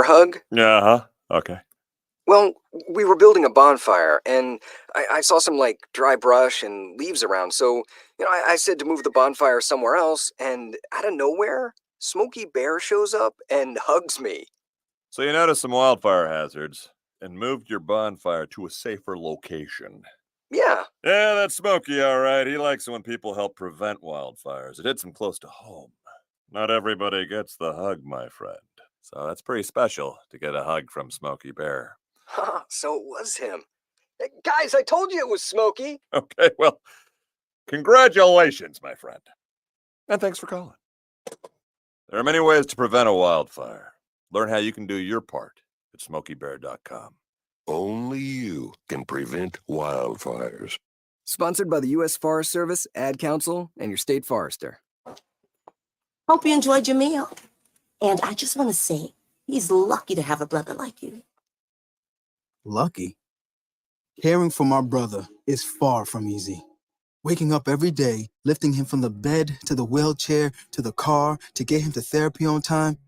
hug? Uh-huh. Okay. Well, we were building a bonfire, and I saw some, dry brush and leaves around, so, I said to move the bonfire somewhere else, and out of nowhere, Smokey Bear shows up and hugs me. So you noticed some wildfire hazards and moved your bonfire to a safer location. Yeah. Yeah, that's Smokey, all right. He likes it when people help prevent wildfires. It hits him close to home. Not everybody gets the hug, my friend. So that's pretty special to get a hug from Smokey Bear. So it was him. Hey, guys, I told you it was Smokey. Okay, well, congratulations, my friend. And thanks for calling. There are many ways to prevent a wildfire. Learn how you can do your part at SmokeyBear.com. Only you can prevent wildfires. Sponsored by the U.S. Forest Service, Ad Council, and your state forester. Hope you enjoyed your meal. And I just want to say, he's lucky to have a brother like you. Lucky? Caring for my brother is far from easy. Waking up every day, lifting him from the bed to the wheelchair to the car to get him to therapy on time,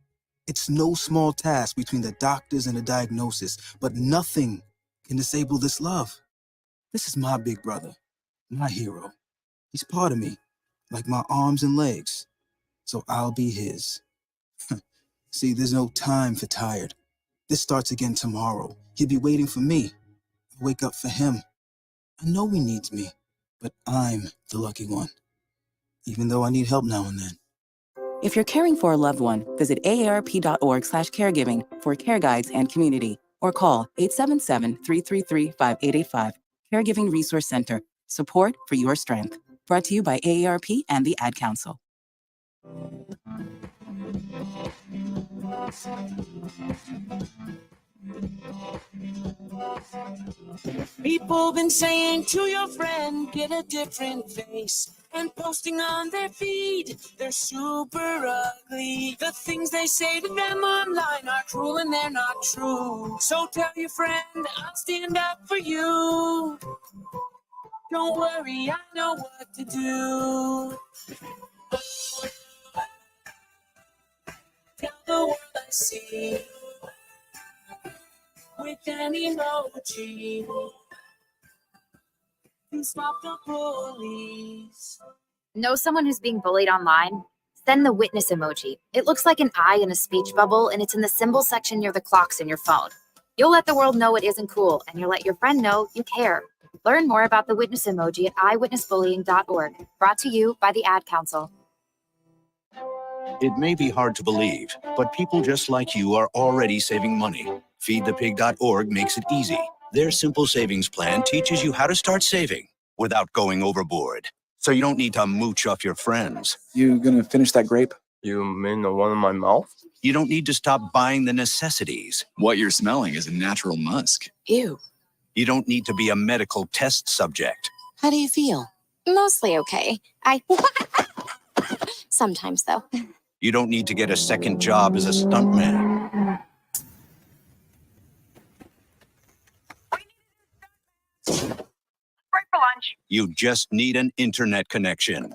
it's no small task between the doctors and the diagnosis, but nothing can disable this love. This is my big brother, my hero. He's part of me, like my arms and legs, so I'll be his. See, there's no time for tired. This starts again tomorrow. He'll be waiting for me. I wake up for him. I know he needs me, but I'm the lucky one, even though I need help now and then. If you're caring for a loved one, visit aarp.org/caregiving for care guides and community, or call 877-333-5885. Caregiving Resource Center. Support for your strength. Brought to you by AARP and the Ad Council. People been saying to your friend, get a different face, and posting on their feed, they're super ugly. The things they say to them online are cruel and they're not true. So tell your friend, I'll stand up for you. Don't worry, I know what to do. Tell the world I see with an emoji to stop the bullies. Know someone who's being bullied online? Send the witness emoji. It looks like an eye in a speech bubble, and it's in the symbol section near the clocks in your phone. You'll let the world know it isn't cool, and you'll let your friend know you care. Learn more about the witness emoji at eyewitnessbullying.org. Brought to you by the Ad Council. It may be hard to believe, but people just like you are already saving money. Feedthepig.org makes it easy. Their simple savings plan teaches you how to start saving without going overboard. So you don't need to mooch off your friends. You gonna finish that grape? You mean the one in my mouth? You don't need to stop buying the necessities. What you're smelling is a natural musk. Ew. You don't need to be a medical test subject. How do you feel? Mostly okay. Sometimes, though. You don't need to get a second job as a stuntman. Break for lunch. You just need an internet connection.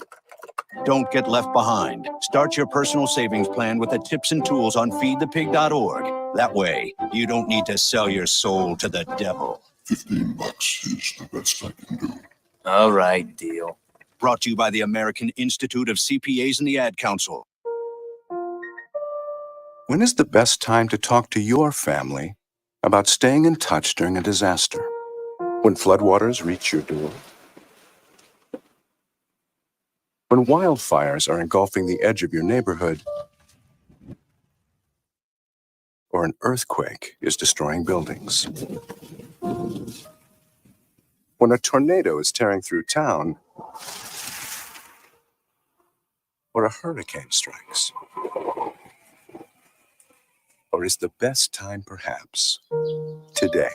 Don't get left behind. Start your personal savings plan with the tips and tools on feedthepig.org. That way, you don't need to sell your soul to the devil. $15 is the best I can do. All right, deal. Brought to you by the American Institute of CPAs and the Ad Council. When is the best time to talk to your family about staying in touch during a disaster? When floodwaters reach your door? When wildfires are engulfing the edge of your neighborhood? Or an earthquake is destroying buildings? When a tornado is tearing through town? Or a hurricane strikes? Or is the best time perhaps today?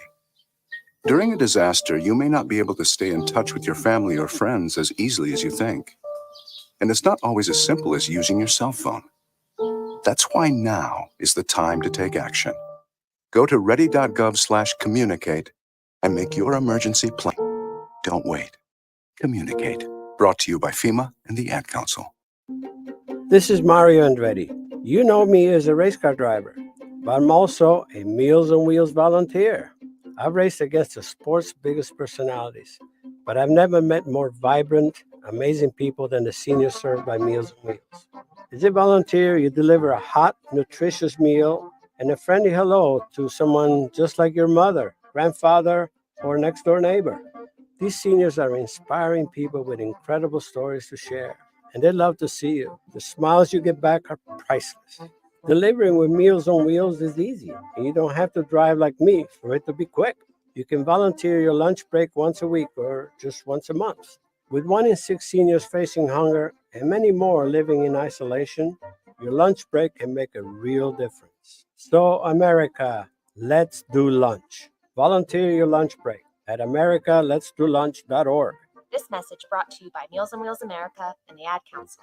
During a disaster, you may not be able to stay in touch with your family or friends as easily as you think. And it's not always as simple as using your cell phone. That's why now is the time to take action. Go to ready.gov/communicate and make your emergency plan. Don't wait. Communicate. Brought to you by FEMA and the Ad Council. This is Mario Andretti. You know me as a race car driver. but I'm also a Meals on Wheels volunteer. I've raced against the sport's biggest personalities, but I've never met more vibrant, amazing people than the seniors served by Meals on Wheels. As a volunteer, you deliver a hot, nutritious meal and a friendly hello to someone just like your mother, grandfather, or next door neighbor. These seniors are inspiring people with incredible stories to share, and they love to see you. The smiles you get back are priceless. Delivering with Meals on Wheels is easy, and you don't have to drive like me for it to be quick. You can volunteer your lunch break once a week or just once a month. With 1 in 6 seniors facing hunger and many more living in isolation, your lunch break can make a real difference. So, America, let's do lunch. Volunteer your lunch break at americaletsdolunch.org. This message brought to you by Meals on Wheels America and the Ad Council.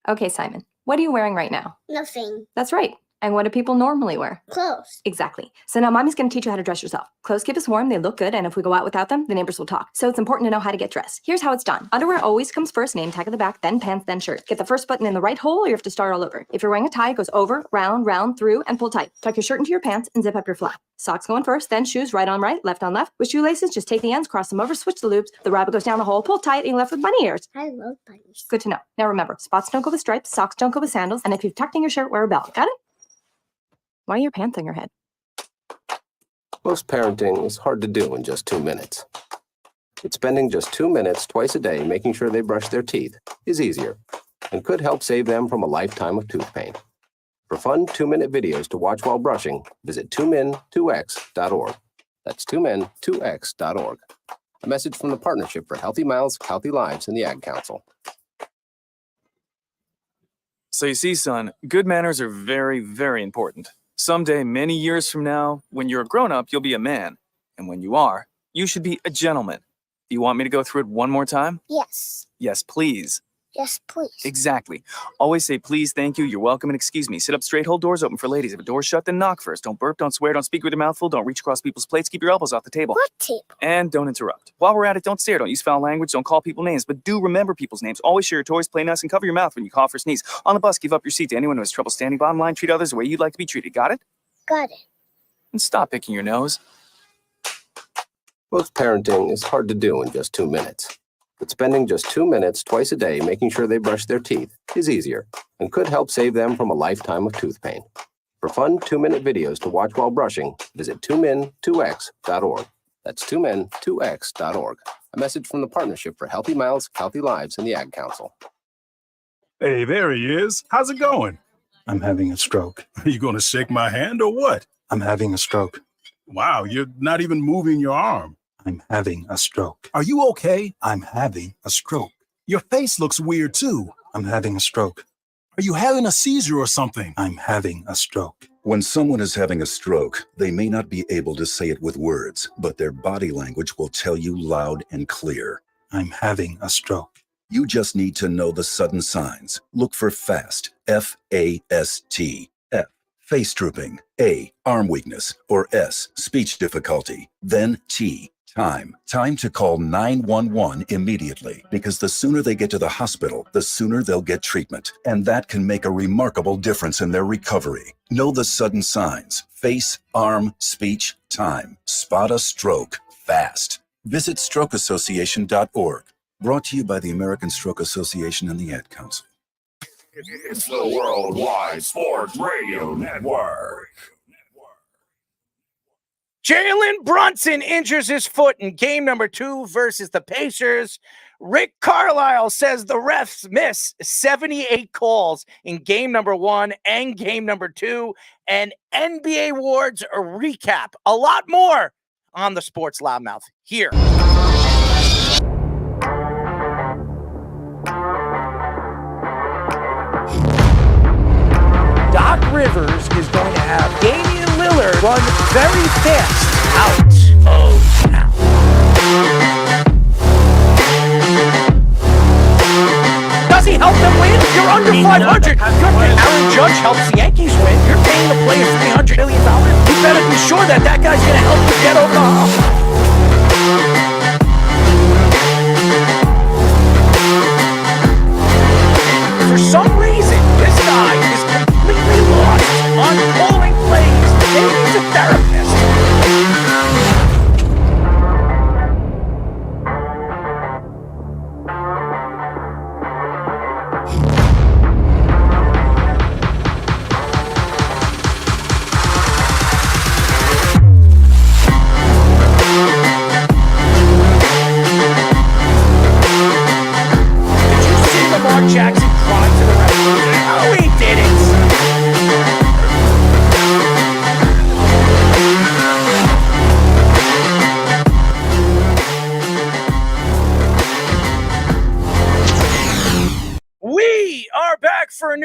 Okay, Simon, what are you wearing right now? Nothing. That's right. And what do people normally wear? Clothes. Exactly. So now Mommy's going to teach you how to dress yourself. Clothes keep us warm, they look good, and if we go out without them, the neighbors will talk. So it's important to know how to get dressed. Here's how it's done. Underwear always comes first, name tag at the back, then pants, then shirt. Get the first button in the right hole or you have to start all over. If you're wearing a tie, it goes over, round, round, through, and pull tight. Tuck your shirt into your pants and zip up your flap. Socks going first, then shoes right on right, left on left. With shoelaces, just take the ends, cross them over, switch the loops. The rabbit goes down the hole, pull tight, and you're left with bunny ears. I love bunnies. Good to know. Now remember, spots don't go with stripes, socks don't go with sandals, and if you've tucked in your shirt, wear a belt. Got it? Why are your pants on your head? Most parenting is hard to do in just 2 minutes. But spending just 2 minutes twice a day making sure they brush their teeth is easier and could help save them from a lifetime of tooth pain. For fun 2-minute videos to watch while brushing, visit 2min2x.org. That's 2min2x.org. A message from the Partnership for Healthy Mouths, Healthy Lives, and the Ad Council. So you see, son, good manners are very, very important. Someday, many years from now, when you're a grown-up, you'll be a man. And when you are, you should be a gentleman. Do you want me to go through it one more time? Yes. Yes, please. Yes, please. Exactly. Always say please, thank you, you're welcome, and excuse me. Sit up straight, hold doors open for ladies. If a door's shut, then knock first. Don't burp, don't swear, don't speak with your mouth full, don't reach across people's plates, keep your elbows off the table. What table? And don't interrupt. While we're at it, don't stare, don't use foul language, don't call people names, but do remember people's names. Always share your toys, play nice, and cover your mouth when you cough or sneeze. On the bus, give up your seat to anyone who has trouble standing bottom line. Treat others the way you'd like to be treated. Got it? Got it. And stop picking your nose. Most parenting is hard to do in just 2 minutes. But spending just 2 minutes twice a day making sure they brush their teeth is easier and could help save them from a lifetime of tooth pain. For fun 2-minute videos to watch while brushing, visit 2min2x.org. That's 2min2x.org. A message from the Partnership for Healthy Mouths, Healthy Lives, and the Ad Council. Hey, there he is. How's it going? I'm having a stroke. Are you going to shake my hand or what? I'm having a stroke. Wow, you're not even moving your arm. I'm having a stroke. Are you okay? I'm having a stroke. Your face looks weird too. I'm having a stroke. Are you having a seizure or something? I'm having a stroke. When someone is having a stroke, they may not be able to say it with words, but their body language will tell you loud and clear. I'm having a stroke. You just need to know the sudden signs. Look for FAST, F-A-S-T. F, face drooping. A, arm weakness. Or S, speech difficulty. Then T, time. Time to call 911 immediately, because the sooner they get to the hospital, the sooner they'll get treatment. And that can make a remarkable difference in their recovery. Know the sudden signs. Face, arm, speech, time. Spot a stroke fast. Visit strokeassociation.org. Brought to you by the American Stroke Association and the Ad Council. It's the Worldwide Sports Radio Network. Jalen Brunson injures his foot in game number 2 versus the Pacers. Rick Carlisle says the refs miss 78 calls in game number 1 and game number 2. And NBA awards a recap. A lot more on the Sports Loudmouth here. Doc Rivers is going to have Damian Lillard run very fast out of town. Does he help them win? You're under 500. Aaron Judge helps the Yankees win. You're paying the player $300 million. You better be sure that that guy's going to help you get over the hump. For some reason, this guy is completely lost on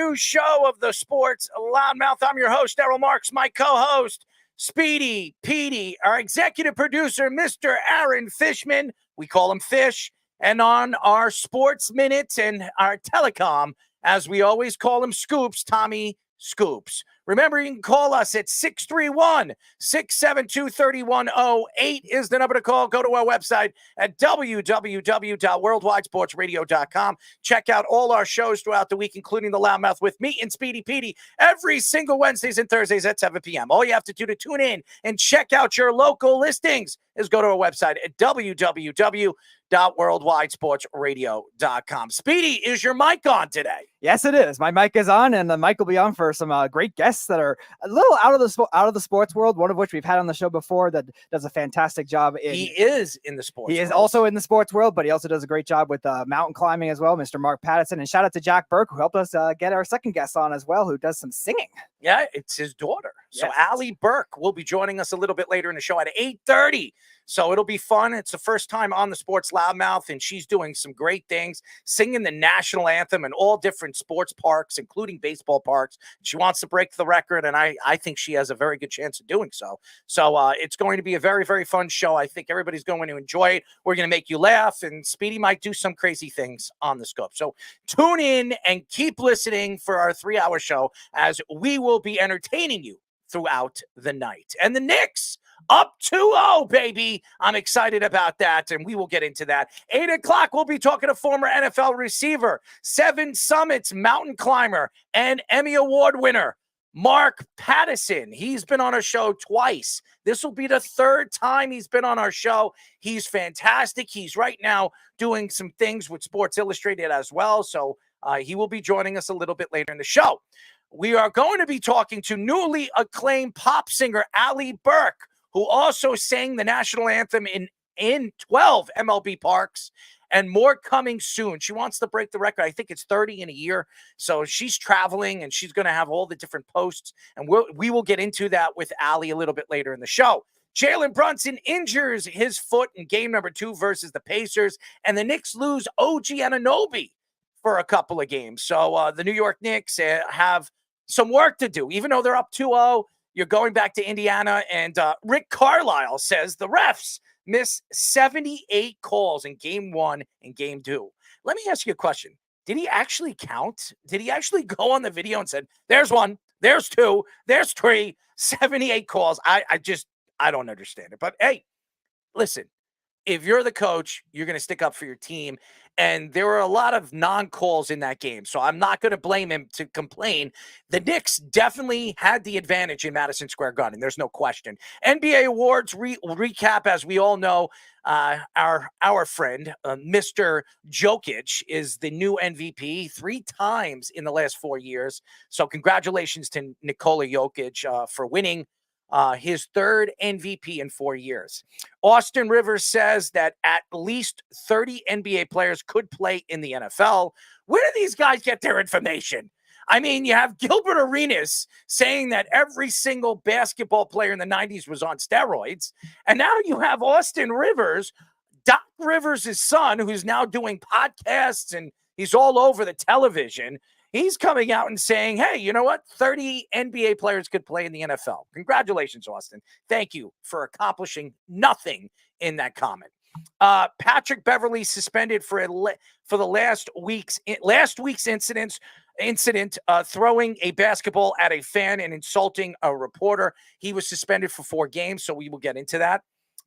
new show of the Sports Loudmouth. I'm your host, Errol Marks, my co-host, Speedy Petey, our executive producer, Mr. Aaron Fishman. We call him Fish. And on our Sports Minutes and our telecom, as we always call him, Scoops, Tommy Scoops. Remember, you can call us at 631-672-3108 is the number to call. Go to our website at www.worldwidesportsradio.com. Check out all our shows throughout the week, including the Loudmouth with me and Speedy Petey every single Wednesdays and Thursdays at 7 p.m. All you have to do to tune in and check out your local listings is go to our website at www.worldwidesportsradio.com. Speedy, is your mic on today? Yes, it is. My mic is on, and the mic will be on for some great guests that are a little out of the sports world. One of which we've had on the show before that does a fantastic job. He is in the sports. He is world. also in the sports world, but he also does a great job with mountain climbing as well, Mr. Mark Pattison. And shout out to Jack Berke, who helped us get our second guest on as well, who does some singing. Yeah, it's his daughter. So Yes. Allie Burke will be joining us a little bit later in the show at 8:30. So it'll be fun. It's the first time on the Sports Loudmouth, and she's doing some great things, singing the national anthem in all different sports parks, including baseball parks. She wants to break the record, and I think she has a very good chance of doing so. So it's going to be a very, very fun show. I think everybody's going to enjoy it. We're going to make you laugh, and Speedy might do some crazy things on the scope. So tune in and keep listening for our 3-hour show as we will be entertaining you throughout the night. And the Knicks up 2-0, baby. I'm excited about that, and we will get into that. 8 o'clock, we'll be talking to former NFL receiver, 7 Summits mountain climber, and Emmy Award winner, Mark Pattison. He's been on our show twice. This will be the 3rd time he's been on our show. He's fantastic. He's right now doing some things with Sports Illustrated as well, so he will be joining us a little bit later in the show. We are going to be talking to newly acclaimed pop singer Allie Burke, who also sang the national anthem in 12 MLB parks, and more coming soon. She wants to break the record. I think it's 30 in a year. So she's traveling, and she's going to have all the different posts, and we will get into that with Allie a little bit later in the show. Jalen Brunson injures his foot in game number 2 versus the Pacers, and the Knicks lose OG Anunoby for a couple of games. So the New York Knicks have some work to do. Even though they're up 2-0, you're going back to Indiana, and Rick Carlisle says the refs missed 78 calls in game 1 and game 2. Let me ask you a question. Did he actually count? Did he actually go on the video and said, there's 1, there's 2, there's 3, 78 calls? I don't understand it. But hey, listen, if you're the coach, you're going to stick up for your team. And there were a lot of non-calls in that game, so I'm not going to blame him to complain. The Knicks definitely had the advantage in Madison Square Garden. There's no question. NBA awards recap, as we all know, our friend, Mr. Jokic, is the new MVP 3 times in the last 4 years. So congratulations to Nikola Jokic for winning his 3rd MVP in 4 years. Austin Rivers says that at least 30 NBA players could play in the NFL. Where do these guys get their information? I mean, you have Gilbert Arenas saying that every single basketball player in the 90s was on steroids. And now you have Austin Rivers, Doc Rivers' son, who's now doing podcasts, and he's all over the television. He's coming out and saying, hey, you know what? 30 NBA players could play in the NFL. Congratulations, Austin. Thank you for accomplishing nothing in that comment. Patrick Beverley suspended for the last week's incident throwing a basketball at a fan and insulting a reporter. He was suspended for 4 games, so we will get into that.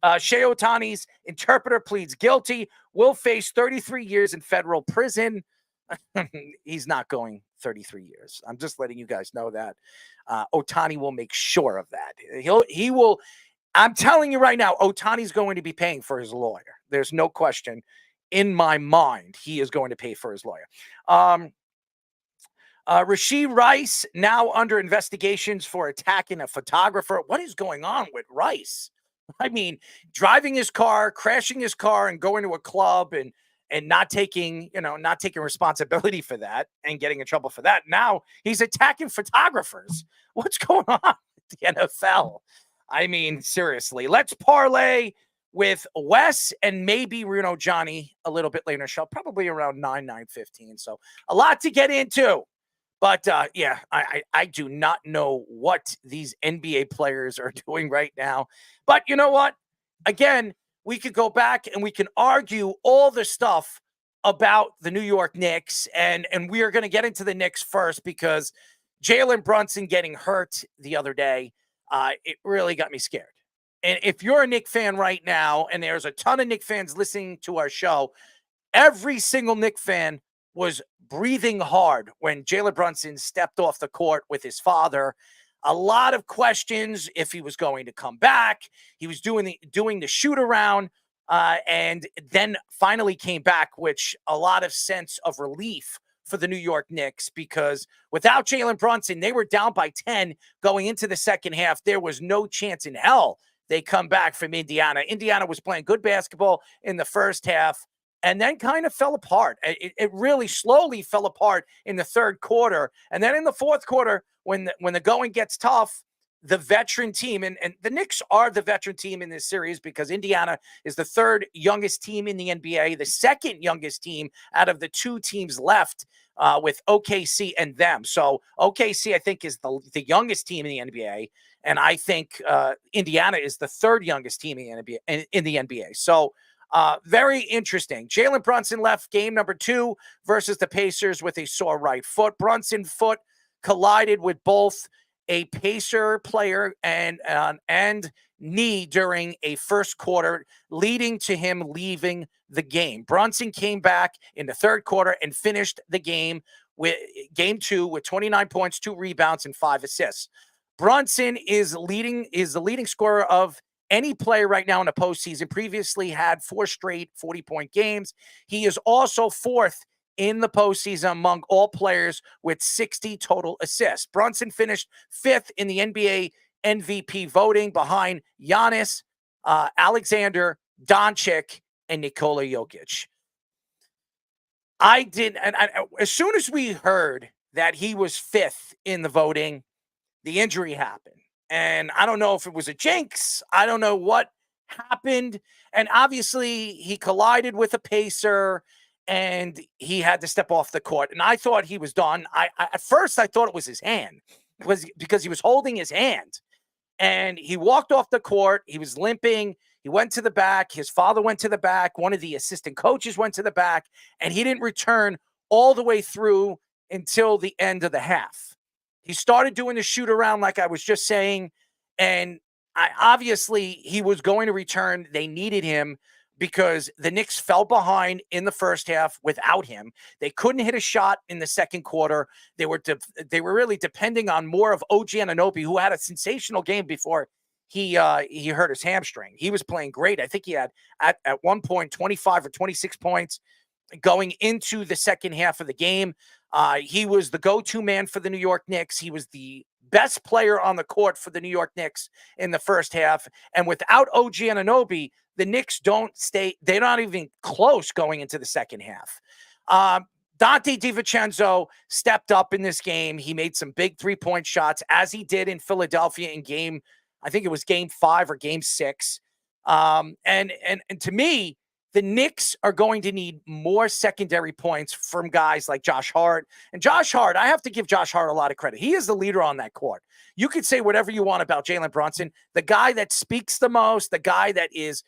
Shohei Ohtani's interpreter pleads guilty, will face 33 years in federal prison. He's not going 33 years. I'm just letting you guys know that. Ohtani will make sure of that. He will. I'm telling you right now, Ohtani's going to be paying for his lawyer. There's no question in my mind. He is going to pay for his lawyer. Rashee Rice now under investigations for attacking a photographer. What is going on with Rice? I mean, driving his car, crashing his car, and going to a club and not taking responsibility for that and getting in trouble for that. Now he's attacking photographers. What's going on with the NFL? I mean, seriously, let's parlay with Wes and maybe Reno Johnny a little bit later in the show, probably around 9:15. So a lot to get into. But yeah, I do not know what these NBA players are doing right now. But you know what? Again, we could go back and we can argue all the stuff about the New York Knicks, and we are going to get into the Knicks first because Jalen Brunson getting hurt the other day, it really got me scared. And if you're a Knicks fan right now, and there's a ton of Knicks fans listening to our show, every single Knicks fan was breathing hard when Jalen Brunson stepped off the court with his father. A lot of questions if he was going to come back. He was doing the shoot around, and then finally came back, which a lot of sense of relief for the New York Knicks, because without Jalen Brunson, they were down by 10 going into the second half. There was no chance in hell they come back from Indiana. Indiana was playing good basketball in the first half and then kind of fell apart. It really slowly fell apart in the third quarter. And then in the fourth quarter, when the going gets tough, the veteran team, and the Knicks are the veteran team in this series because Indiana is the third youngest team in the NBA, the second youngest team out of the two teams left with OKC and them. So OKC, I think, is the youngest team in the NBA, and I think Indiana is the third youngest team in the NBA. So very interesting. Jalen Brunson left game number 2 versus the Pacers with a sore right foot. Brunson foot collided with both a Pacer player and knee during a first quarter, leading to him leaving the game. Brunson came back in the third quarter and finished the game with game 2 with 29 points, 2 rebounds, and 5 assists. Brunson is the leading scorer of any player right now in the postseason. Previously had 4 straight 40-point games. He is also 4th in the postseason among all players with 60 total assists. Brunson finished 5th in the NBA MVP voting behind Giannis, Alexander, Doncic, and Nikola Jokic. As soon as we heard that he was 5th in the voting, the injury happened. And I don't know if it was a jinx. I don't know what happened. And obviously he collided with a Pacer and he had to step off the court. And I thought he was done. At first I thought it was his hand, because he was holding his hand. And he walked off the court. He was limping. He went to the back. His father went to the back. One of the assistant coaches went to the back. And he didn't return all the way through until the end of the half. He started doing the shoot around like I was just saying. And obviously he was going to return. They needed him because the Knicks fell behind in the first half without him. They couldn't hit a shot in the second quarter. They were really depending on more of OG Anunoby, who had a sensational game before he hurt his hamstring. He was playing great. I think he had at one point 25 or 26 points going into the second half of the game. He was the go-to man for the New York Knicks. He was the best player on the court for the New York Knicks in the first half. And without OG Anunoby, the Knicks they're not even close going into the second half. Dante DiVincenzo stepped up in this game. He made some big 3-point shots, as he did in Philadelphia in I think it was game 5 or game 6. And to me, the Knicks are going to need more secondary points from guys like Josh Hart. And Josh Hart, I have to give Josh Hart a lot of credit. He is the leader on that court. You could say whatever you want about Jalen Brunson. The guy that speaks the most, the guy that is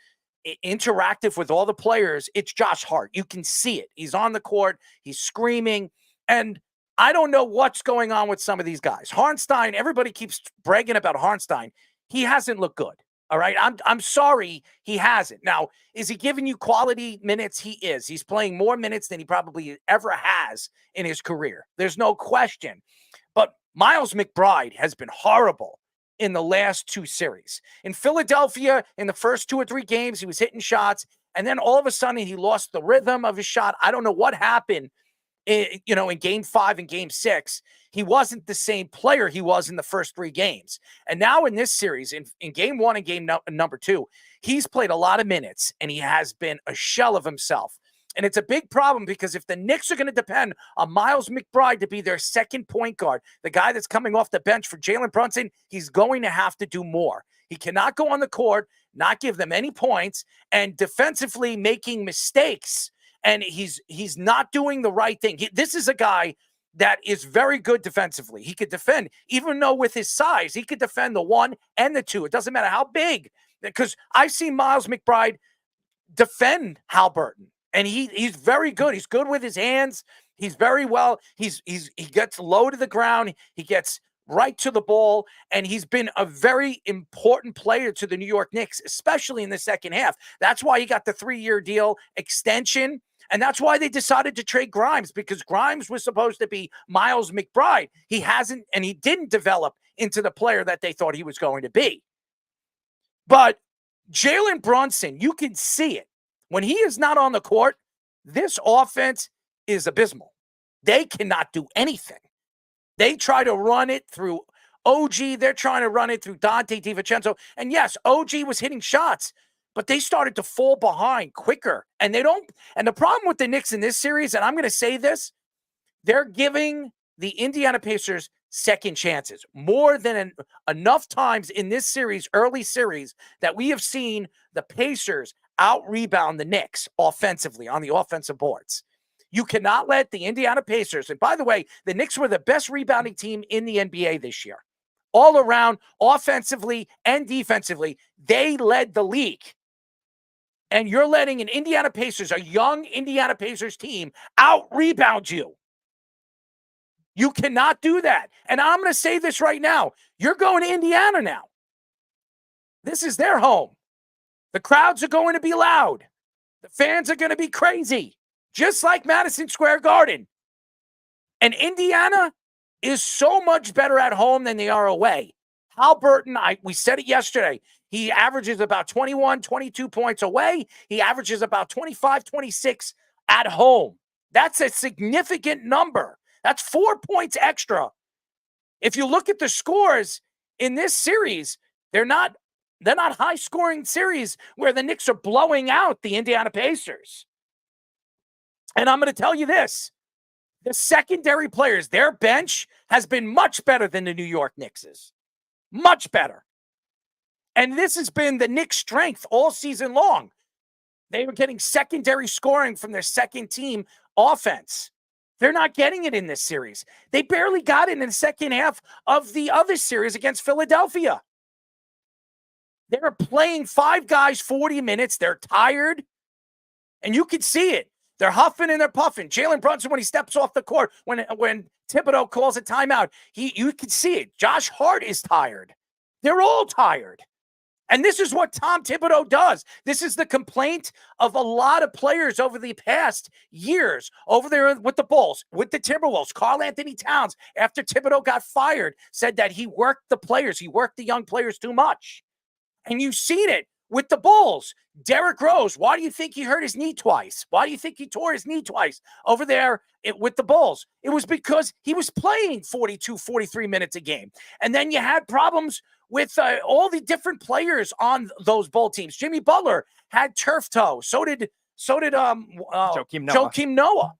interactive with all the players, it's Josh Hart. You can see it. He's on the court. He's screaming. And I don't know what's going on with some of these guys. Hartenstein, everybody keeps bragging about Hartenstein. He hasn't looked good. All right. I'm sorry he hasn't. Now, is he giving you quality minutes? He is. He's playing more minutes than he probably ever has in his career. There's no question. But Miles McBride has been horrible in the last 2 series. In Philadelphia, in the first 2 or 3 games, he was hitting shots. And then all of a sudden he lost the rhythm of his shot. I don't know what happened in game 5 and game 6. He wasn't the same player he was in the first 3 games. And now in this series, in game 1 and game number 2, he's played a lot of minutes and he has been a shell of himself. And it's a big problem because if the Knicks are going to depend on Miles McBride to be their second point guard, the guy that's coming off the bench for Jalen Brunson, he's going to have to do more. He cannot go on the court, not give them any points, and defensively making mistakes. And he's not doing the right thing. This is a guy that is very good defensively. He could defend, even though with his size, he could defend the 1 and the 2. It doesn't matter how big, because I've seen Miles McBride defend Halliburton, and he's very good. He's good with his hands. He's very well. He gets low to the ground. He gets right to the ball, and he's been a very important player to the New York Knicks, especially in the second half. That's why he got the 3-year deal extension, and that's why they decided to trade Grimes, because Grimes was supposed to be Miles McBride. He hasn't, and he didn't develop into the player that they thought he was going to be. But Jalen Brunson, you can see it. When he is not on the court, this offense is abysmal. They cannot do anything. They try to run it through OG. They're trying to run it through Dante DiVincenzo. And yes, OG was hitting shots, but they started to fall behind quicker. And they don't. And the problem with the Knicks in this series, and I'm going to say this, they're giving the Indiana Pacers second chances more than enough times in this series, early series, that we have seen the Pacers out-rebound the Knicks offensively on the offensive boards. You cannot let the Indiana Pacers, and by the way, the Knicks were the best rebounding team in the NBA this year. All around, offensively and defensively, they led the league. And you're letting an Indiana Pacers, a young Indiana Pacers team, out-rebound you. You cannot do that. And I'm going to say this right now. You're going to Indiana now. This is their home. The crowds are going to be loud. The fans are going to be crazy, just like Madison Square Garden. And Indiana is so much better at home than they are away. Halliburton, we said it yesterday, he averages about 21, 22 points away. He averages about 25, 26 at home. That's a significant number. That's 4 points extra. If you look at the scores in this series, they're not high-scoring series where the Knicks are blowing out the Indiana Pacers. And I'm going to tell you this. The secondary players, their bench has been much better than the New York Knicks'. Much better. And this has been the Knicks' strength all season long. They were getting secondary scoring from their second team offense. They're not getting it in this series. They barely got it in the second half of the other series against Philadelphia. They're playing 5 guys 40 minutes. They're tired. And you can see it. They're huffing and they're puffing. Jalen Brunson, when he steps off the court, when Thibodeau calls a timeout, you can see it. Josh Hart is tired. They're all tired. And this is what Tom Thibodeau does. This is the complaint of a lot of players over the past years, over there with the Bulls, with the Timberwolves. Karl Anthony Towns, after Thibodeau got fired, said that he worked the players. He worked the young players too much. And you've seen it with the Bulls. Derrick Rose, why do you think he hurt his knee twice? Why do you think he tore his knee twice over there with the Bulls? It was because he was playing 42, 43 minutes a game. And then you had problems with all the different players on those Bull teams. Jimmy Butler had turf toe. So did Joakim Noah.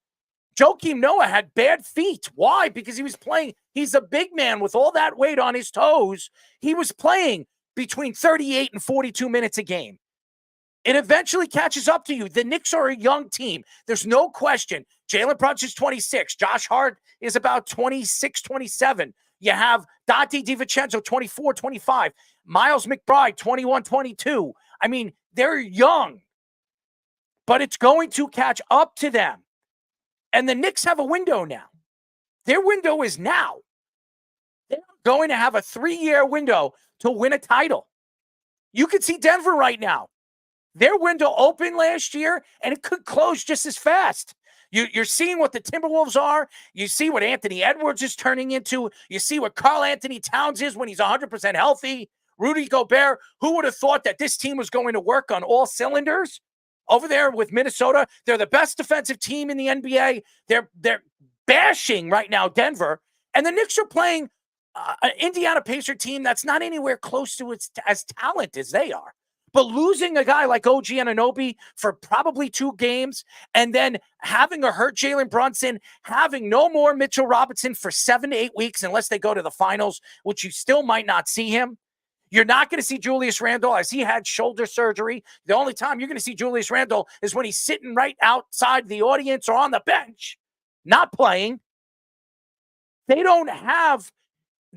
Joakim Noah had bad feet. Why? Because he was playing. He's a big man with all that weight on his toes. He was playing between 38 and 42 minutes a game. It eventually catches up to you. The Knicks are a young team. There's no question. Jalen Brunson's 26. Josh Hart is about 26, 27. You have Dante DiVincenzo, 24, 25. Miles McBride, 21, 22. I mean, they're young. But it's going to catch up to them. And the Knicks have a window now. Their window is now. They're going to have a 3-year window to win a title. You can see Denver right now. Their window opened last year, and it could close just as fast. You're seeing what the Timberwolves are. You see what Anthony Edwards is turning into. You see what Karl Anthony Towns is when he's 100% healthy. Rudy Gobert, who would have thought that this team was going to work on all cylinders? Over there with Minnesota, they're the best defensive team in the NBA. They're bashing right now Denver. And the Knicks are playing an Indiana Pacer team that's not anywhere close to as talented as they are. But losing a guy like OG Anunoby for probably 2 games, and then having a hurt Jalen Brunson, having no more Mitchell Robinson for 7 to 8 weeks unless they go to the finals, which you still might not see him. You're not going to see Julius Randle as he had shoulder surgery. The only time you're going to see Julius Randle is when he's sitting right outside the audience or on the bench, not playing. They don't have.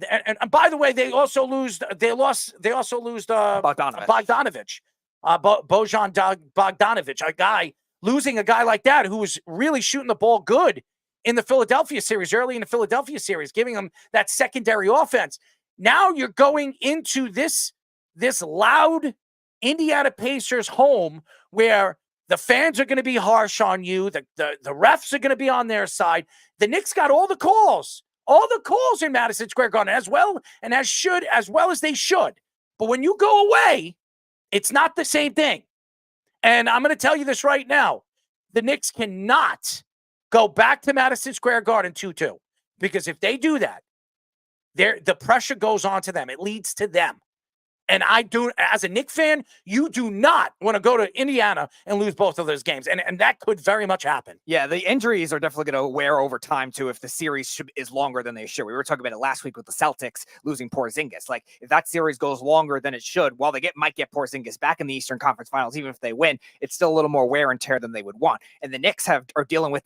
And by the way, they also lost Bogdanovich. Bojan Bogdanovich, a guy losing a guy like that who was really shooting the ball good in the Philadelphia series, early in the Philadelphia series, giving them that secondary offense. Now you're going into this loud Indiana Pacers home where the fans are going to be harsh on you. The refs are going to be on their side. The Knicks got all the calls in Madison Square Garden as well as they should. But when you go away, it's not the same thing. And I'm going to tell you this right now. The Knicks cannot go back to Madison Square Garden 2-2, because if they do that, the pressure goes on to them. It leads to them. And as a Knicks fan, you do not want to go to Indiana and lose both of those games. And that could very much happen. Yeah, the injuries are definitely going to wear over time, too, if the series is longer than they should. We were talking about it last week with the Celtics losing Porzingis. Like, if that series goes longer than it should, while they might get Porzingis back in the Eastern Conference Finals, even if they win, it's still a little more wear and tear than they would want. And the Knicks are dealing with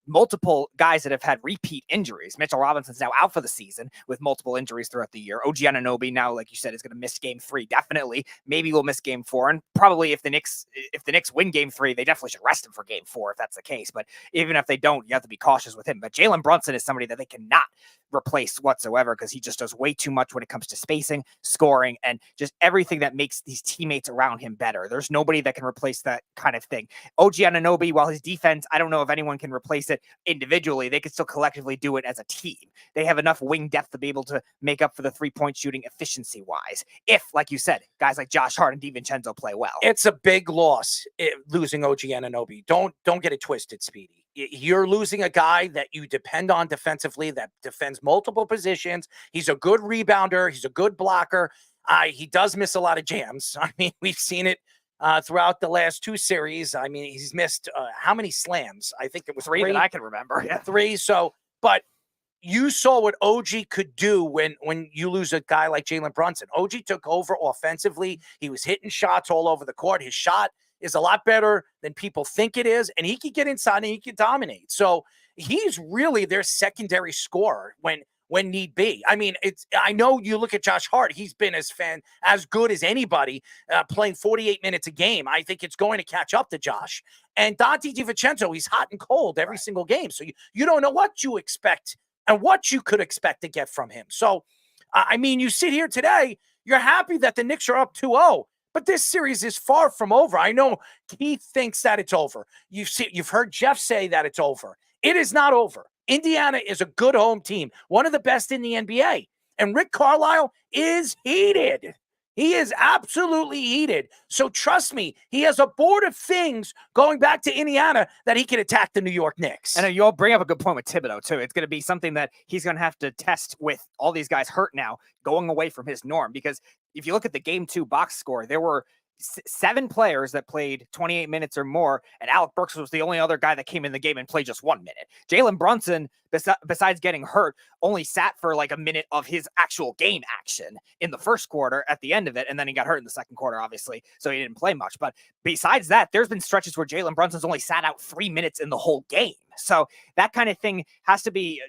multiple guys that have had repeat injuries. Mitchell Robinson's now out for the season with multiple injuries throughout the year. OG Anunoby now, like you said, is going to miss Game 3, definitely. Maybe we'll miss Game 4, and probably if the Knicks win Game 3, they definitely should rest him for Game 4 if that's the case. But even if they don't, you have to be cautious with him. But Jalen Brunson is somebody that they cannot replace whatsoever, because he just does way too much when it comes to spacing, scoring, and just everything that makes these teammates around him better. There's nobody that can replace that kind of thing. OG Anunoby, while his defense, I don't know if anyone can replace it individually, they can still collectively do it as a team. They have enough wing depth to be able to make up for the three-point shooting efficiency-wise. If, like you said, guys like Josh Hart and DiVincenzo play well. It's a big loss, losing OG Anunoby. Don't get it twisted, Speedy. You're losing a guy that you depend on defensively, that defends multiple positions. He's a good rebounder. He's a good blocker. He does miss a lot of jams. I mean, we've seen it throughout the last two series. I mean, he's missed how many slams? I think it was three that I can remember. Yeah, 3. So, but you saw what OG could do when you lose a guy like Jalen Brunson. OG took over offensively. He was hitting shots all over the court. His shot is a lot better than people think it is, and he can get inside and he can dominate. So he's really their secondary scorer when need be. I mean, I know you look at Josh Hart, he's been as good as anybody, playing 48 minutes a game. I think it's going to catch up to Josh. And Dante DiVincenzo, he's hot and cold every single game. So you don't know what you expect and what you could expect to get from him. So, I mean, you sit here today, you're happy that the Knicks are up 2-0. But this series is far from over. I know Keith thinks that it's over. You've heard Jeff say that it's over. It is not over. Indiana is a good home team, one of the best in the NBA. And Rick Carlisle is heated. He is absolutely heated. So trust me, he has a board of things going back to Indiana that he can attack the New York Knicks. And you all bring up a good point with Thibodeau, too. It's going to be something that he's going to have to test with all these guys hurt now, going away from his norm. Because if you look at the Game 2 box score, there were 7 players that played 28 minutes or more, and Alec Burks was the only other guy that came in the game and played just 1 minute. Jalen Brunson, besides getting hurt, only sat for like a minute of his actual game action in the first quarter at the end of it, and then he got hurt in the second quarter, obviously, so he didn't play much. But besides that, there's been stretches where Jalen Brunson's only sat out 3 minutes in the whole game. So that kind of thing has to be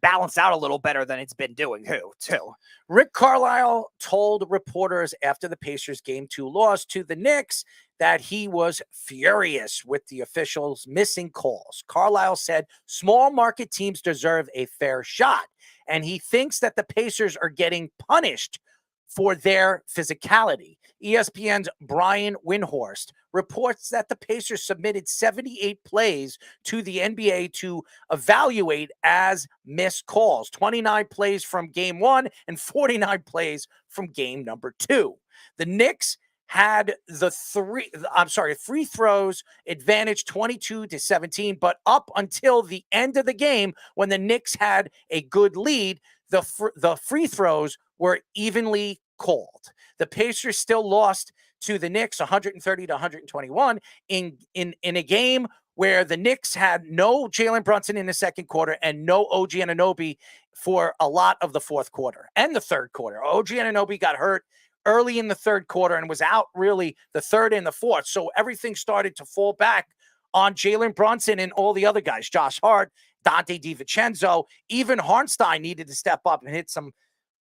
balanced out a little better than it's been doing, too. Rick Carlisle told reporters after the Pacers Game 2 loss to the Knicks that he was furious with the officials missing calls. Carlisle said small market teams deserve a fair shot, and he thinks that the Pacers are getting punished for their physicality. ESPN's Brian Windhorst reports that the Pacers submitted 78 plays to the NBA to evaluate as missed calls, 29 plays from Game 1 and 49 plays from Game number 2. The Knicks had free throws advantage 22-17, but up until the end of the game, when the Knicks had a good lead, the free throws were evenly called. The Pacers still lost to the Knicks 130-121 in a game where the Knicks had no Jalen Brunson in the second quarter and no OG Anunoby for a lot of the fourth quarter and the third quarter. OG Anunoby got hurt early in the third quarter and was out really the third and the fourth. So everything started to fall back on Jalen Brunson and all the other guys, Josh Hart Dante DiVincenzo. Even Harnstein needed to step up and hit some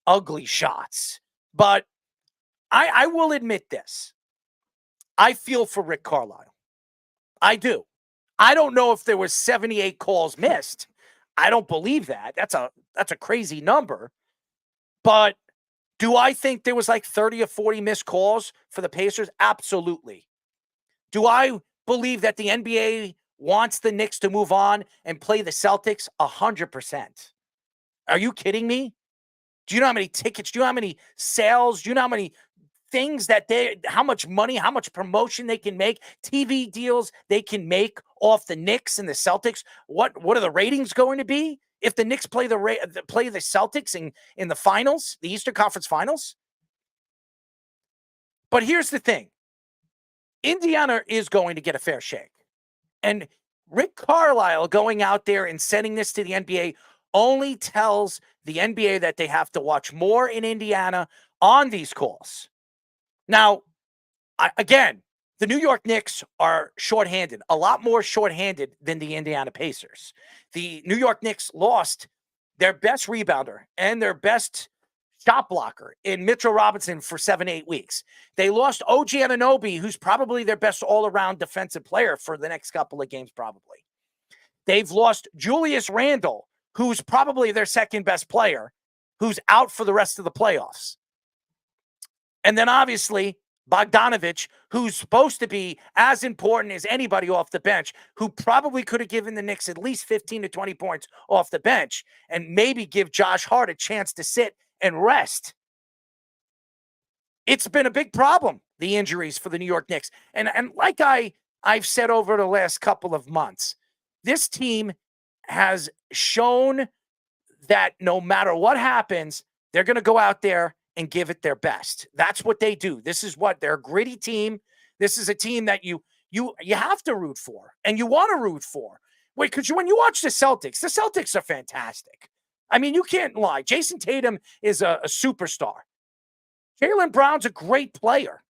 ugly shots. But I will admit this. I feel for Rick Carlisle. I do. I don't know if there was 78 calls missed. I don't believe that. That's a crazy number. But do I think there was like 30 or 40 missed calls for the Pacers? Absolutely. Do I believe that the NBA wants the Knicks to move on and play the Celtics? 100%. Are you kidding me? Do you know how many tickets? Do you know how many sales? Do you know how many things that how much money, how much promotion they can make, TV deals they can make off the Knicks and the Celtics? What are the ratings going to be if the Knicks play the Celtics in the finals, the Eastern Conference Finals? But here's the thing. Indiana is going to get a fair shake. And Rick Carlisle going out there and sending this to the NBA only tells the NBA that they have to watch more in Indiana on these calls. Now, again, the New York Knicks are shorthanded, a lot more shorthanded than the Indiana Pacers. The New York Knicks lost their best rebounder and their best shot blocker in Mitchell Robinson for 7-8 weeks. They lost OG Anunoby, who's probably their best all-around defensive player for the next couple of games, probably. They've lost Julius Randle, who's probably their second best player, who's out for the rest of the playoffs. And then obviously Bogdanovich, who's supposed to be as important as anybody off the bench, who probably could have given the Knicks at least 15 to 20 points off the bench and maybe give Josh Hart a chance to sit and rest. It's been a big problem, the injuries for the New York Knicks. And like I've said over the last couple of months, this team has shown that no matter what happens, they're going to go out there and give it their best. That's what they do. This is what they're a gritty team. This is a team that you have to root for and you want to root for. Wait, because when you watch the Celtics are fantastic. I mean, you can't lie. Jason Tatum is a superstar. Jalen Brown's a great player.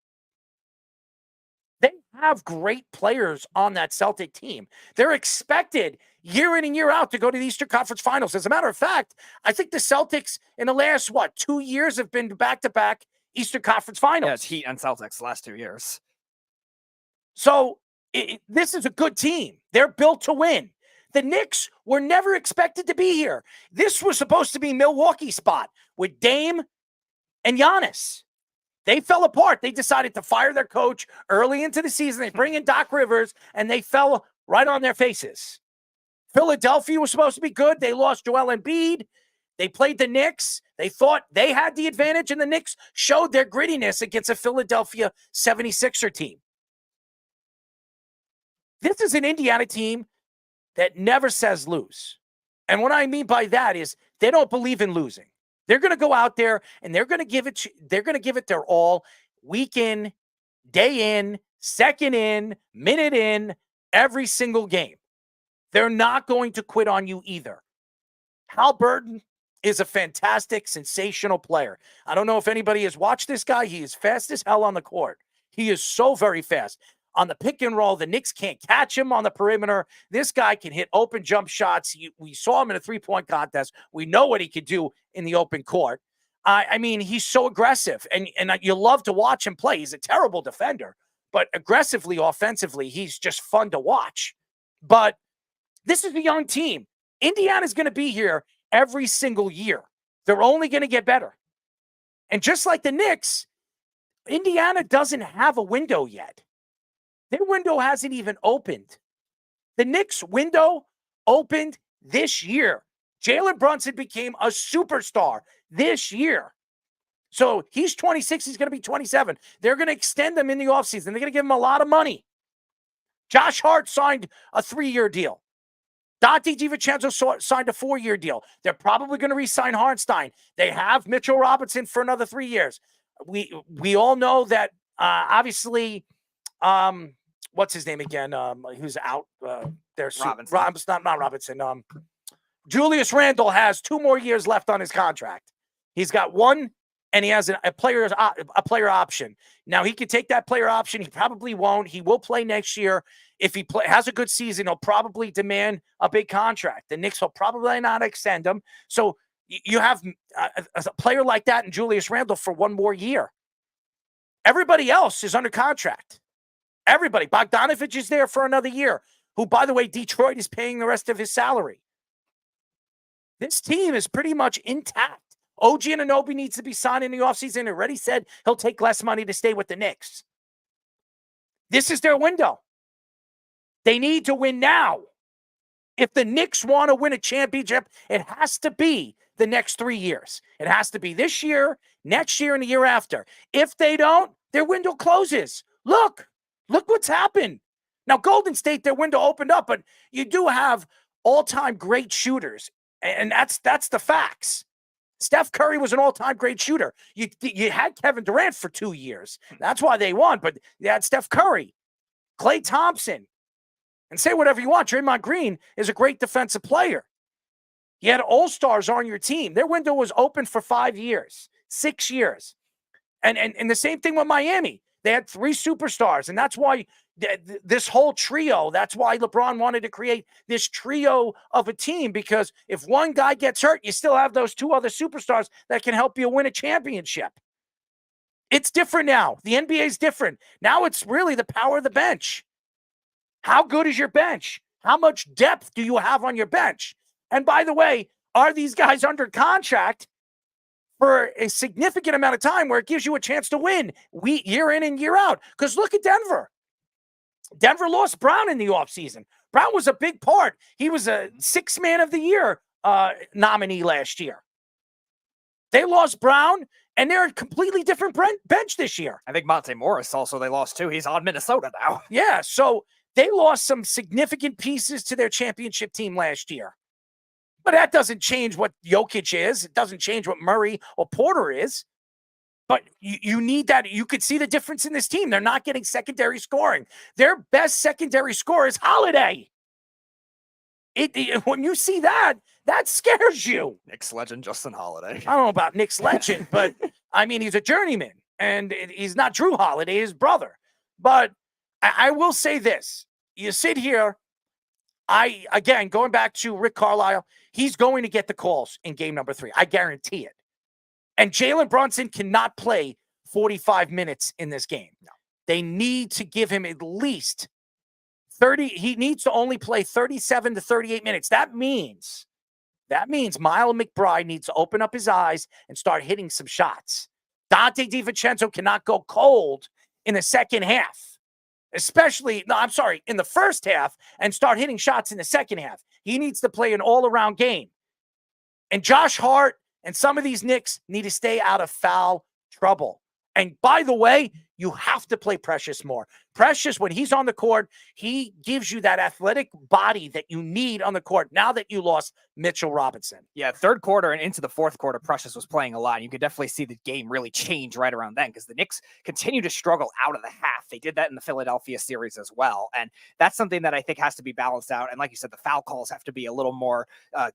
They have great players on that Celtic team. They're expected year in and year out to go to the Eastern Conference Finals. As a matter of fact, I think the Celtics in the last, 2 years have been back-to-back Eastern Conference Finals. Yeah, it's Heat and Celtics the last 2 years. So this is a good team. They're built to win. The Knicks were never expected to be here. This was supposed to be Milwaukee's spot with Dame and Giannis. They fell apart. They decided to fire their coach early into the season. They bring in Doc Rivers, and they fell right on their faces. Philadelphia was supposed to be good. They lost Joel Embiid. They played the Knicks. They thought they had the advantage, and the Knicks showed their grittiness against a Philadelphia 76er team. This is an Indiana team that never says lose. And what I mean by that is they don't believe in losing. They're going to go out there and they're going to give it their all, week in, day in, second in, minute in, every single game. They're not going to quit on you either. Halliburton is a fantastic, sensational player. I don't know if anybody has watched this guy. He is fast as hell on the court. He is so very fast. On the pick and roll, the Knicks can't catch him on the perimeter. This guy can hit open jump shots. We saw him in a three-point contest. We know what he could do in the open court. I mean, he's so aggressive, and you love to watch him play. He's a terrible defender, but aggressively, offensively, he's just fun to watch. But this is a young team. Indiana's going to be here every single year. They're only going to get better. And just like the Knicks, Indiana doesn't have a window yet. Their window hasn't even opened. The Knicks' window opened this year. Jalen Brunson became a superstar this year. So he's 26. He's going to be 27. They're going to extend him in the offseason. They're going to give him a lot of money. Josh Hart signed a 3-year deal. Dante DiVincenzo signed a 4-year deal. They're probably going to re-sign Harnstein. They have Mitchell Robinson for another 3 years. We all know that, obviously, what's his name again? Who's out there? Robinson. Not Robinson. Julius Randle has 2 more years left on his contract. He's got 1 and he has a player option. Now, he could take that player option. He probably won't. He will play next year. If he has a good season, he'll probably demand a big contract. The Knicks will probably not extend him. So you have a player like that in Julius Randle for one more year. Everybody else is under contract. Everybody. Bogdanovich is there for another year, who, by the way, Detroit is paying the rest of his salary. This team is pretty much intact. OG Anunoby needs to be signed in the offseason. He already said he'll take less money to stay with the Knicks. This is their window. They need to win now. If the Knicks want to win a championship, it has to be the next 3 years. It has to be this year, next year, and the year after. If they don't, their window closes. Look what's happened. Now, Golden State, their window opened up, but you do have all-time great shooters, and that's the facts. Steph Curry was an all-time great shooter. You had Kevin Durant for 2 years. That's why they won, but you had Steph Curry, Klay Thompson, and say whatever you want. Draymond Green is a great defensive player. You had all-stars on your team. Their window was open for 5 years, 6 years. And the same thing with Miami. They had 3 superstars, and that's why this whole trio, that's why LeBron wanted to create this trio of a team, because if one guy gets hurt, you still have those 2 other superstars that can help you win a championship. It's different now. The NBA is different. Now it's really the power of the bench. How good is your bench? How much depth do you have on your bench? And by the way, are these guys under contract for a significant amount of time where it gives you a chance to win year in and year out? Because look at Denver. Denver lost Brown in the offseason. Brown was a big part. He was a 6th man of the year nominee last year. They lost Brown, and they're a completely different bench this year. I think Monte Morris also they lost too. He's on Minnesota now. Yeah, so they lost some significant pieces to their championship team last year. But that doesn't change what Jokic is. It doesn't change what Murray or Porter is. But you need that. You could see the difference in this team. They're not getting secondary scoring. Their best secondary scorer is Holiday. When you see that scares you. Knicks legend Justin Holiday. I don't know about Knicks legend, but I mean, he's a journeyman. And he's not Drew Holiday, his brother. But I will say this. You sit here, again, going back to Rick Carlisle, he's going to get the calls in game number 3. I guarantee it. And Jalen Brunson cannot play 45 minutes in this game. No. They need to give him at least 30. He needs to only play 37 to 38 minutes. That means Miles McBride needs to open up his eyes and start hitting some shots. Dante DiVincenzo cannot go cold in the second half. In the first half, and start hitting shots in the second half. He needs to play an all-around game. And Josh Hart and some of these Knicks need to stay out of foul trouble. And by the way, you have to play Precious more. Precious, when he's on the court, he gives you that athletic body that you need on the court now that you lost Mitchell Robinson. Yeah, third quarter and into the fourth quarter, Precious was playing a lot. You could definitely see the game really change right around then because the Knicks continue to struggle out of the half. They did that in the Philadelphia series as well. And that's something that I think has to be balanced out. And like you said, the foul calls have to be a little more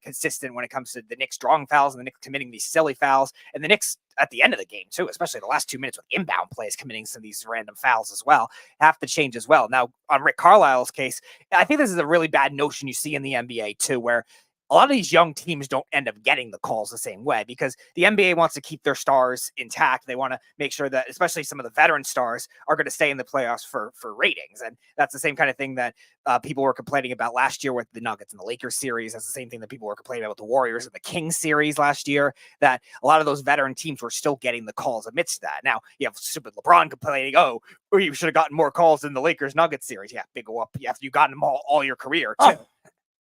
consistent when it comes to the Knicks drawing fouls and the Knicks committing these silly fouls. And the Knicks at the end of the game, too, especially the last 2 minutes with inbound plays committing some of these random fouls as well, have to change as well. Now, on Rick Carlisle's case, I think this is a really bad notion you see in the NBA, too, where a lot of these young teams don't end up getting the calls the same way because the NBA wants to keep their stars intact. They want to make sure that especially some of the veteran stars are going to stay in the playoffs for ratings. And that's the same kind of thing that people were complaining about last year with the Nuggets and the Lakers series. That's the same thing that people were complaining about with the Warriors and the Kings series last year, that a lot of those veteran teams were still getting the calls amidst that. Now, you have stupid LeBron complaining, oh, you should have gotten more calls than the Lakers Nuggets series. Yeah, big up. Yeah, you've gotten them all your career, too. Oh.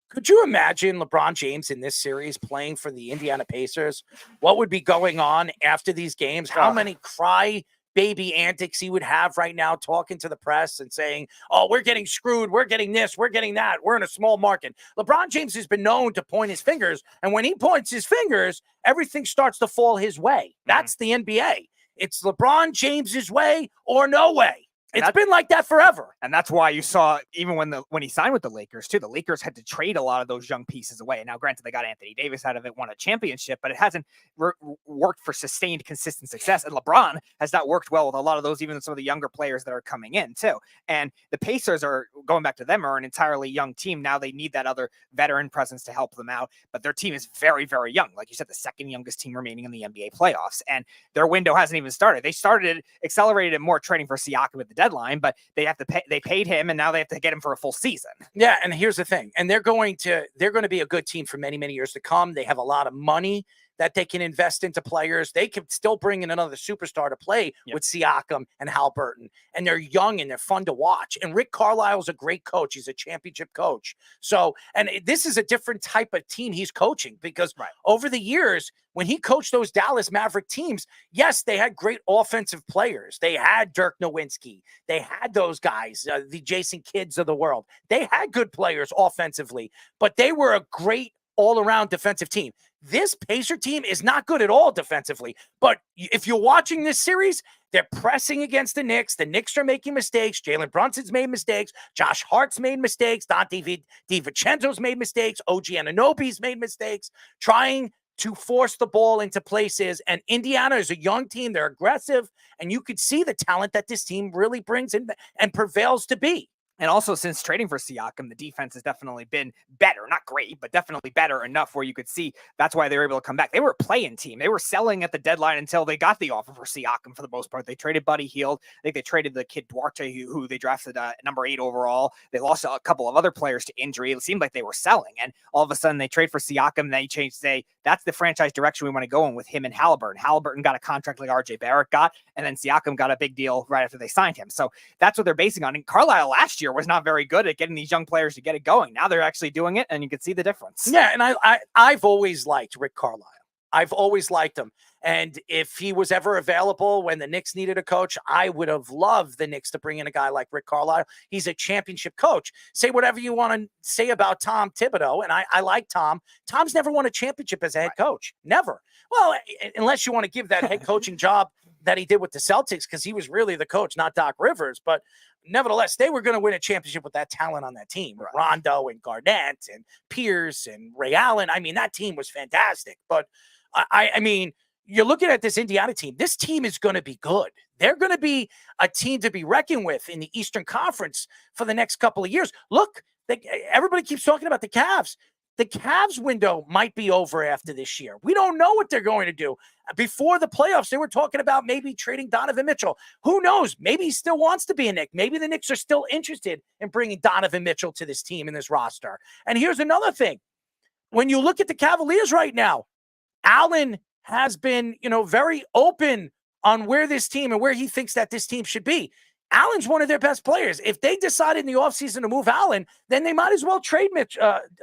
Could you imagine LeBron James in this series playing for the Indiana Pacers? What would be going on after these games? How many cry baby antics he would have right now talking to the press and saying, oh, we're getting screwed. We're getting this. We're getting that. We're in a small market. LeBron James has been known to point his fingers. And when he points his fingers, everything starts to fall his way. That's the NBA. It's LeBron James's way or no way. It's been like that forever. And that's why you saw, even when he signed with the Lakers, too, the Lakers had to trade a lot of those young pieces away. Now, granted, they got Anthony Davis out of it, won a championship, but it hasn't worked for sustained, consistent success. And LeBron has not worked well with a lot of those, even some of the younger players that are coming in, too. And the Pacers are, going back to them, are an entirely young team. Now they need that other veteran presence to help them out. But their team is very, very young. Like you said, the second youngest team remaining in the NBA playoffs. And their window hasn't even started. They accelerated it more trading for Siakam at the deadline, but they paid him, and now they have to get him for a full season. Yeah, and here's the thing. And they're going to be a good team for many, many years to come. They have a lot of money that they can invest into players. They can still bring in another superstar to play with Siakam and Halliburton. And they're young and they're fun to watch. And Rick Carlisle is a great coach. He's a championship coach. So, and this is a different type of team he's coaching, because over the years, when he coached those Dallas Maverick teams, yes, they had great offensive players. They had Dirk Nowitzki. They had those guys, the Jason Kidds of the world. They had good players offensively, but they were a great all-around defensive team. This Pacer team is not good at all defensively, but if you're watching this series, they're pressing against the Knicks. The Knicks are making mistakes. Jalen Brunson's made mistakes. Josh Hart's made mistakes. Dante DiVincenzo's made mistakes. OG Anunoby's made mistakes, trying to force the ball into places. And Indiana is a young team. They're aggressive, and you could see the talent that this team really brings in and prevails to be. And also, since trading for Siakam, the defense has definitely been better. Not great, but definitely better enough where you could see that's why they were able to come back. They were a play-in team. They were selling at the deadline until they got the offer for Siakam for the most part. They traded Buddy Hield. I think they traded the kid Duarte, who they drafted number 8 overall. They lost a couple of other players to injury. It seemed like they were selling. And all of a sudden, they trade for Siakam. And they changed, say, that's the franchise direction we want to go in with him and Halliburton. Halliburton got a contract like RJ Barrett got, and then Siakam got a big deal right after they signed him. So that's what they're basing on. And Carlisle last year was not very good at getting these young players to get it going. Now they're actually doing it, and you can see the difference. Yeah, and I've always liked Rick Carlisle. I've always liked him. And if he was ever available when the Knicks needed a coach, I would have loved the Knicks to bring in a guy like Rick Carlisle. He's a championship coach. Say whatever you want to say about Tom Thibodeau, and I like Tom. Tom's never won a championship as a head coach. Never. Well, unless you want to give that head coaching job that he did with the Celtics, because he was really the coach, not Doc Rivers. But nevertheless, they were going to win a championship with that talent on that team. Rondo and Garnett and Pierce and Ray Allen. I mean, that team was fantastic. But I mean, you're looking at this Indiana team. This team is going to be good. They're going to be a team to be reckoned with in the Eastern Conference for the next couple of years. Look, everybody keeps talking about the Cavs. The Cavs window might be over after this year. We don't know what they're going to do. Before the playoffs, they were talking about maybe trading Donovan Mitchell. Who knows? Maybe he still wants to be a Knick. Maybe the Knicks are still interested in bringing Donovan Mitchell to this team and this roster. And here's another thing. When you look at the Cavaliers right now, Allen has been, very open on where this team and where he thinks that this team should be. Allen's one of their best players. If they decide in the offseason to move Allen, then they might as well trade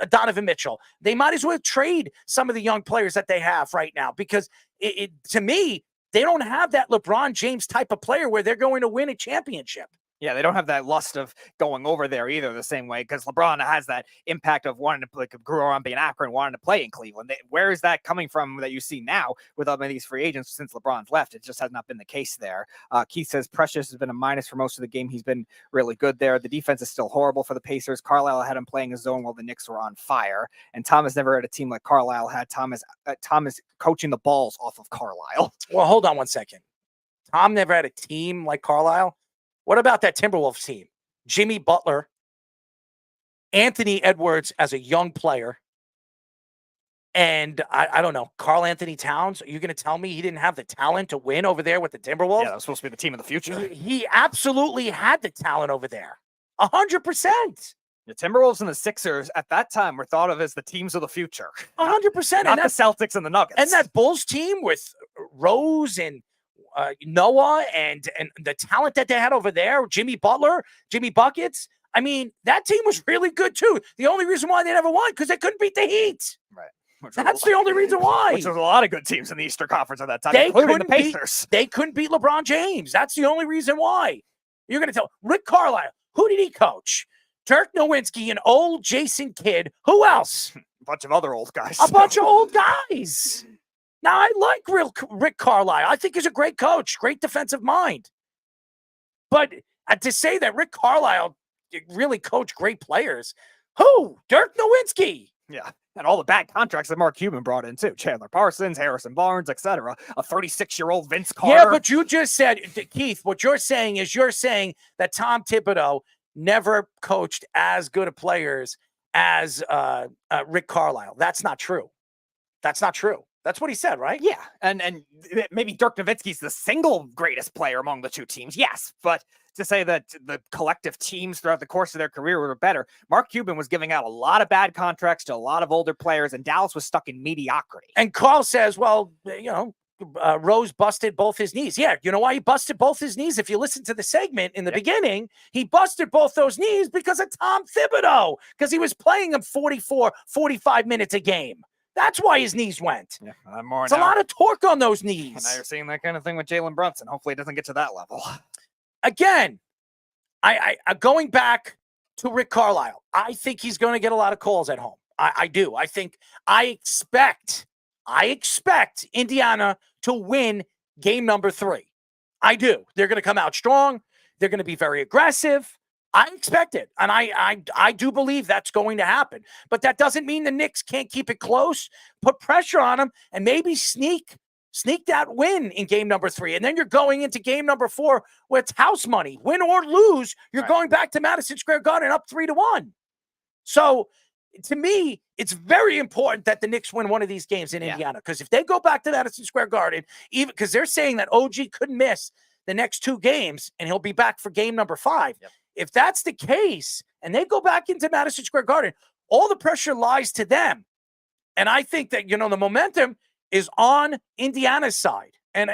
Donovan Mitchell. They might as well trade some of the young players that they have right now, because to me, they don't have that LeBron James type of player where they're going to win a championship. Yeah, they don't have that lust of going over there either the same way, because LeBron has that impact of wanting to grow on being Akron, wanting to play in Cleveland. Where is that coming from that you see now with all of these free agents since LeBron's left? It just has not been the case there. Keith says Precious has been a minus for most of the game. He's been really good there. The defense is still horrible for the Pacers. Carlisle had him playing a zone while the Knicks were on fire. And Tom has never had a team like Carlisle had. Tom is coaching the balls off of Carlisle. Well, hold on one second. Tom never had a team like Carlisle. What about that Timberwolves team? Jimmy Butler, Anthony Edwards as a young player, and I don't know, Karl Anthony Towns. Are you going to tell me he didn't have the talent to win over there with the Timberwolves? Yeah, that was supposed to be the team of the future. He absolutely had the talent over there. 100%. The Timberwolves and the Sixers at that time were thought of as the teams of the future. 100%. Not the Celtics and the Nuggets. And that Bulls team with Rose and Noah and the talent that they had over there, Jimmy Butler, Jimmy Buckets. I mean, that team was really good too. The only reason why they never won, because they couldn't beat the Heat. Right. That's the only reason why. Which was a lot of good teams in the Eastern Conference at that time, They including couldn't the Pacers. they couldn't beat LeBron James. That's the only reason why. You're going to tell Rick Carlisle, who did he coach? Dirk Nowitzki, an old Jason Kidd. Who else? A bunch of other old guys. A bunch of old guys. Now, I like Rick Carlisle. I think he's a great coach, great defensive mind. But To say that Rick Carlisle really coached great players. Who? Dirk Nowitzki. Yeah. And all the bad contracts that Mark Cuban brought in, too. Chandler Parsons, Harrison Barnes, etc. A 36-year-old Vince Carter. Yeah, but you just said, Keith, what you're saying that Tom Thibodeau never coached as good of players as Rick Carlisle. That's not true. That's not true. That's what he said, right? Yeah, and maybe Dirk Nowitzki's the single greatest player among the two teams, yes. But to say that the collective teams throughout the course of their career were better, Mark Cuban was giving out a lot of bad contracts to a lot of older players, and Dallas was stuck in mediocrity. And Carl says, well, Rose busted both his knees. Yeah, you know why he busted both his knees? If you listen to the segment in the beginning, he busted both those knees because of Tom Thibodeau, because he was playing him 44, 45 minutes a game. That's why his knees went. Yeah, it's a lot of torque on those knees. And now you're seeing that kind of thing with Jalen Brunson. Hopefully it doesn't get to that level. Again, I going back to Rick Carlisle, I think he's going to get a lot of calls at home. I do. I expect Indiana to win game number 3. I do. They're going to come out strong. They're going to be very aggressive. I expect it, and I do believe that's going to happen. But that doesn't mean the Knicks can't keep it close, put pressure on them, and maybe sneak that win in game number 3. And then you're going into game number 4 where it's house money. Win or lose, you're going back to Madison Square Garden up 3-1. So to me, it's very important that the Knicks win one of these games in Indiana, because if they go back to Madison Square Garden, even because they're saying that OG could miss the next 2 games and he'll be back for game number 5. Yep. If that's the case and they go back into Madison Square Garden, all the pressure lies to them. And I think that, the momentum is on Indiana's side. And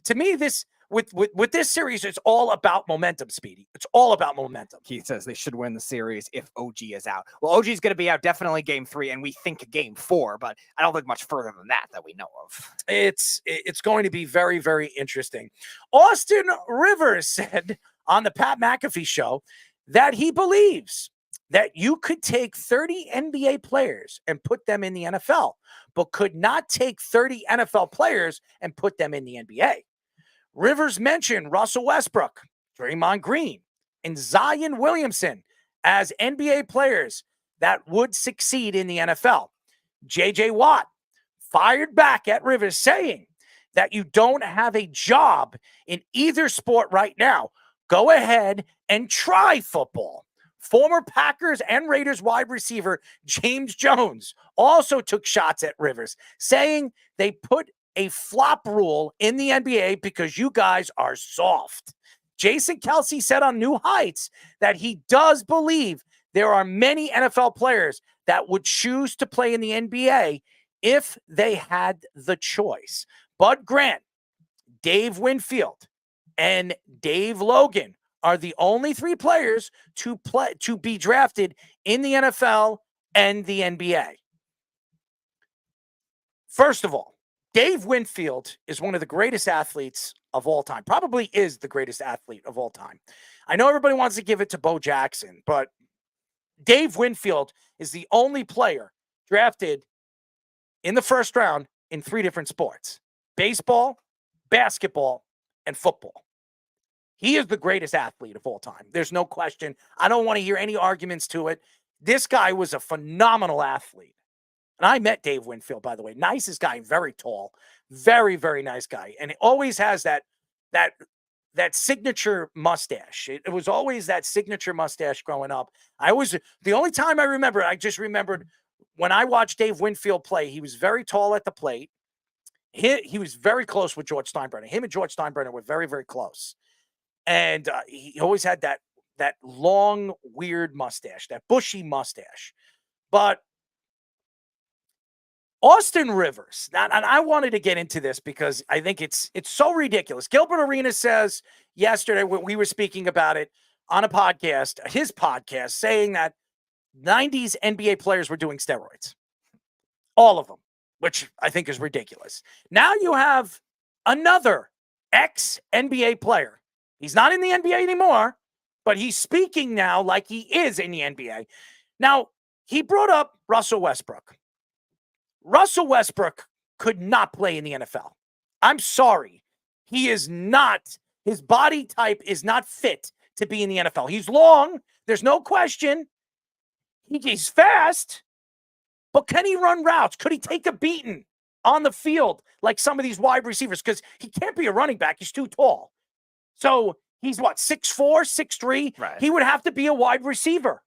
to me, this with this series, it's all about momentum, Speedy. It's all about momentum. Keith says they should win the series if OG is out. Well, OG is going to be out definitely game 3, and we think game 4, but I don't think much further than that we know of. It's going to be very, very interesting. Austin Rivers said on the Pat McAfee show that he believes that you could take 30 NBA players and put them in the NFL, but could not take 30 NFL players and put them in the NBA. Rivers mentioned Russell Westbrook, Draymond Green, and Zion Williamson as NBA players that would succeed in the NFL. J.J. Watt fired back at Rivers saying that you don't have a job in either sport right now. Go ahead and try football. Former Packers and Raiders wide receiver James Jones also took shots at Rivers, saying they put a flop rule in the NBA because you guys are soft. Jason Kelce said on New Heights that he does believe there are many NFL players that would choose to play in the NBA if they had the choice. Bud Grant, Dave Winfield, and Dave Logan are the only 3 players to be drafted in the NFL and the NBA. First of all, Dave Winfield is one of the greatest athletes of all time. Probably is the greatest athlete of all time. I know everybody wants to give it to Bo Jackson, but Dave Winfield is the only player drafted in the first round in 3 different sports: baseball, basketball, and football. He is the greatest athlete of all time. There's no question. I don't want to hear any arguments to it. This guy was a phenomenal athlete. And I met Dave Winfield, by the way. Nicest guy, very tall, very, very nice guy. And he always has that signature mustache. It was always that signature mustache growing up. The only time I just remembered when I watched Dave Winfield play, he was very tall at the plate. He was very close with George Steinbrenner. Him and George Steinbrenner were very, very close. And he always had that long, weird mustache, that bushy mustache. But Austin Rivers, and I wanted to get into this because I think it's so ridiculous. Gilbert Arenas says yesterday when we were speaking about it on a podcast, his podcast, saying that 90s NBA players were doing steroids. All of them, which I think is ridiculous. Now you have another ex-NBA player. He's not in the NBA anymore, but he's speaking now like he is in the NBA. Now, he brought up Russell Westbrook. Russell Westbrook could not play in the NFL. I'm sorry. He is not, his body type is not fit to be in the NFL. He's long. There's no question. He's fast. But can he run routes? Could he take a beating on the field like some of these wide receivers? Because he can't be a running back. He's too tall. So he's what, 6'4", 6'3"? Right. He would have to be a wide receiver.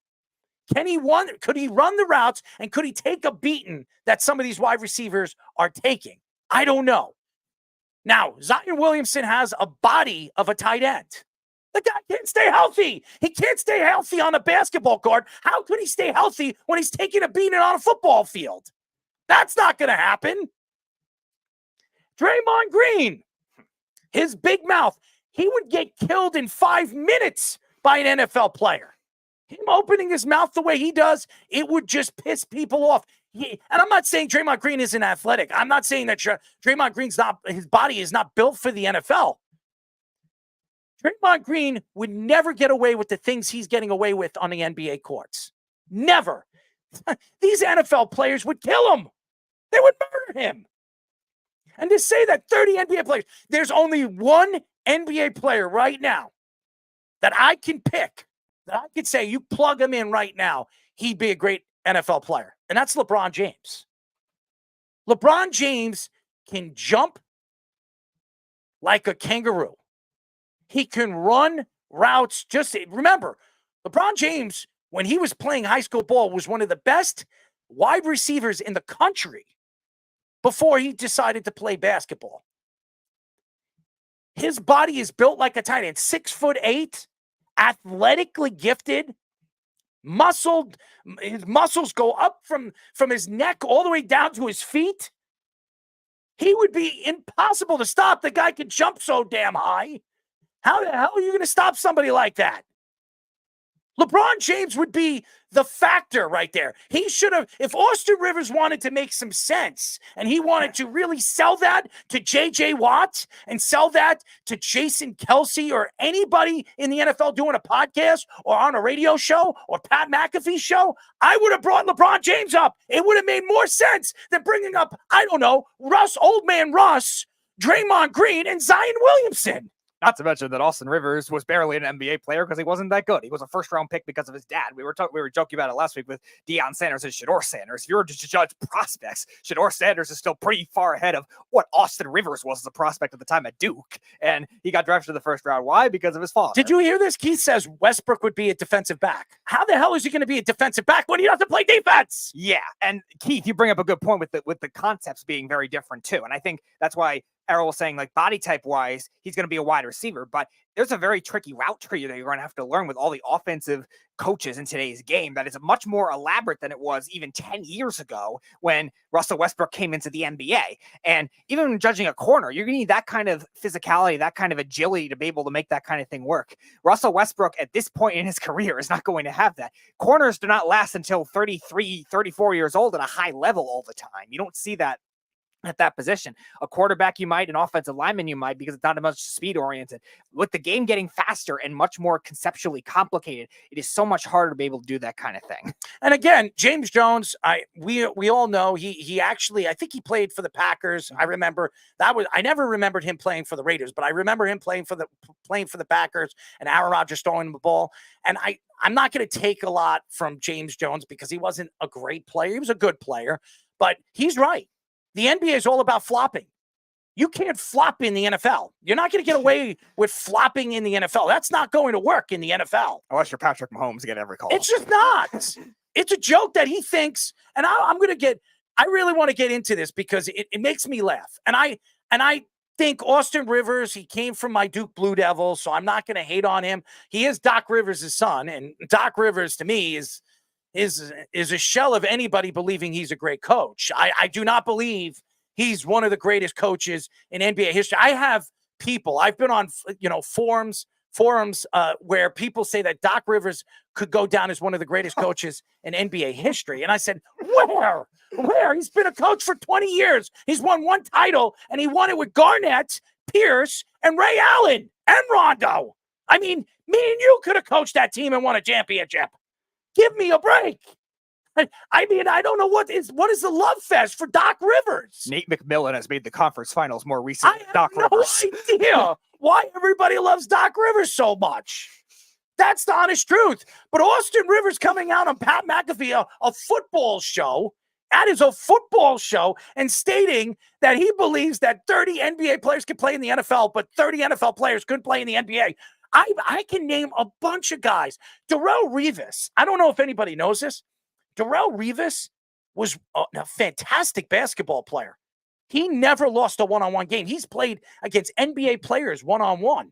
Could he run the routes, and could he take a beating that some of these wide receivers are taking? I don't know. Now, Zion Williamson has a body of a tight end. The guy can't stay healthy. He can't stay healthy on a basketball court. How could he stay healthy when he's taking a beating on a football field? That's not going to happen. Draymond Green, his big mouth, he would get killed in 5 minutes by an NFL player. Him opening his mouth the way he does, it would just piss people off. And I'm not saying Draymond Green isn't athletic. I'm not saying that Draymond Green's his body is not built for the NFL. Draymond Green would never get away with the things he's getting away with on the NBA courts. Never. These NFL players would kill him. They would murder him. And to say that 30 NBA players, there's only one NBA player right now that I can pick, that I could say, you plug him in right now, he'd be a great NFL player. And that's LeBron James. LeBron James can jump like a kangaroo. He can run routes. Remember, LeBron James, when he was playing high school ball, was one of the best wide receivers in the country before he decided to play basketball. His body is built like a tight end, 6'8", athletically gifted, muscled. His muscles go up from his neck all the way down to his feet. He would be impossible to stop. The guy could jump so damn high. How the hell are you going to stop somebody like that? LeBron James would be the factor right there. He should have, if Austin Rivers wanted to make some sense and he wanted to really sell that to J.J. Watt and sell that to Jason Kelsey or anybody in the NFL doing a podcast or on a radio show or Pat McAfee show, I would have brought LeBron James up. It would have made more sense than bringing up, I don't know, old man Russ, Draymond Green, and Zion Williamson. Not to mention that Austin Rivers was barely an NBA player because he wasn't that good. He was a first-round pick because of his dad. We were joking about it last week with Deion Sanders and Shedeur Sanders. If you were to judge prospects, Shedeur Sanders is still pretty far ahead of what Austin Rivers was as a prospect at the time at Duke. And he got drafted in the first round. Why? Because of his father. Did you hear this? Keith says Westbrook would be a defensive back. How the hell is he going to be a defensive back when he doesn't play defense? Yeah, and Keith, you bring up a good point with the concepts being very different too. And I think that's why Errol was saying, like, body type wise, he's going to be a wide receiver, but there's a very tricky route tree that you're going to have to learn with all the offensive coaches in today's game that is much more elaborate than it was even 10 years ago when Russell Westbrook came into the NBA. And even when judging a corner, you're going to need that kind of physicality, that kind of agility to be able to make that kind of thing work. Russell Westbrook at this point in his career is not going to have that. Corners do not last until 33, 34 years old at a high level all the time. You don't see that at that position. A quarterback you might, an offensive lineman you might, because it's not as much speed oriented. With the game getting faster and much more conceptually complicated, it is so much harder to be able to do that kind of thing. And again, James Jones, we all know he actually, I think he played for the Packers. I remember I never remembered him playing for the Raiders, but I remember him playing for the Packers and Aaron Rodgers throwing him the ball. And I'm not going to take a lot from James Jones because he wasn't a great player. He was a good player, but he's right. The NBA is all about flopping. You can't flop in the NFL. You're not going to get away with flopping in the NFL. That's not going to work in the NFL. Unless you're Patrick Mahomes, get every call. It's just not. It's a joke that he thinks, and I really want to get into this because it makes me laugh. And I think Austin Rivers, he came from my Duke Blue Devils, so I'm not going to hate on him. He is Doc Rivers' son, and Doc Rivers, to me, is a shell of anybody believing he's a great coach. I do not believe he's one of the greatest coaches in NBA history. I have people, I've been on, forums where people say that Doc Rivers could go down as one of the greatest coaches in NBA history. And I said, where? He's been a coach for 20 years. He's won one title, and he won it with Garnett, Pierce, and Ray Allen, and Rondo. I mean, me and you could have coached that team and won a championship. Give me a break. I mean, I don't know what is the love fest for Doc Rivers. Nate McMillan has made the conference finals more recently. I have no idea why everybody loves Doc Rivers so much. That's the honest truth. But Austin Rivers coming out on Pat McAfee, a football show, that is a football show, and stating that he believes that 30 NBA players can play in the NFL, but 30 NFL players couldn't play in the NBA. I can name a bunch of guys. Darrelle Revis, I don't know if anybody knows this. Darrelle Revis was a fantastic basketball player. He never lost a one-on-one game. He's played against NBA players one-on-one.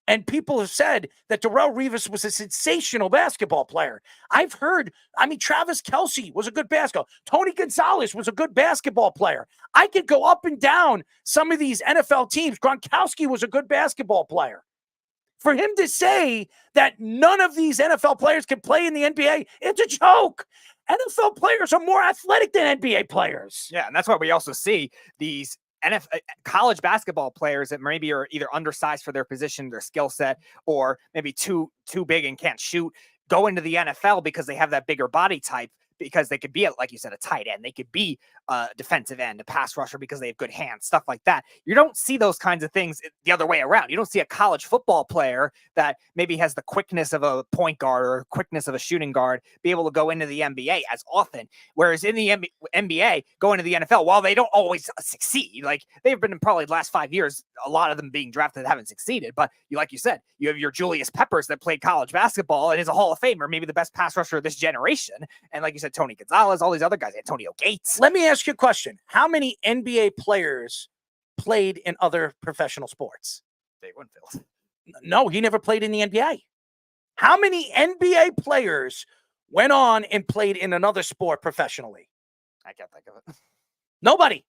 And people have said that Darrelle Revis was a sensational basketball player. I've heard, Travis Kelce was a good basketball. Tony Gonzalez was a good basketball player. I could go up and down some of these NFL teams. Gronkowski was a good basketball player. For him to say that none of these NFL players can play in the NBA, it's a joke. NFL players are more athletic than NBA players. Yeah, and that's why we also see these college basketball players that maybe are either undersized for their position, their skill set, or maybe too big and can't shoot, go into the NFL because they have that bigger body type, because they could be, like you said, a tight end. They could be a defensive end, a pass rusher because they have good hands, stuff like that. You don't see those kinds of things the other way around. You don't see a college football player that maybe has the quickness of a point guard or quickness of a shooting guard be able to go into the NBA as often. Whereas in the NBA, going to the NFL, while they don't always succeed, like they've been in probably the last 5 years, a lot of them being drafted haven't succeeded. But like you said, you have your Julius Peppers that played college basketball and is a Hall of Famer, maybe the best pass rusher of this generation. And like you said, Tony Gonzalez, all these other guys, Antonio Gates. Let me ask you a question. How many NBA players played in other professional sports? Dave Winfield. No, he never played in the NBA. How many NBA players went on and played in another sport professionally? I can't think of it. Nobody.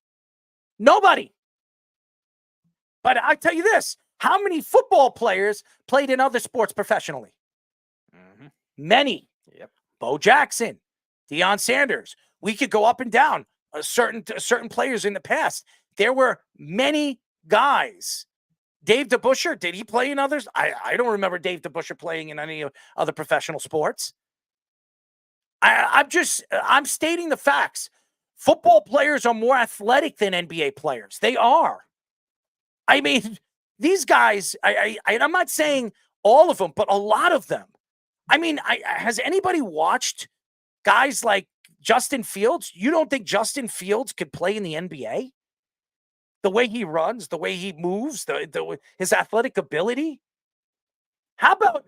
But I tell you this, how many football players played in other sports professionally? Mm-hmm. Many. Yep. Bo Jackson, Deion Sanders. We could go up and down certain players in the past. There were many guys. Dave DeBusschere, did he play in others? I don't remember Dave DeBusschere playing in any other professional sports. I'm stating the facts. Football players are more athletic than NBA players. They are. I mean, these guys, I'm not saying all of them, but a lot of them. I mean, has anybody watched guys like Justin Fields? You don't think Justin Fields could play in the NBA? The way he runs, the way he moves, his athletic ability. How about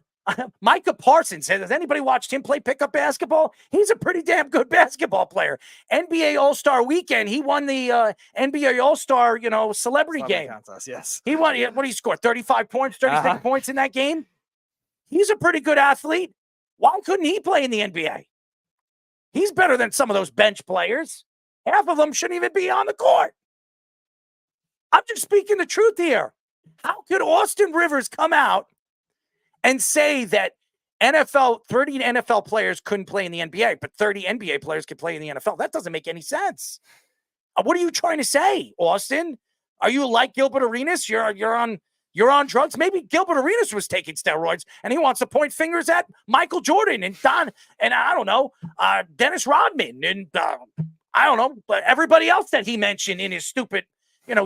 Micah Parsons? Has anybody watched him play pickup basketball? He's a pretty damn good basketball player. NBA All-Star Weekend, he won the NBA All-Star, celebrity game. Contest, yes. He won. What did he score? 35 points, 36 points in that game? He's a pretty good athlete. Why couldn't he play in the NBA? He's better than some of those bench players. Half of them shouldn't even be on the court. I'm just speaking the truth here. How could Austin Rivers come out and say that 30 NFL players couldn't play in the NBA, but 30 NBA players could play in the NFL? That doesn't make any sense. What are you trying to say, Austin? Are you like Gilbert Arenas? You're on drugs? Maybe Gilbert Arenas was taking steroids and he wants to point fingers at Michael Jordan and I don't know, Dennis Rodman and I don't know, but everybody else that he mentioned in his stupid,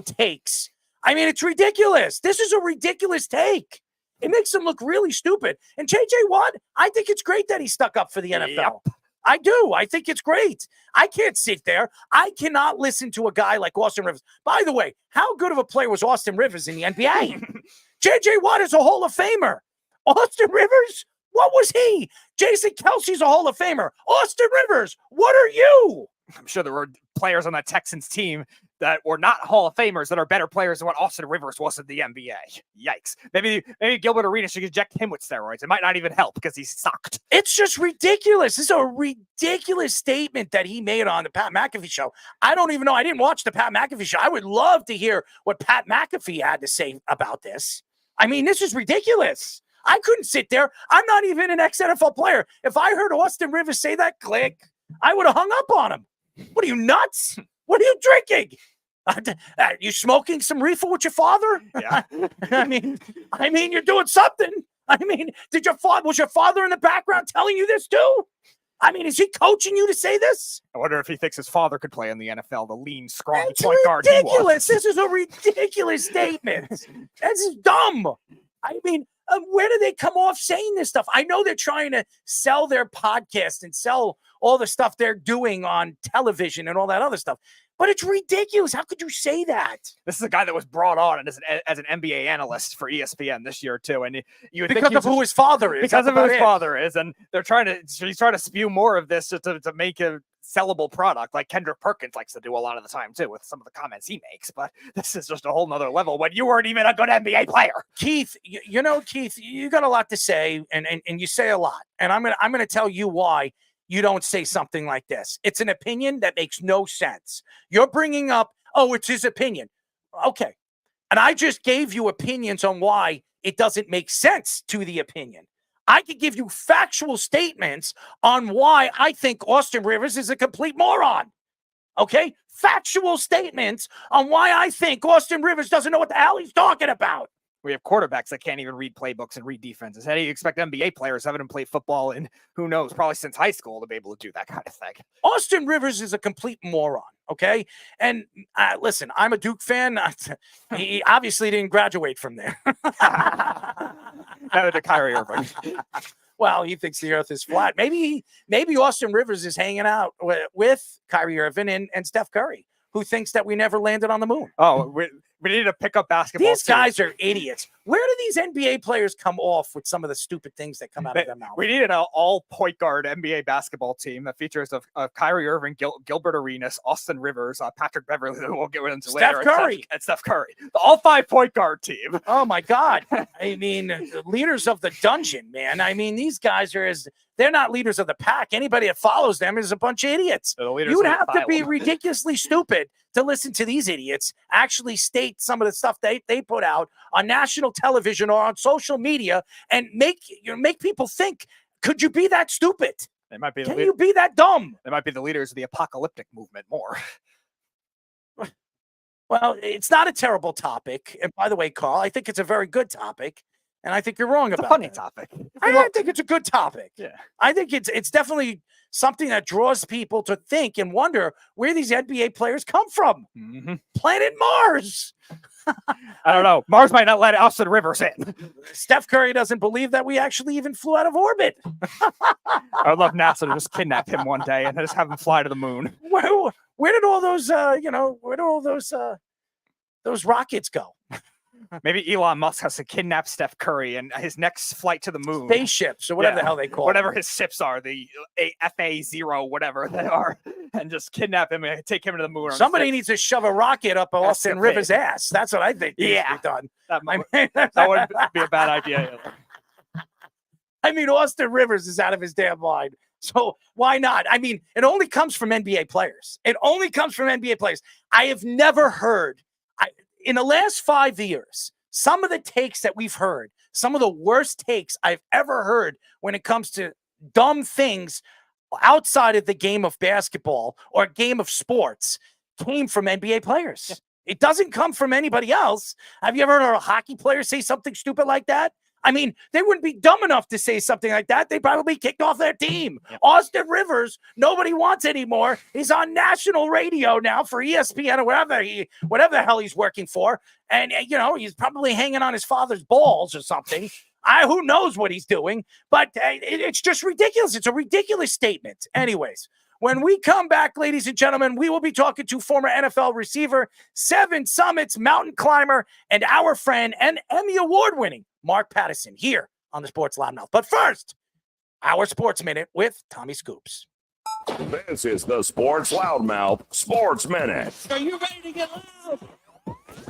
takes. I mean, it's ridiculous. This is a ridiculous take. It makes him look really stupid. And J.J. Watt, I think it's great that he stuck up for the NFL. Yep. I do. I think it's great. I can't sit there. I cannot listen to a guy like Austin Rivers. By the way, how good of a player was Austin Rivers in the NBA? J.J. Watt is a Hall of Famer. Austin Rivers, what was he? Jason Kelsey's a Hall of Famer. Austin Rivers, what are you? I'm sure there were players on that Texans team that were not Hall of Famers that are better players than what Austin Rivers was in the NBA. Yikes. Maybe Gilbert Arenas should inject him with steroids. It might not even help because he sucked. It's just ridiculous. This is a ridiculous statement that he made on the Pat McAfee show. I don't even know. I didn't watch the Pat McAfee show. I would love to hear what Pat McAfee had to say about this. I mean, this is ridiculous. I couldn't sit there. I'm not even an ex-NFL player. If I heard Austin Rivers say that, click, I would have hung up on him. What are you, nuts? What are you drinking? You smoking some reefer with your father? Yeah. I mean, you're doing something. I mean, was your father in the background telling you this too? I mean, is he coaching you to say this? I wonder if he thinks his father could play in the NFL, the lean, scrawny It's point guard he was. ridiculous. This is a ridiculous statement. This is dumb. I mean, Where do they come off saying this stuff? I know they're trying to sell their podcast and sell all the stuff they're doing on television and all that other stuff. But it's ridiculous. How could you say that? This is a guy that was brought on as an NBA analyst for ESPN this year too, and you because of who his father is. Because of who his father is, and he's trying to spew more of this to make a sellable product, like Kendrick Perkins likes to do a lot of the time too, with some of the comments he makes. But this is just a whole nother level when you weren't even a good NBA player. Keith, Keith, you got a lot to say, and you say a lot, and I'm gonna tell you why you don't say something like this. It's an opinion that makes no sense. You're bringing up, oh, it's his opinion. Okay. And I just gave you opinions on why it doesn't make sense to the opinion. I could give you factual statements on why I think Austin Rivers is a complete moron. Okay? Factual statements on why I think Austin Rivers doesn't know what the hell he's talking about. We have quarterbacks that can't even read playbooks and read defenses. How do you expect NBA players who haven't played football in, who knows, probably since high school to be able to do that kind of thing? Austin Rivers is a complete moron, okay? And listen, I'm a Duke fan. He obviously didn't graduate from there. Neither did Kyrie Irving. Well, he thinks the earth is flat. Maybe Austin Rivers is hanging out with Kyrie Irving and Steph Curry, who thinks that we never landed on the moon. Oh, we need to pick up basketball. These guys are idiots. Where do these NBA players come off with some of the stupid things that come out of their mouth? We need an all point guard NBA basketball team that features of Kyrie Irving, Gilbert Arenas, Austin Rivers, Patrick Beverley, that we'll get into later, and Steph Curry. The all 5 point guard team. Oh my God. I mean, leaders of the dungeon, man. I mean, these guys they're not leaders of the pack. Anybody that follows them is a bunch of idiots. You would have to be ridiculously stupid to listen to these idiots actually state some of the stuff they put out on national television or on social media and make people think, could you be that stupid? They might be. Can you be that dumb? They might be the leaders of the apocalyptic movement more. Well, it's not a terrible topic. And by the way, Carl, I think it's a very good topic. And I think you're wrong about it. It's a funny topic. I think it's a good topic. Yeah. I think it's definitely something that draws people to think and wonder where these NBA players come from. Mm-hmm. Planet Mars. I don't know. Mars might not let Austin Rivers in. Steph Curry doesn't believe that we actually even flew out of orbit. I would love NASA to just kidnap him one day and just have him fly to the moon. Where did all those, those rockets go? Maybe Elon Musk has to kidnap Steph Curry and his next flight to the moon. Spaceships or whatever the hell they call whatever them. his ships are, the FA-0, whatever they are, and just kidnap him and take him to the moon. Somebody needs to shove a rocket up Austin Rivers' ass. That's what I think needs to be done. That wouldn't be a bad idea either. I mean, Austin Rivers is out of his damn mind. So why not? I mean, it only comes from NBA players. It only comes from NBA players. I have never heard, in the last 5 years, some of the takes that we've heard, some of the worst takes I've ever heard when it comes to dumb things outside of the game of basketball or game of sports came from NBA players. Yeah. It doesn't come from anybody else. Have you ever heard a hockey player say something stupid like that? I mean, they wouldn't be dumb enough to say something like that. They'd probably be kicked off their team. Yeah. Austin Rivers, nobody wants anymore. He's on national radio now for ESPN or whatever the hell he's working for. And, he's probably hanging on his father's balls or something. Who knows what he's doing? But it's just ridiculous. It's a ridiculous statement. Anyways, when we come back, ladies and gentlemen, we will be talking to former NFL receiver, 7 Summits mountain climber, and our friend and Emmy Award-winning Mark Pattison here on the Sports Loudmouth. But first, our Sports Minute with Tommy Scoops. This is the Sports Loudmouth Sports Minute. Are you ready to get loud?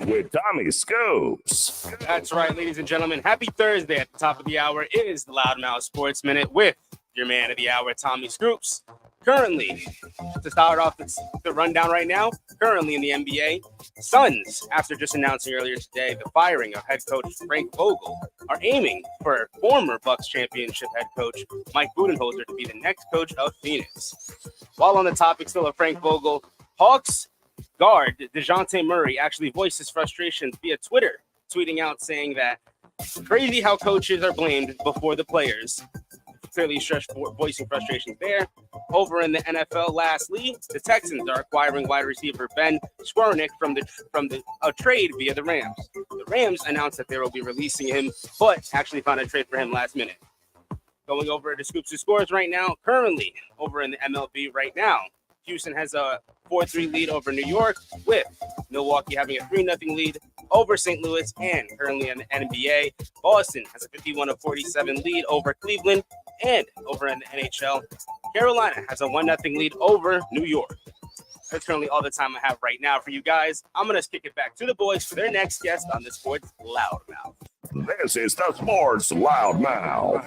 With Tommy Scoops. That's right, ladies and gentlemen. Happy Thursday. At the top of the hour is the Loudmouth Sports Minute with your man of the hour, Tommy Scoops. Currently, to start off the rundown right now, currently in the NBA, Suns, after just announcing earlier today the firing of head coach Frank Vogel, are aiming for former Bucks championship head coach Mike Budenholzer to be the next coach of Phoenix. While on the topic still of Frank Vogel, Hawks guard DeJounte Murray actually voiced his frustrations via Twitter, tweeting out saying that crazy how coaches are blamed before the players. Clearly voicing frustrations there. Over in the NFL, lastly, the Texans are acquiring wide receiver Ben Skowronek from a trade via the Rams. The the Rams announced that they will be releasing him, but actually found a trade for him last minute. Going over to Scoops' scores right now, currently over in the MLB right now, Houston has a 4-3 lead over New York, with Milwaukee having a 3-0 lead over St. Louis, and currently in the NBA, Boston has a 51-47 lead over Cleveland, and over in the NHL, Carolina has a 1-0 lead over New York. That's currently all the time I have right now for you guys. I'm going to kick it back to the boys for their next guest on the Sports Loudmouth. This is the Sports Loudmouth.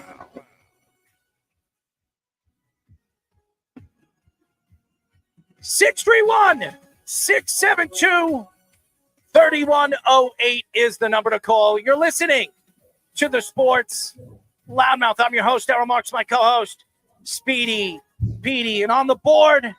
631-672-3108 is the number to call. You're listening to the Sports Loudmouth. I'm your host, Darryl Marks, my co-host, Speedy Petey. And on the board,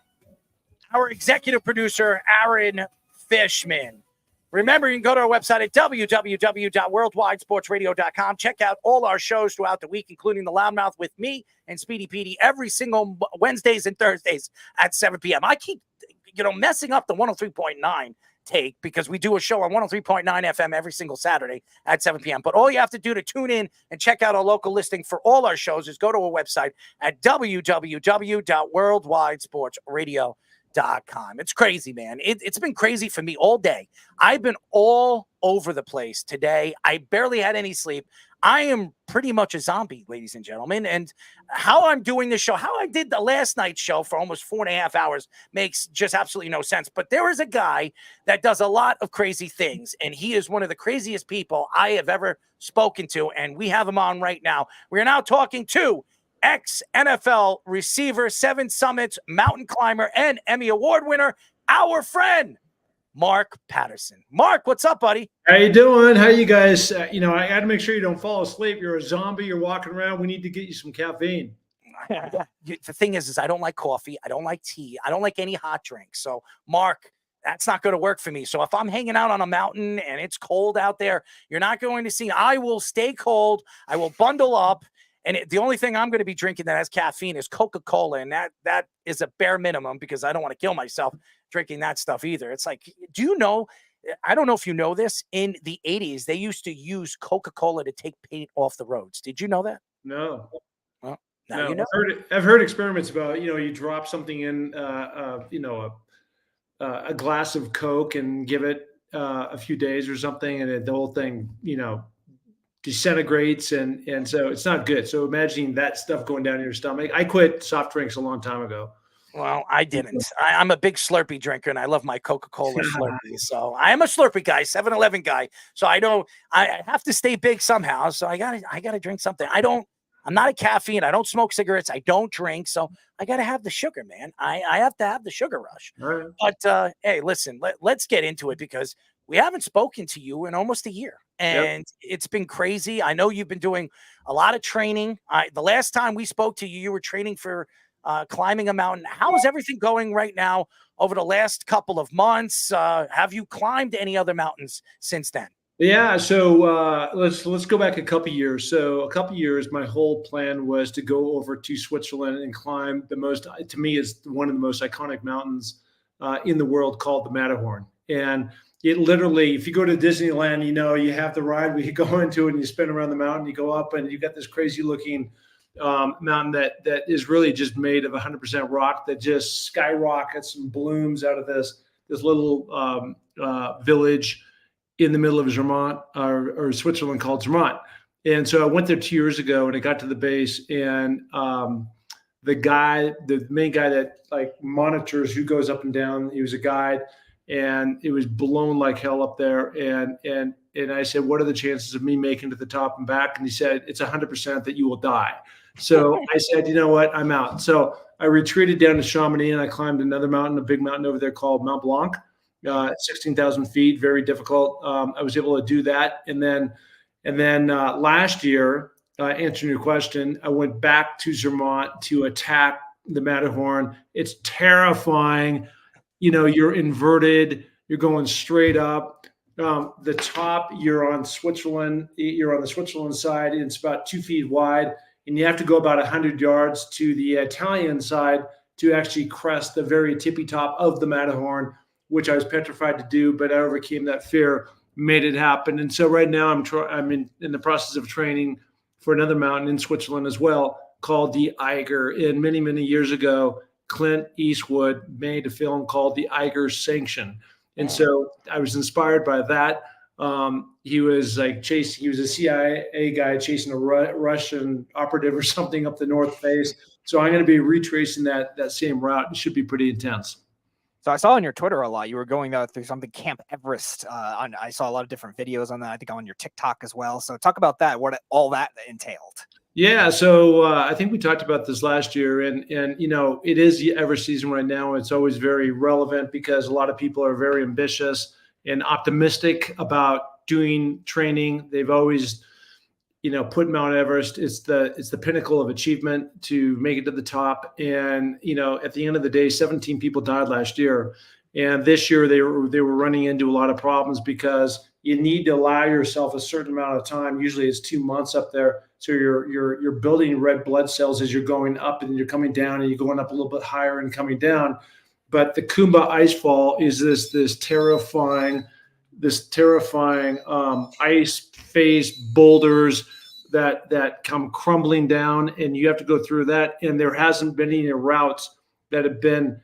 our executive producer, Aaron Fishman. Remember, you can go to our website at www.worldwidesportsradio.com. Check out all our shows throughout the week, including the Loudmouth with me and Speedy Petey every single Wednesdays and Thursdays at 7 p.m. I keep, messing up the 103.9 take because we do a show on 103.9 FM every single Saturday at 7 p.m. But all you have to do to tune in and check out our local listing for all our shows is go to our website at www.worldwidesportsradio.com. It's crazy, man. It's been crazy for me all day. I've been all over the place today. I barely had any sleep. I am pretty much a zombie, ladies and gentlemen. And how I'm doing this show, how I did the last night's show for almost 4.5 hours makes just absolutely no sense. But there is a guy that does a lot of crazy things, and he is one of the craziest people I have ever spoken to. And we have him on right now. We are now talking to ex-NFL receiver, 7 Summits, mountain climber, and Emmy Award winner, our friend, Mark Pattison. Mark, what's up, buddy? How you doing? How you guys? I got to make sure you don't fall asleep. You're a zombie. You're walking around. We need to get you some caffeine. The thing is I don't like coffee. I don't like tea. I don't like any hot drinks. So, Mark, that's not going to work for me. So if I'm hanging out on a mountain and it's cold out there, you're not going to see. I will stay cold. I will bundle up. And the only thing I'm going to be drinking that has caffeine is Coca-Cola. And that is a bare minimum because I don't want to kill myself drinking that stuff either. It's like, do you know, I don't know if you know this, in the 80s, they used to use Coca-Cola to take paint off the roads. Did you know that? No. Well, No, you know. I've heard experiments about, you drop something in, a glass of Coke and give it a few days or something, and the whole thing, disintegrates, and so it's not good. So imagining that stuff going down in your stomach. I quit soft drinks a long time ago. Well, I didn't. I'm a big Slurpee drinker, and I love my Coca-Cola Slurpee. So I am a Slurpee guy, 7-Eleven guy. So I have to stay big somehow. So I gotta drink something. I'm not a caffeine. I don't smoke cigarettes. I don't drink. So I gotta have the sugar, man. I have to have the sugar rush. All right. But hey, listen, let's get into it because we haven't spoken to you in almost a year. And It's been crazy. I know you've been doing a lot of training. The last time we spoke to you, you were training for climbing a mountain. How is everything going right now over the last couple of months? Have you climbed any other mountains since then? Yeah. So let's go back a couple years. So a couple years, my whole plan was to go over to Switzerland and climb to me, is one of the most iconic mountains in the world, called the Matterhorn. And it literally, if you go to Disneyland, you have the ride where you go into it and you spin around the mountain, you go up and you got this crazy looking mountain that is really just made of 100% rock that just skyrockets and blooms out of this little village in the middle of Zermatt or Switzerland called Zermatt. And so I went there 2 years ago and I got to the base, and the main guy that monitors who goes up and down, he was a guide. And it was blown like hell up there. And I said, what are the chances of me making it to the top and back? And he said, it's 100% that you will die. So I said, you know what? I'm out. So I retreated down to Chamonix and I climbed another mountain, a big mountain over there called Mont Blanc, 16,000 feet, very difficult. I was able to do that. And then last year, answering your question, I went back to Zermatt to attack the Matterhorn. It's terrifying. You're inverted, you're going straight up. The top, you're on the Switzerland side, and it's about 2 feet wide. And you have to go about 100 yards to the Italian side to actually crest the very tippy top of the Matterhorn, which I was petrified to do, but I overcame that fear. made it happen. And so right now I'm in the process of training for another mountain in Switzerland as well, called the Eiger. And many, many years ago, Clint Eastwood made a film called The Eiger Sanction. And so I was inspired by that. He was he was a CIA guy chasing a Russian operative or something up the North Face. So I'm going to be retracing that same route. It should be pretty intense. So I saw on your Twitter a lot, you were going through something Camp Everest. I saw a lot of different videos on that. I think on your TikTok as well. So talk about that, what all that entailed. Yeah, so I think we talked about this last year, and it is the Everest season right now. It's always very relevant because a lot of people are very ambitious and optimistic about doing training. They've always, put Mount Everest. It's the pinnacle of achievement to make it to the top. And at the end of the day, 17 people died last year, and this year they were running into a lot of problems because you need to allow yourself a certain amount of time. Usually it's 2 months up there. So you're building red blood cells as you're going up and you're coming down, and you're going up a little bit higher and coming down. But the Kumba Icefall is this terrifying ice face boulders that come crumbling down, and you have to go through that. And there hasn't been any routes that have been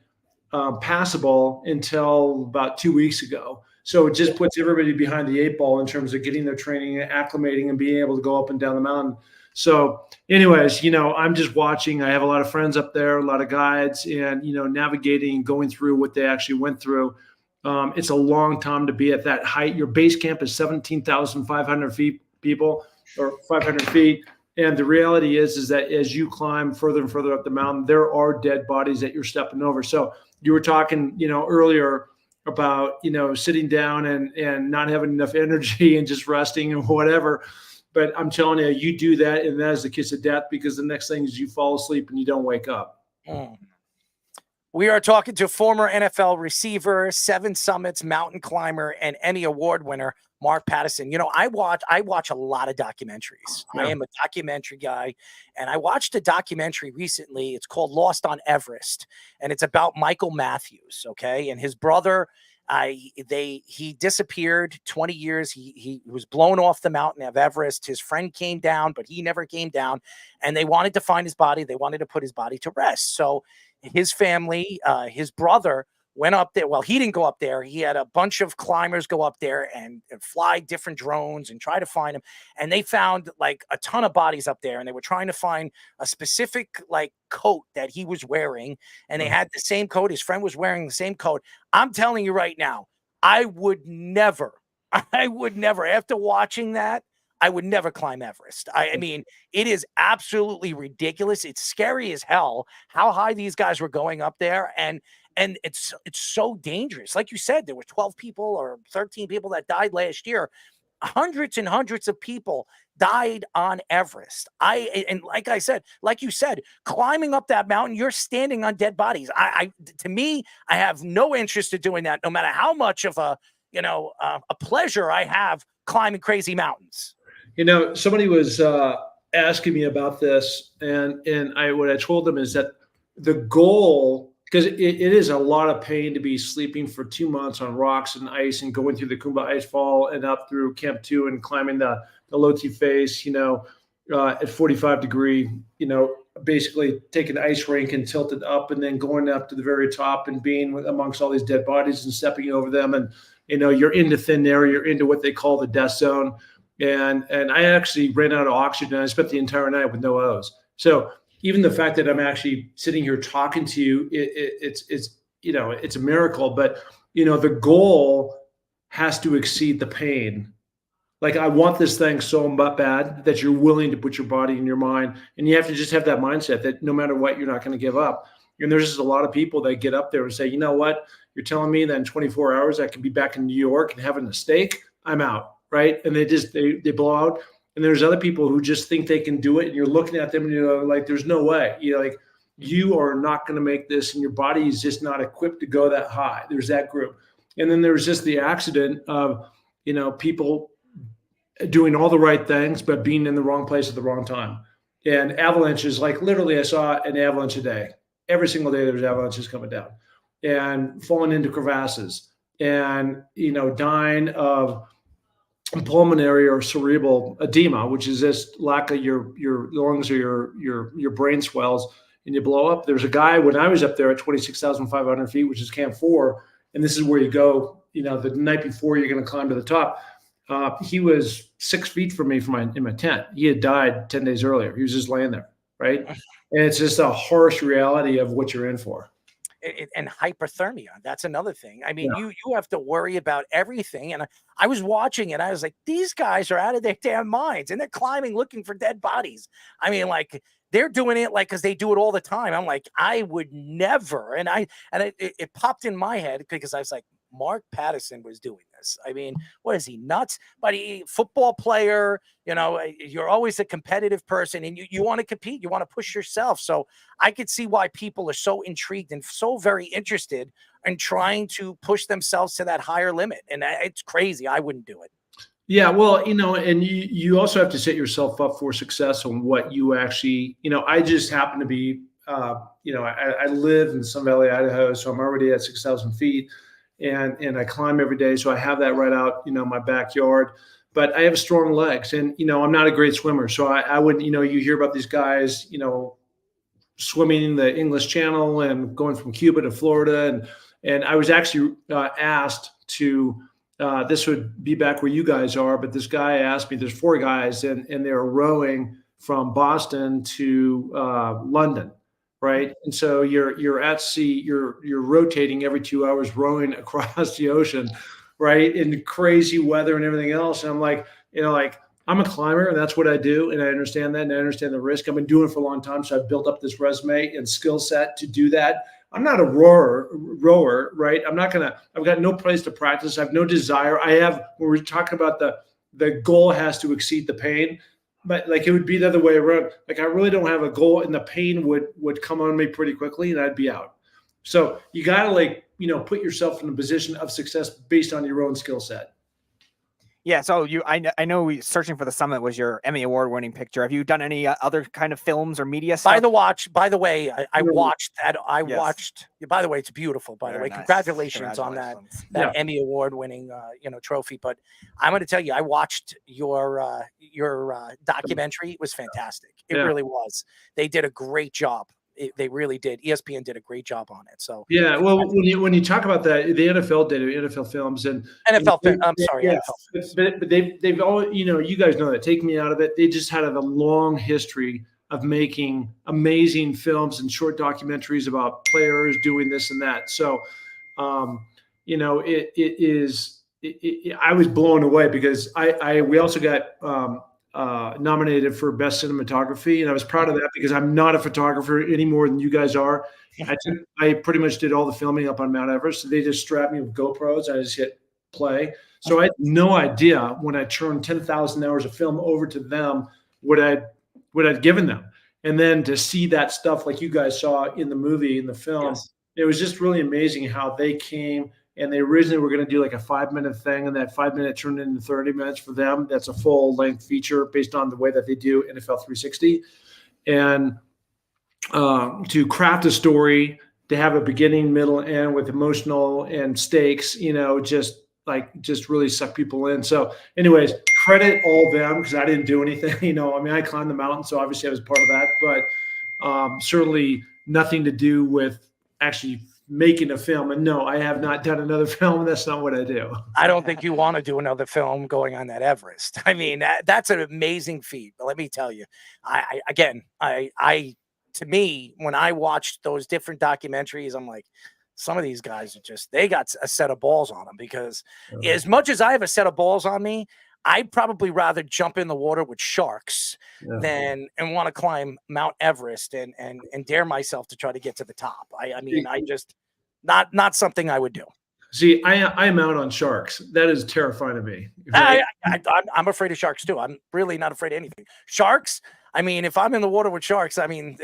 passable until about 2 weeks ago. So it just puts everybody behind the 8 ball in terms of getting their training and acclimating and being able to go up and down the mountain. So anyways, I'm just watching. I have a lot of friends up there, a lot of guides, and, navigating, going through what they actually went through. It's a long time to be at that height. Your base camp is 17,500 feet, people, or 500 feet. And the reality is that as you climb further and further up the mountain, there are dead bodies that you're stepping over. So you were talking, earlier about, sitting down and not having enough energy and just resting and whatever. But I'm telling you, you do that, and that is the kiss of death, because the next thing is you fall asleep and you don't wake up. We are talking to former NFL receiver, 7 Summits mountain climber, and Emmy Award winner, Mark Pattison. I watch a lot of documentaries. Yeah. I am a documentary guy, and I watched a documentary recently. It's called Lost on Everest, and it's about Michael Matthews, okay? And his brother, he disappeared 20 years. He was blown off the mountain of Everest. His friend came down, but he never came down, and they wanted to find his body. They wanted to put his body to rest. So his family, his brother went up there. Well, he didn't go up there. He had a bunch of climbers go up there and fly different drones and try to find him. And they found like a ton of bodies up there, and they were trying to find a specific coat that he was wearing. And they had the same coat. His friend was wearing the same coat. I'm telling you right now, I would never, after watching that, I would never climb Everest. I mean, it is absolutely ridiculous. It's scary as hell how high these guys were going up there. And it's so dangerous. Like you said, there were 12 people or 13 people that died last year. Hundreds and hundreds of people died on Everest. And like you said, climbing up that mountain, you're standing on dead bodies. To me, I have no interest in doing that, no matter how much of a pleasure I have climbing crazy mountains. Somebody was asking me about this, and what I told them is that the goal, because it is a lot of pain to be sleeping for 2 months on rocks and ice and going through the Kumba Icefall and up through Camp 2 and climbing the Loti face, at 45 degree, basically taking the ice rink and tilt it up and then going up to the very top and being amongst all these dead bodies and stepping over them. And, you're into thin air, you're into what they call the death zone. And I actually ran out of oxygen. I spent the entire night with no O's. So even the fact that I'm actually sitting here talking to you, it's a miracle. But the goal has to exceed the pain. Like, I want this thing so bad that you're willing to put your body and your mind, and you have to just have that mindset that no matter what, you're not going to give up. And there's just a lot of people that get up there and say, you know what, you're telling me that in 24 hours I can be back in New York and having a steak, I'm out. Right. And they blow out. And there's other people who just think they can do it. And you're looking at them and you're like, there's no way. You are not going to make this, and your body is just not equipped to go that high. There's that group. And then there's just the accident of, people doing all the right things, but being in the wrong place at the wrong time. And avalanches, literally I saw an avalanche a day. Every single day there's avalanches coming down and falling into crevasses and, dying of pulmonary or cerebral edema, which is this lack of your lungs or your brain swells and you blow up. There's a guy when I was up there at 26,500 feet, which is Camp 4, and this is where you go, the night before you're going to climb to the top. He was 6 feet from me in my tent. He had died 10 days earlier. He was just laying there, right? And it's just a harsh reality of what you're in for. And hyperthermia. That's another thing. I mean, you have to worry about everything. And I was watching it. I was like, these guys are out of their damn minds and they're climbing, looking for dead bodies. I mean, like they're doing it like, cause they do it all the time. I'm like, I would never. And it popped in my head because I was like, Mark Pattison was doing this. I mean, what is he, nuts? But football player, you're always a competitive person and you want to compete. You want to push yourself. So I could see why people are so intrigued and so very interested in trying to push themselves to that higher limit. And it's crazy. I wouldn't do it. Yeah, well, and you also have to set yourself up for success on what you actually, I just happen to be, I live in Sun Valley, Idaho, so I'm already at 6,000 feet. And I climb every day. So I have that right out, my backyard, but I have strong legs and, I'm not a great swimmer. So I wouldn't, you hear about these guys, swimming in the English Channel and going from Cuba to Florida. And I was actually asked to, this would be back where you guys are, but this guy asked me, there's 4 guys and they're rowing from Boston to London. Right. And so you're at sea, you're rotating every 2 hours, rowing across the ocean, right, in crazy weather and everything else. And I'm like, I'm a climber and that's what I do. And I understand that and I understand the risk. I've been doing it for a long time. So I've built up this resume and skill set to do that. I'm not a rower, right? I've got no place to practice. I have no desire. When we're talking about the goal has to exceed the pain. But like it would be the other way around. Like I really don't have a goal, and the pain would come on me pretty quickly, and I'd be out. So you got to put yourself in a position of success based on your own skill set. Yeah, so I know Searching for the Summit was your Emmy Award-winning picture. Have you done any other kind of films or media stuff? By the way, I watched that. Watched. By the way, it's beautiful. By the way, nice. Congratulations on that Emmy Award-winning trophy. But I'm going to tell you, I watched your documentary. It was fantastic. It really was. They did a great job. They really did. ESPN did a great job on it. So yeah, well, when you talk about that, the NFL did it, NFL Films and NFL. I'm sorry, yeah, NFL. But they've all you guys know that. Take me out of it. They just had a long history of making amazing films and short documentaries about players doing this and that. So, it is. I was blown away because we also got. Nominated for best cinematography, and I was proud of that because I'm not a photographer any more than you guys are. I pretty much did all the filming up on Mount Everest. So they just strapped me with GoPros. I just hit play. So I had no idea when I turned 10,000 hours of film over to them what I'd given them, and then to see that stuff like you guys saw in the movie, in the film, it was just really amazing how they came. And they originally were going to do like a 5-minute thing, and that 5 minute turned into 30 minutes for them. That's a full length feature based on the way that they do NFL 360. And to craft a story, to have a beginning, middle, end with emotional and stakes, just really suck people in. So anyways, credit all them because I didn't do anything. I climbed the mountain, so obviously I was part of that, but certainly nothing to do with actually making a film. And no, I have not done another film. That's not what I do. I don't think you want to do another film going on that Everest. I mean, that's an amazing feat. But let me tell you, to me, when I watched those different documentaries, I'm like, some of these guys they got a set of balls on them because as much as I have a set of balls on me, I'd probably rather jump in the water with sharks than want to climb Mount Everest and dare myself to try to get to the top. I mean, I just not something I would do. See, I am out on sharks. That is terrifying to me. Right? I'm afraid of sharks too. I'm really not afraid of anything. Sharks. I mean, if I'm in the water with sharks, I mean,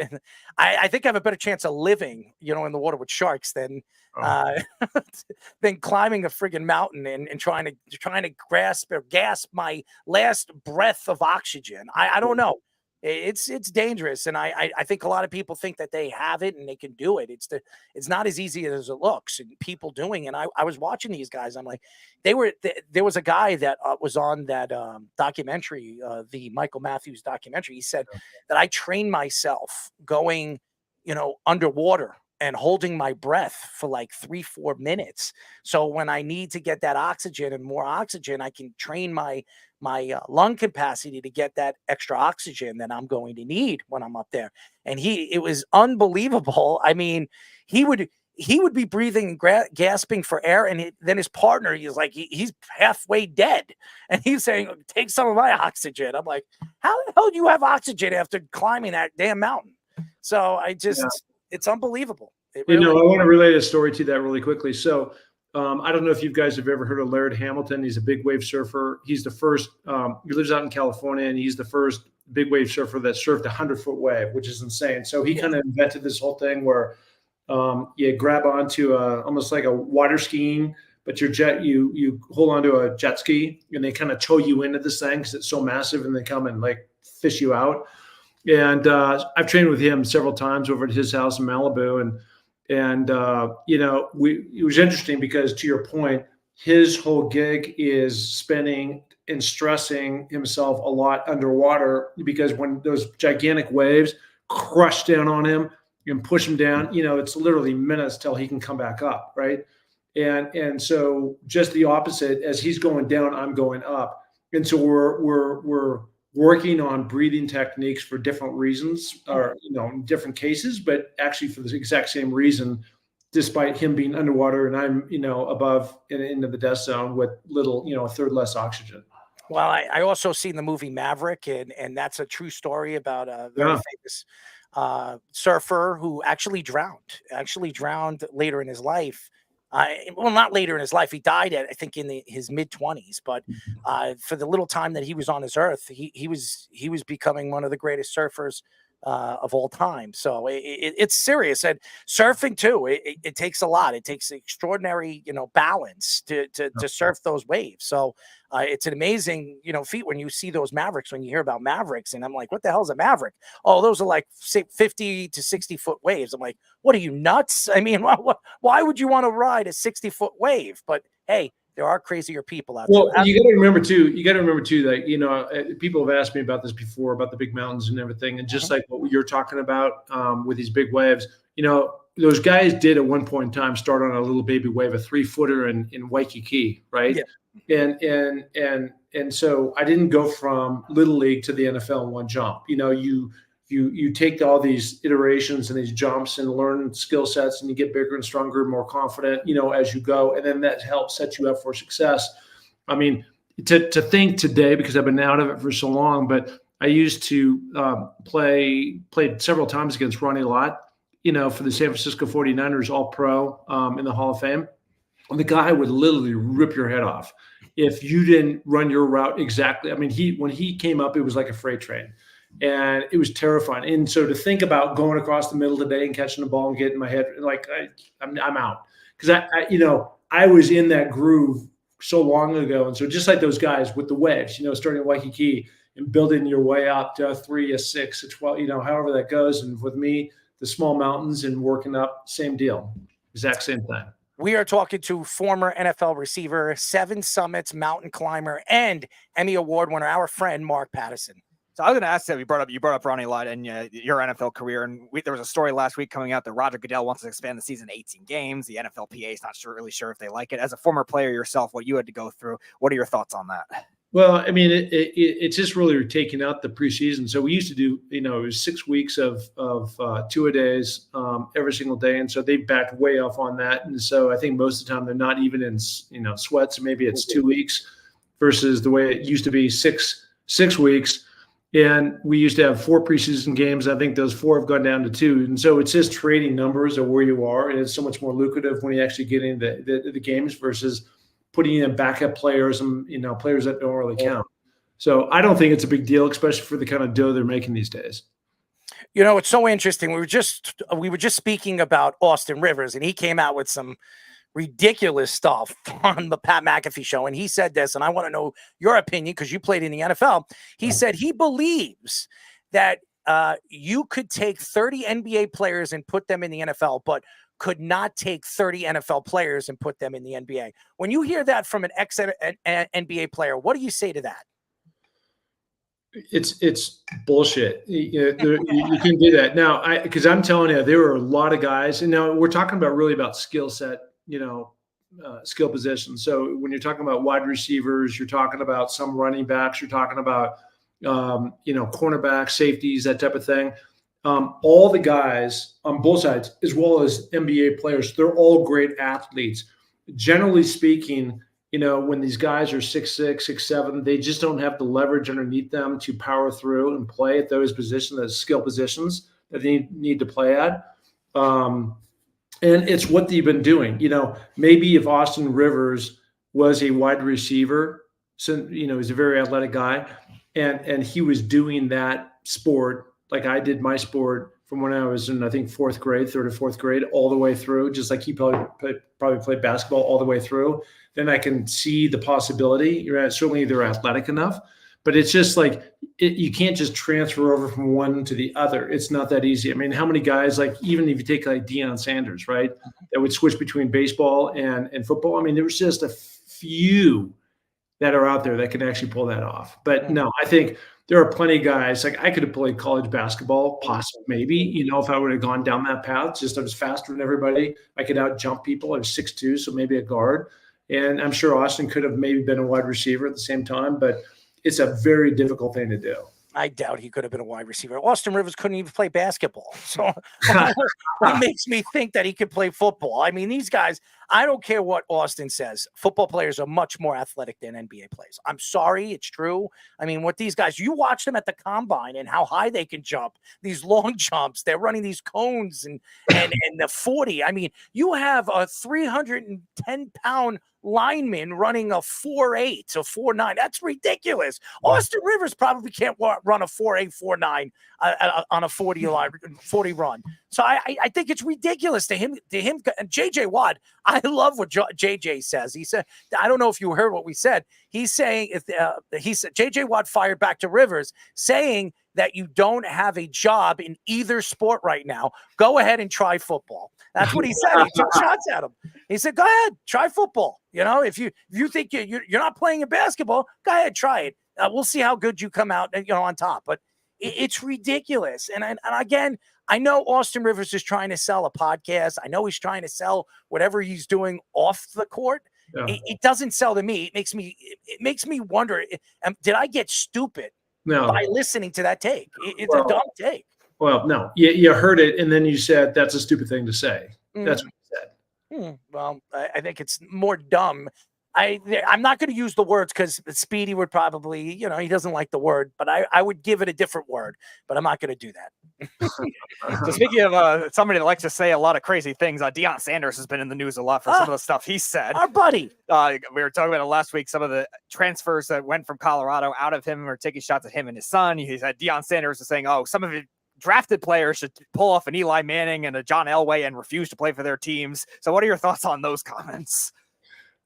I think I have a better chance of living, in the water with sharks than climbing a friggin' mountain and trying to grasp or gasp my last breath of oxygen. I don't know. It's dangerous, and I think a lot of people think that they have it and they can do it. It's not as easy as it looks, and people doing. And I was watching these guys. I'm like, there was a guy that was on that documentary, the Michael Matthews documentary. He said that I trained myself going, underwater and holding my breath for like 3-4 minutes. So when I need to get that oxygen and more oxygen, I can train my lung capacity to get that extra oxygen that I'm going to need when I'm up there. And it was unbelievable. I mean, he would be breathing, gasping for air. And then his partner, he's halfway dead. And he's saying, take some of my oxygen. I'm like, how the hell do you have oxygen after climbing that damn mountain? So it's unbelievable. I want to relate a story to that really quickly. So I don't know if you guys have ever heard of Laird Hamilton. He's a big wave surfer. He's the first, he lives out in California, and he's the first big wave surfer that surfed a 100-foot wave, which is insane. So he kind of invented this whole thing where you grab onto almost like a water skiing, but you hold onto a jet ski, and they kind of tow you into this thing because it's so massive, and they come and like fish you out. And I've trained with him several times over at his house in Malibu, and it was interesting because, to your point, his whole gig is spending and stressing himself a lot underwater, because when those gigantic waves crush down on him and push him down, it's literally minutes till he can come back up, right? And so just the opposite, as he's going down, I'm going up, and so we're working on breathing techniques for different reasons, or in different cases, but actually for the exact same reason, despite him being underwater and I'm above and into the death zone with little a third less oxygen. Well, I also seen the movie Maverick, and that's a true story about a very famous surfer who actually drowned later in his life. Well, not later in his life. He died I think in his mid-20s. But for the little time that he was on this earth, he was becoming one of the greatest surfers of all time. So it's serious. And surfing too, it takes a lot. It takes extraordinary balance to surf those waves. So it's an amazing feat when you see those Mavericks, when you hear about Mavericks. And I'm like, what the hell is a Maverick? Oh, those are like 50 to 60-foot waves. I'm like, what are you, nuts? I mean, why would you want to ride a 60-foot wave? But hey, there are crazier people out there. Well, you got to remember too that people have asked me about this before, about the big mountains and everything, and just like what you're talking about with these big waves, those guys did at one point in time start on a little baby wave, a 3-footer in Waikiki, right? Yeah. And so I didn't go from little league to the NFL in one jump. You take all these iterations and these jumps and learn skill sets, and you get bigger and stronger and more confident, as you go. And then that helps set you up for success. I mean, to think today, because I've been out of it for so long, but I used to played several times against Ronnie Lott, for the San Francisco 49ers, all pro in the Hall of Fame. And the guy would literally rip your head off if you didn't run your route exactly. I mean, when he came up, it was like a freight train. And it was terrifying. And so to think about going across the middle today and catching the ball and getting my head, like I'm out, because I was in that groove so long ago. And so just like those guys with the wedge, starting at Waikiki and building your way up to a 3, a 6, a 12, however that goes. And with me, the small mountains and working up, same deal, exact same thing. We are talking to former NFL receiver, 7 Summits mountain climber, and Emmy Award winner, our friend Mark Pattison. So I was going to ask that you brought up Ronnie Lott and your NFL career, and there was a story last week coming out that Roger Goodell wants to expand the season to 18 games. The NFLPA is not really sure if they like it. As a former player yourself, what you had to go through, what are your thoughts on that? Well, I mean, it's just really taking out the preseason. So we used to do, it was 6 weeks of 2-a-days every single day, and so they backed way off on that. And so I think most of the time they're not even in sweats. Maybe it's 2 weeks versus the way it used to be 6 weeks. And we used to have 4 preseason games. I think those 4 have gone down to 2. And so it's just trading numbers of where you are. And it's so much more lucrative when you actually get into the games versus putting in backup players and, players that don't really count. So I don't think it's a big deal, especially for the kind of dough they're making these days. It's so interesting. We were just speaking about Austin Rivers, and he came out with some ridiculous stuff on the Pat McAfee show. And he said this, and I want to know your opinion because you played in the NFL. He said he believes that you could take 30 NBA players and put them in the NFL, but could not take 30 NFL players and put them in the NBA. When you hear that from an ex-NBA player, what do you say to that? It's bullshit. You can do that now. Because I'm telling you, there are a lot of guys, and now we're talking about really about skill set, skill positions. So when you're talking about wide receivers, you're talking about some running backs, you're talking about cornerbacks, safeties, that type of thing. All the guys on both sides, as well as NBA players, they're all great athletes. Generally speaking, when these guys are 6'6", 6'7", they just don't have the leverage underneath them to power through and play at those positions, those skill positions that they need to play at. And it's what they've been doing. Maybe if Austin Rivers was a wide receiver, so he's a very athletic guy, and he was doing that sport like I did my sport from when I was in, I think, third or fourth grade, all the way through, just like he probably played basketball all the way through, then I can see the possibility. Certainly they're athletic enough, but it's just like you can't just transfer over from one to the other. It's not that easy. I mean, how many guys, like even if you take like Deion Sanders, right, that would switch between baseball and football. I mean, there was just a few that are out there that can actually pull that off. But no, I think there are plenty of guys. Like I could have played college basketball, possibly, maybe, if I would have gone down that path. Just I was faster than everybody. I could out jump people. I was 6'2", so maybe a guard. And I'm sure Austin could have maybe been a wide receiver at the same time, but it's a very difficult thing to do. I doubt he could have been a wide receiver. Austin Rivers couldn't even play basketball. So that makes me think that he could play football. I mean, these guys, I don't care what Austin says. Football players are much more athletic than NBA players. I'm sorry, it's true. I mean, what these guys, you watch them at the combine and how high they can jump, these long jumps. They're running these cones and the 40. I mean, you have a 310-pound lineman running a 4.8, a 4.9. That's ridiculous. Austin Rivers probably can't run a 4.8, 4.9 on a 40 run. So I think it's ridiculous to him. And JJ Watt, I love what JJ says. He said, I don't know if you heard what we said. He's saying he said JJ Watt fired back to Rivers, saying that you don't have a job in either sport right now. Go ahead and try football. That's what he said. He took shots at him. He said, "Go ahead, try football. If you think you're not playing in basketball, go ahead, try it. We'll see how good you come out, on top." But it's ridiculous. And again, I know Austin Rivers is trying to sell a podcast. I know he's trying to sell whatever he's doing off the court. Yeah. It doesn't sell to me. It makes me wonder, did I get stupid by listening to that take? It's a dumb take. Well, no, you heard it, and then you said that's a stupid thing to say. That's what you said. Well, I think it's more dumb. I'm not going to use the words because Speedy would probably, he doesn't like the word, but I would give it a different word, but I'm not going to do that. So speaking of somebody that likes to say a lot of crazy things, Deion Sanders has been in the news a lot for some of the stuff he said. Our buddy. We were talking about it last week, some of the transfers that went from Colorado out of him or taking shots at him and his son. He said Deion Sanders is saying, some of it drafted players should pull off an Eli Manning and a John Elway and refuse to play for their teams. So what are your thoughts on those comments?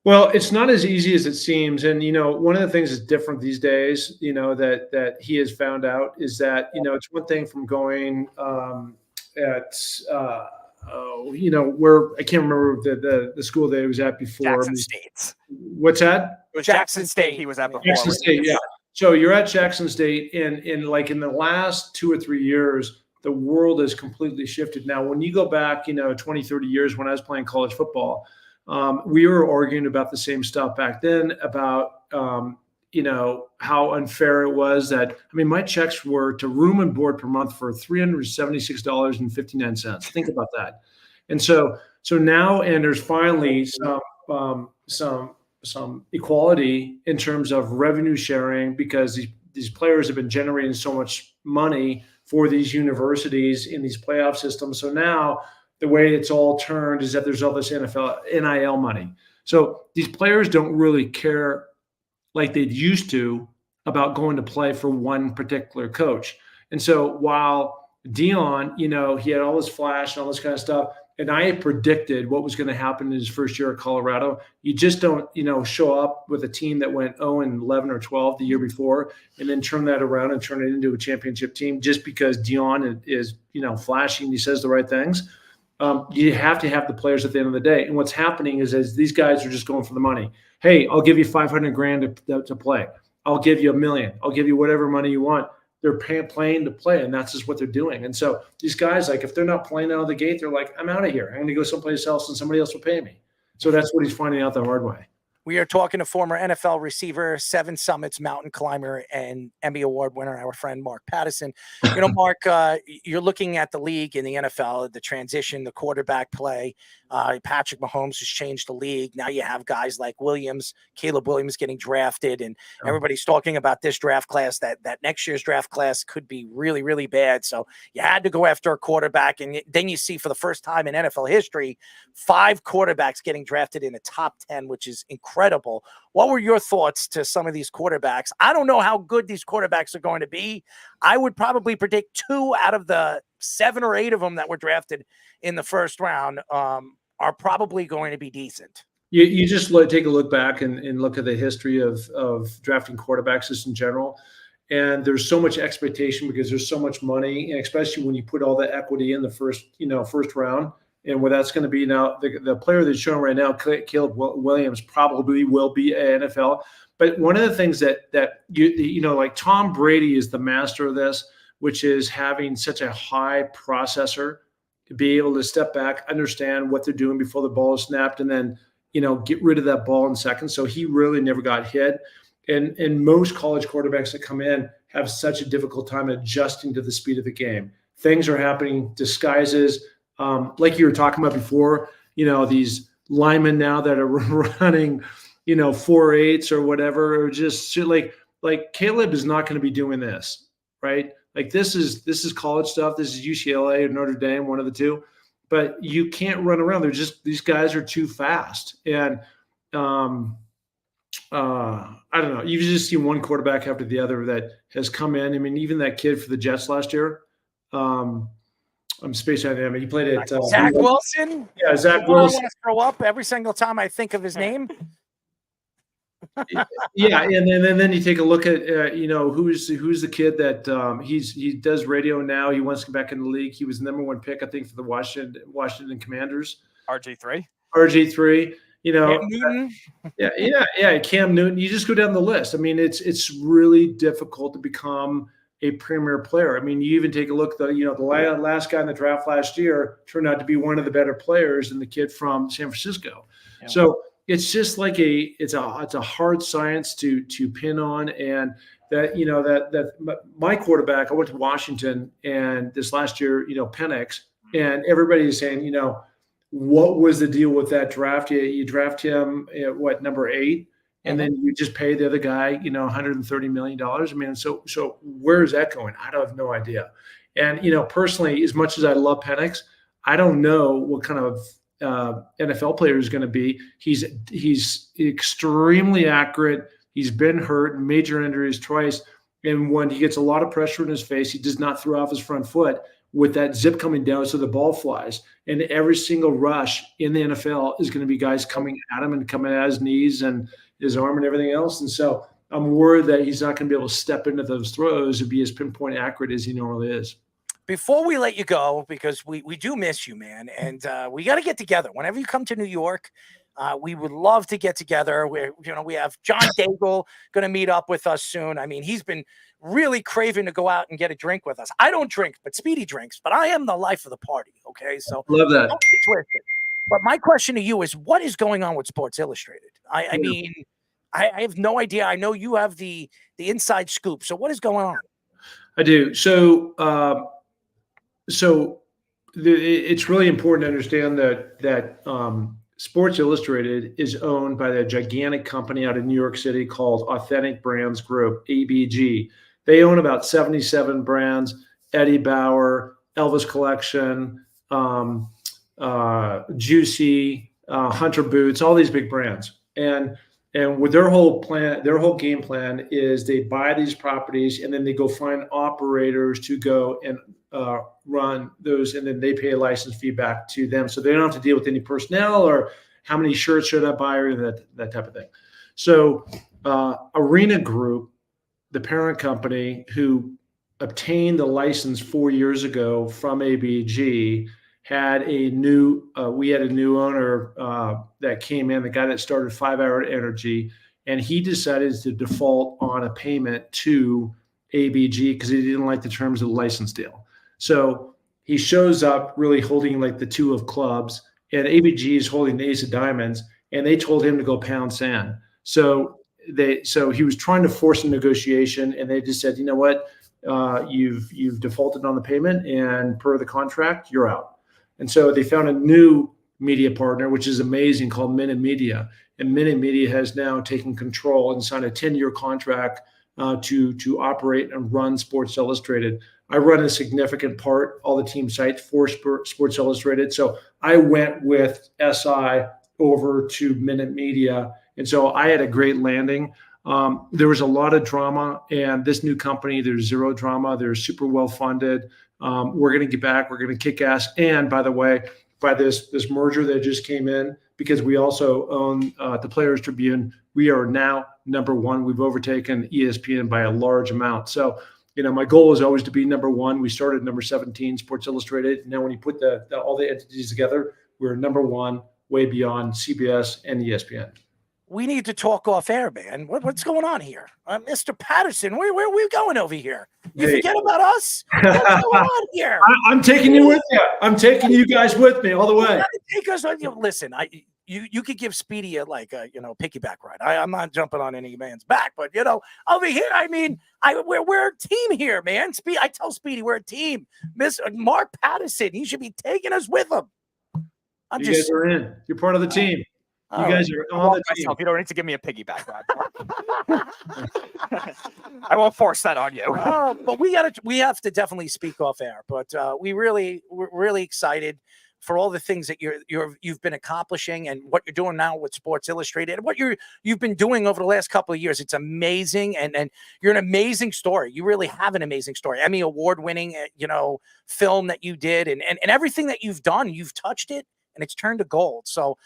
Well, it's not as easy as it seems. And, one of the things that's different these days, that he has found out is that, it's one thing from going where I can't remember the school that he was at before. Jackson State. What's that? It was Jackson State he was at before. Jackson State, yeah. So you're at Jackson State, and in the last 2 or 3 years, the world has completely shifted. Now, when you go back, 20, 30 years when I was playing college football, we were arguing about the same stuff back then about, how unfair it was that, my checks were to room and board per month for $376.59. Think about that. And so now, and there's finally some equality in terms of revenue sharing because these players have been generating so much money for these universities in these playoff systems. So now the way it's all turned is that there's all this NIL money. So these players don't really care like they used to about going to play for one particular coach. And so while Deion, he had all this flash and all this kind of stuff, And I had predicted what was going to happen in his first year at Colorado. You just don't, show up with a team that went 0-11 or 12 the year before and then turn that around and turn it into a championship team just because Dion is flashing. He says the right things. You have to have the players at the end of the day. And what's happening is these guys are just going for the money. Hey, I'll give you $500,000 to play. I'll give you $1 million. I'll give you whatever money you want. They're playing to play, and that's just what they're doing. And so these guys, like, if they're not playing out of the gate, they're like, I'm out of here. I'm going to go someplace else, and somebody else will pay me. So that's what he's finding out the hard way. We are talking to former NFL receiver, 7 Summits mountain climber, and Emmy Award winner, our friend Mark Pattison. Mark, you're looking at the league in the NFL, the transition, the quarterback play. Patrick Mahomes has changed the league. Now you have guys like Caleb Williams getting drafted, and everybody's talking about this draft class, that next year's draft class could be really, really bad. So you had to go after a quarterback, and then you see for the first time in NFL history, 5 quarterbacks getting drafted in the top 10, which is incredible. What were your thoughts to some of these quarterbacks? I don't know how good these quarterbacks are going to be. I would probably predict 2 out of the 7 or 8 of them that were drafted in the first round are probably going to be decent. You just take a look back and look at the history of drafting quarterbacks just in general. And there's so much expectation because there's so much money, and especially when you put all the equity in the first round. And what that's going to be now, the player that's shown right now, Caleb Williams, probably will be an NFL. But one of the things that like Tom Brady is the master of this, which is having such a high processor to be able to step back, understand what they're doing before the ball is snapped, and then get rid of that ball in seconds. So he really never got hit. And most college quarterbacks that come in have such a difficult time adjusting to the speed of the game. Things are happening, disguises. Like you were talking about before, these linemen now that are running, 4.8s or whatever, or just like Caleb is not going to be doing this, right? Like this is college stuff. This is UCLA or Notre Dame, one of the two, but you can't run around. These guys are too fast. And I don't know. You've just seen one quarterback after the other that has come in. I mean, even that kid for the Jets last year, I'm spacing on him. He played at Zach Wilson. Yeah, Zach Wilson. I Wilson. want to throw up every single time I think of his name. Yeah, and then you take a look at who's the kid that he does radio now. He wants to come back in the league. He was the number 1 pick, I think, for the Washington Commanders. RG3. Cam Newton. Yeah, Cam Newton. You just go down the list. I mean, it's really difficult to become a premier player. I mean, you even take a look at the last guy in the draft last year turned out to be one of the better players than the kid from San Francisco. Yeah. So it's just like it's a hard science to pin on. And that my quarterback, I went to Washington and this last year, Penix, and everybody is saying, what was the deal with that draft? You draft him at number 8. And then you just pay the other guy, $130 million. I mean, so where is that going? I have no idea. And, personally, as much as I love Penix, I don't know what kind of NFL player he's going to be. He's extremely accurate. He's been hurt, major injuries twice. And when he gets a lot of pressure in his face, he does not throw off his front foot with that zip coming down so the ball flies. And every single rush in the NFL is going to be guys coming at him and coming at his knees and his arm and everything else. And so I'm worried that he's not going to be able to step into those throws and be as pinpoint accurate as he normally is. Before we let you go, because we do miss you, man, and we got to get together. Whenever you come to New York, we would love to get together. We have John Daigle going to meet up with us soon. I mean, he's been really craving to go out and get a drink with us. I don't drink, but Speedy drinks, but I am the life of the party. Okay. So love that. Don't get twisted. But my question to you is, what is going on with Sports Illustrated? I mean, I have no idea. I know you have the inside scoop. So what is going on? I do. So it's really important to understand that Sports Illustrated is owned by the gigantic company out of New York City called Authentic Brands Group, ABG. They own about 77 brands: Eddie Bauer, Elvis Collection, Juicy, Hunter Boots, all these big brands. And with their whole game plan is they buy these properties and then they go find operators to go and run those, and then they pay a license fee back to them. So they don't have to deal with any personnel or how many shirts should I buy or that type of thing. So Arena Group, the parent company who obtained the license 4 years ago from ABG, we had a new owner that came in, the guy that started 5 Hour Energy, and he decided to default on a payment to ABG because he didn't like the terms of the license deal. So he shows up really holding like the 2 of clubs, and ABG is holding the ace of diamonds, and they told him to go pound sand. So he was trying to force a negotiation, and they just said, you know what, you've defaulted on the payment, and per the contract, you're out. And so they found a new media partner, which is amazing, called Minute Media. And Minute Media has now taken control and signed a 10-year contract to operate and run Sports Illustrated. I run a significant part, all the team sites for Sports Illustrated. So I went with SI over to Minute Media. And so I had a great landing. There was a lot of drama, and this new company, there's zero drama. They're super well funded. We're going to get back. We're going to kick ass. And by the way, by this merger that just came in, because we also own the Players Tribune, we are now number 1. We've overtaken ESPN by a large amount. So, my goal is always to be number 1. We started number 17, Sports Illustrated. Now, when you put all the entities together, we're number 1, way beyond CBS and ESPN. We need to talk off air, man. What's going on here? Mr. Pattison, where are we going over here? You forget about us? What's going on here? I'm taking you with you. I'm taking you guys with me all the way. Take us with you. Listen, you could give Speedy a piggyback ride. I'm not jumping on any man's back, but over here, we're a team here, man. I tell Speedy we're a team. Mark Pattison, he should be taking us with him. You guys are in. You're part of the team. You guys are on the team. You don't need to give me a piggyback ride. I won't force that on you. But we have to definitely speak off air. But we're really excited for all the things that you've been accomplishing and what you're doing now with Sports Illustrated and what you've been doing over the last couple of years. It's amazing, and you're an amazing story. You really have an amazing story. Emmy award-winning, film that you did, and everything that you've done, you've touched it, and it's turned to gold. So.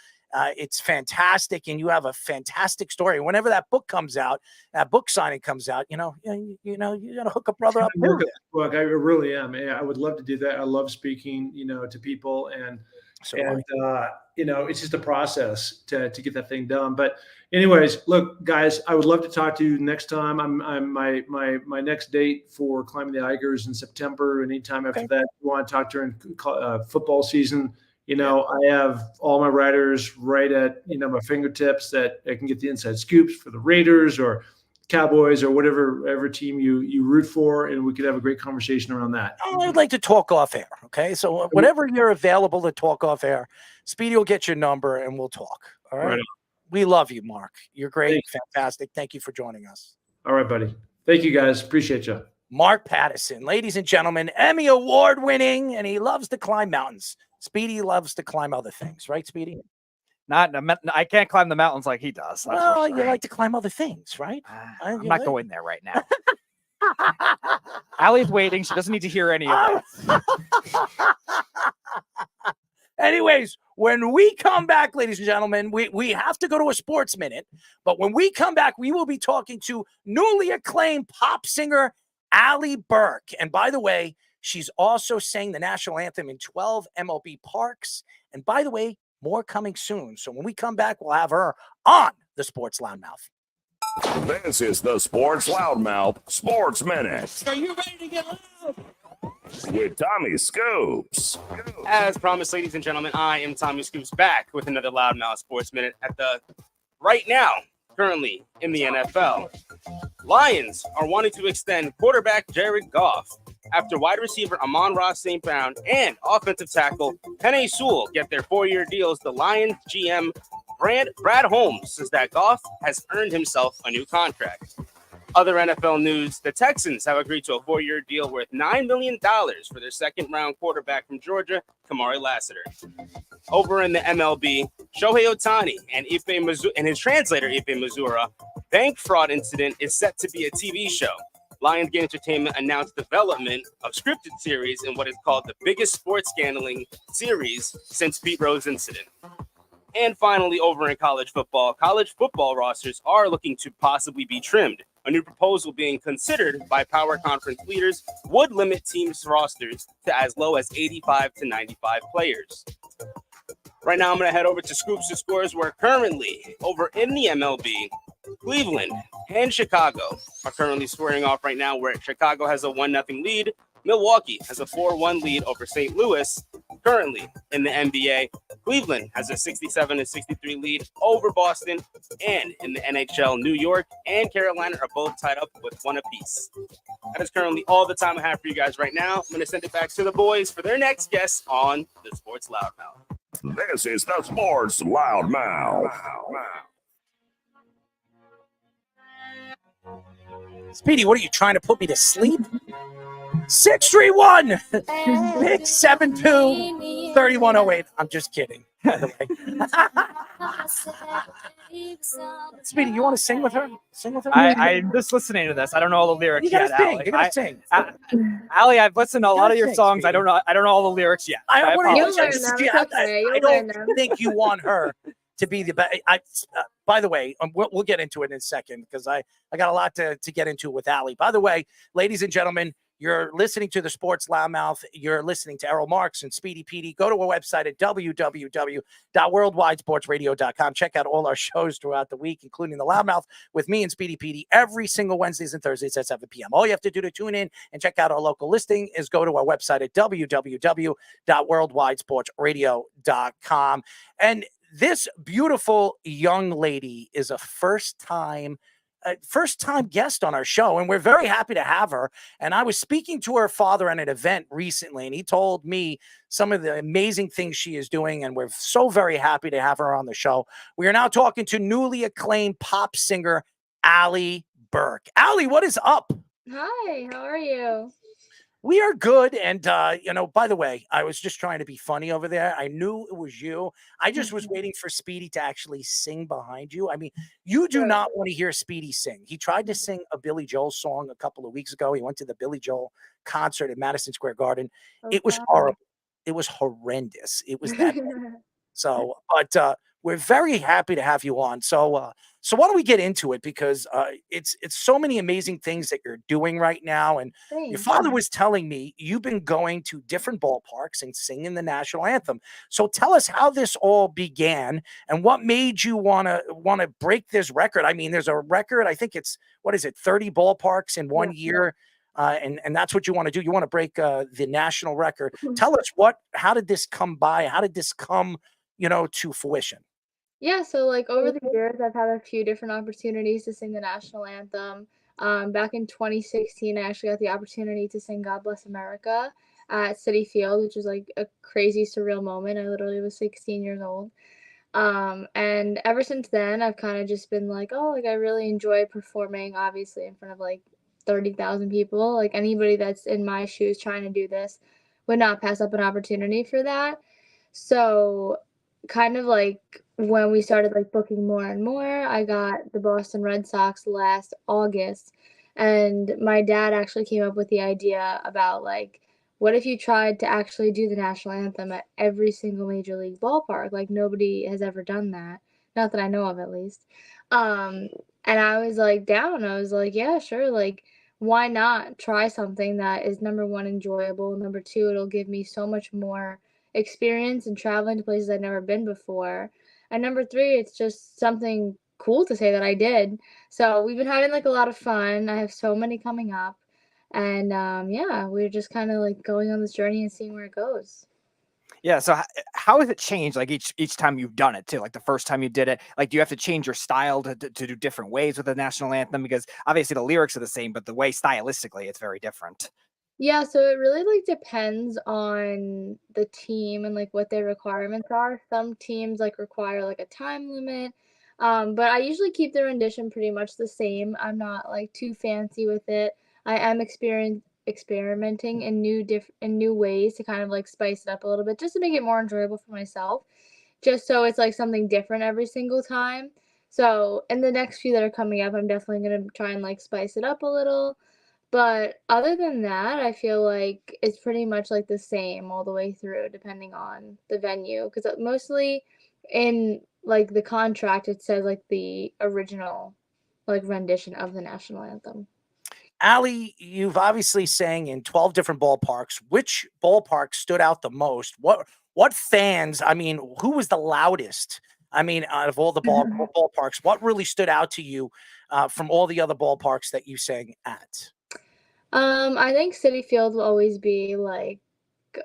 It's fantastic, and you have a fantastic story. Whenever that book comes out, that book signing comes out, you got to hook a brother up. Look, I really am. I would love to do that. I love speaking, to people, and it's just a process to get that thing done. But anyways, look, guys, I would love to talk to you next time. I'm my next date for Climbing the Eigers in September. Anytime after that, you want to talk during football season. I have all my writers right at, my fingertips that I can get the inside scoops for the Raiders or Cowboys or whatever team you root for, and we could have a great conversation around that. I would like to talk off air, okay? So whenever you're available to talk off air, Speedy will get your number and we'll talk, all right? We love you, Mark. You're great, fantastic. Thank you for joining us. All right, buddy. Thank you, guys. Appreciate you. Mark Pattison, ladies and gentlemen, Emmy award-winning, and he loves to climb mountains. Speedy loves to climb other things, right, Speedy? I can't climb the mountains like he does. Well, you like to climb other things, right? I'm not going there right now. Allie's waiting. She doesn't need to hear any of it. Anyways, when we come back, ladies and gentlemen, we have to go to a sports minute. But when we come back, we will be talking to newly acclaimed pop singer Allie Berke. And by the way, she's also sang the national anthem in 12 MLB parks. And by the way, more coming soon. So when we come back, we'll have her on the Sports Loudmouth. This is the Sports Loudmouth Sports Minute. Are you ready to get loud? With Tommy Scoops. As promised, ladies and gentlemen, I am Tommy Scoops, back with another Loudmouth Sports Minute right now, currently in the NFL. Lions are wanting to extend quarterback Jared Goff after wide receiver Amon-Ra St. Brown and offensive tackle Penei Sewell get their 4-year deals. The Lions GM Brad Holmes says that Goff has earned himself a new contract. Other NFL news, the Texans have agreed to a 4-year deal worth $9 million for their second-round quarterback from Georgia, Kamari Lassiter. Over in the MLB, Shohei Ohtani and his translator, Ippei Mizahura, bank fraud incident is set to be a TV show. Lionsgate Entertainment announced development of scripted series in what is called the biggest sports scandaling series since Pete Rose incident. And finally, over in college football rosters are looking to possibly be trimmed. A new proposal being considered by power conference leaders would limit teams' rosters to as low as 85 to 95 players. Right now, I'm going to head over to Scoops and Scores, where currently, over in the MLB, Cleveland and Chicago are currently squaring off right now, where Chicago has a 1-0 lead. Milwaukee has a 4-1 lead over St. Louis. Currently in the NBA, Cleveland has a 67-63 lead over Boston. And in the NHL, New York and Carolina are both tied up with 1 apiece. That is currently all the time I have for you guys right now. I'm going to send it back to the boys for their next guest on the Sports Loudmouth. This is the Sports Loudmouth. Speedy, what are you trying to put me to sleep? 631 672 3108. I'm just kidding, by the way. Speedy, you want to sing with her? Sing with her? I'm just listening to this. I don't know all the lyrics You gotta yet, sing. Allie. You gotta sing. Allie, I've listened to a lot of your sing, songs. Speedy. I don't know all the lyrics yet. I apologize. don't think you want her to be the best. By the way, we'll get into it in a second because I got a lot to get into with Allie. By the way, ladies and gentlemen, you're listening to the Sports Loudmouth. You're listening to Errol Marks and Speedy Petey. Go to our website at www.worldwidesportsradio.com. Check out all our shows throughout the week, including the Loudmouth with me and Speedy Petey every single Wednesdays and Thursdays at 7 p.m. All you have to do to tune in and check out our local listing is go to our website at www.worldwidesportsradio.com. And this beautiful young lady is a first-time guest on our show, and we're very happy to have her. And I was speaking to her father at an event recently, and he told me some of the amazing things she is doing, and we're so very happy to have her on the show. We are now talking to newly acclaimed pop singer Allie Berke. Allie, what is up? Hi, how are you? We are good. And, by the way, I was just trying to be funny over there. I knew it was you. I just was waiting for Speedy to actually sing behind you. I mean, you do not want to hear Speedy sing. He tried to sing a Billy Joel song a couple of weeks ago. He went to the Billy Joel concert at Madison Square Garden. It was horrible. It was horrendous. It was that bad. So, but we're very happy to have you on. So why don't we get into it? Because it's so many amazing things that you're doing right now. And your father was telling me you've been going to different ballparks and singing the national anthem. So tell us how this all began and what made you want to break this record. I mean, there's a record. I think it's 30 ballparks in 1 year. And that's what you want to do. You want to break the national record. Tell us how did this come by? How did this come, to fruition? Yeah, so like over the years, I've had a few different opportunities to sing the national anthem. Back in 2016, I actually got the opportunity to sing God Bless America at Citi Field, which was like a crazy surreal moment. I literally was 16 years old. And ever since then, I've kind of just been like, oh, like I really enjoy performing, obviously, in front of like 30,000 people. Like anybody that's in my shoes trying to do this would not pass up an opportunity for that. So kind of like when we started like booking more and more, I got the Boston Red Sox last August, and my dad actually came up with the idea about like, what if you tried to actually do the national anthem at every single major league ballpark? Like nobody has ever done that, not that I know of at least. And I was like down. I was like, yeah, sure. Like, why not try something that is number one, enjoyable, number two, it'll give me so much more experience and traveling to places I've never been before. And number three, it's just something cool to say that I did. So we've been having like a lot of fun. I have so many coming up. And yeah, we're just kind of like going on this journey and seeing where it goes. Yeah. So how has it changed? Like each time you've done it too, like the first time you did it, like, do you have to change your style to do different ways with the national anthem? Because obviously the lyrics are the same, but the way stylistically it's very different. Yeah, so it really like depends on the team and like what their requirements are. Some teams like require like a time limit. But I usually keep the rendition pretty much the same. I'm not like too fancy with it. I am experimenting in new ways to kind of like spice it up a little bit just to make it more enjoyable for myself. Just so it's like something different every single time. So in the next few that are coming up, I'm definitely gonna try and like spice it up a little. But other than that, I feel like it's pretty much like the same all the way through, depending on the venue. Because mostly in like the contract, it says like the original like rendition of the national anthem. Allie, you've obviously sang in 12 different ballparks. Which ballpark stood out the most? What fans? I mean, who was the loudest? I mean, out of all the ballparks, what really stood out to you from all the other ballparks that you sang at? I think City Field will always be like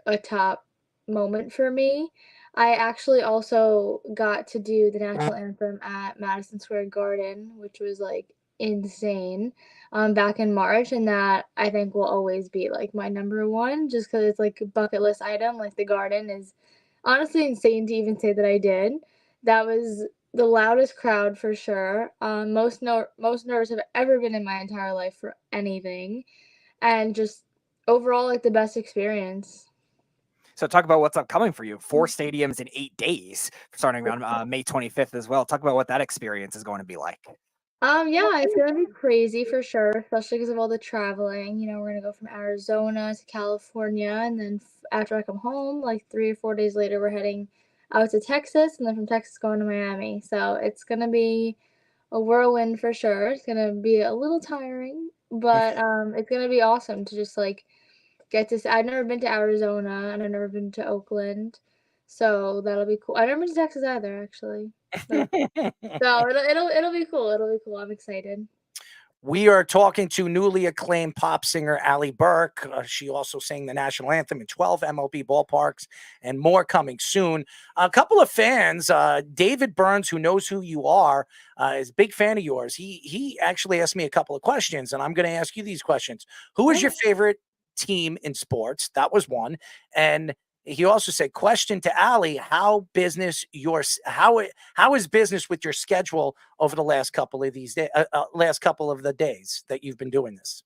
a top moment for me. I actually also got to do the national anthem at Madison Square Garden, which was like insane, back in March, and that I think will always be like my number one, just because it's like a bucket list item. Like the Garden is honestly insane to even say that I did. That was the loudest crowd for sure. Most nervous I've ever been in my entire life for anything, and just overall like the best experience. So talk about what's upcoming for you. 4 stadiums in 8 days, starting on May 25th as well. Talk about what that experience is going to be like. Yeah, it's gonna be crazy for sure, especially because of all the traveling. You know, we're gonna go from Arizona to California, and then after I come home, like 3 or 4 days later, we're heading out to Texas, and then from Texas going to Miami. So it's gonna be a whirlwind for sure. It's gonna be a little tiring, but it's gonna be awesome to just like get to. I've never been to Arizona, and I've never been to Oakland, so that'll be cool. I've never been to Texas either, actually. So it'll be cool. It'll be cool. I'm excited. We are talking to newly acclaimed pop singer Allie Berke. She also sang the national anthem in 12 MLB ballparks, and more coming soon. A couple of fans, David Burns, who knows who you are, is a big fan of yours. He actually asked me a couple of questions, and I'm going to ask you these questions. Who is your favorite team in sports? That was one. And he also said, question to Allie, how is business with your schedule over the last couple of these days, last couple of the days that you've been doing this?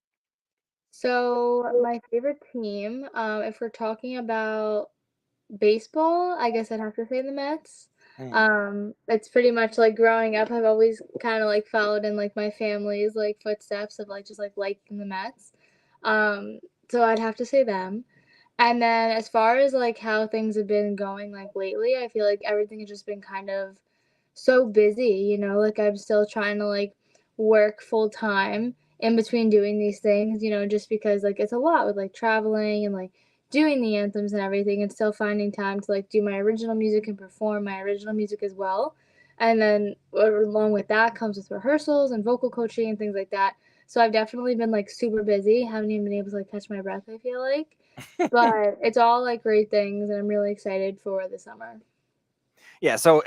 So my favorite team, if we're talking about baseball, I guess I'd have to say the Mets. It's pretty much like growing up, I've always kind of like followed in like my family's like footsteps of like just like liking the Mets. So I'd have to say them. And then as far as like how things have been going like lately, I feel like everything has just been kind of so busy, you know, like I'm still trying to like work full time in between doing these things, you know, just because like it's a lot with like traveling and like doing the anthems and everything, and still finding time to like do my original music and perform my original music as well. And then along with that comes with rehearsals and vocal coaching and things like that. So I've definitely been like super busy, haven't even been able to like catch my breath, I feel like. But it's all like great things, and I'm really excited for the summer. Yeah. So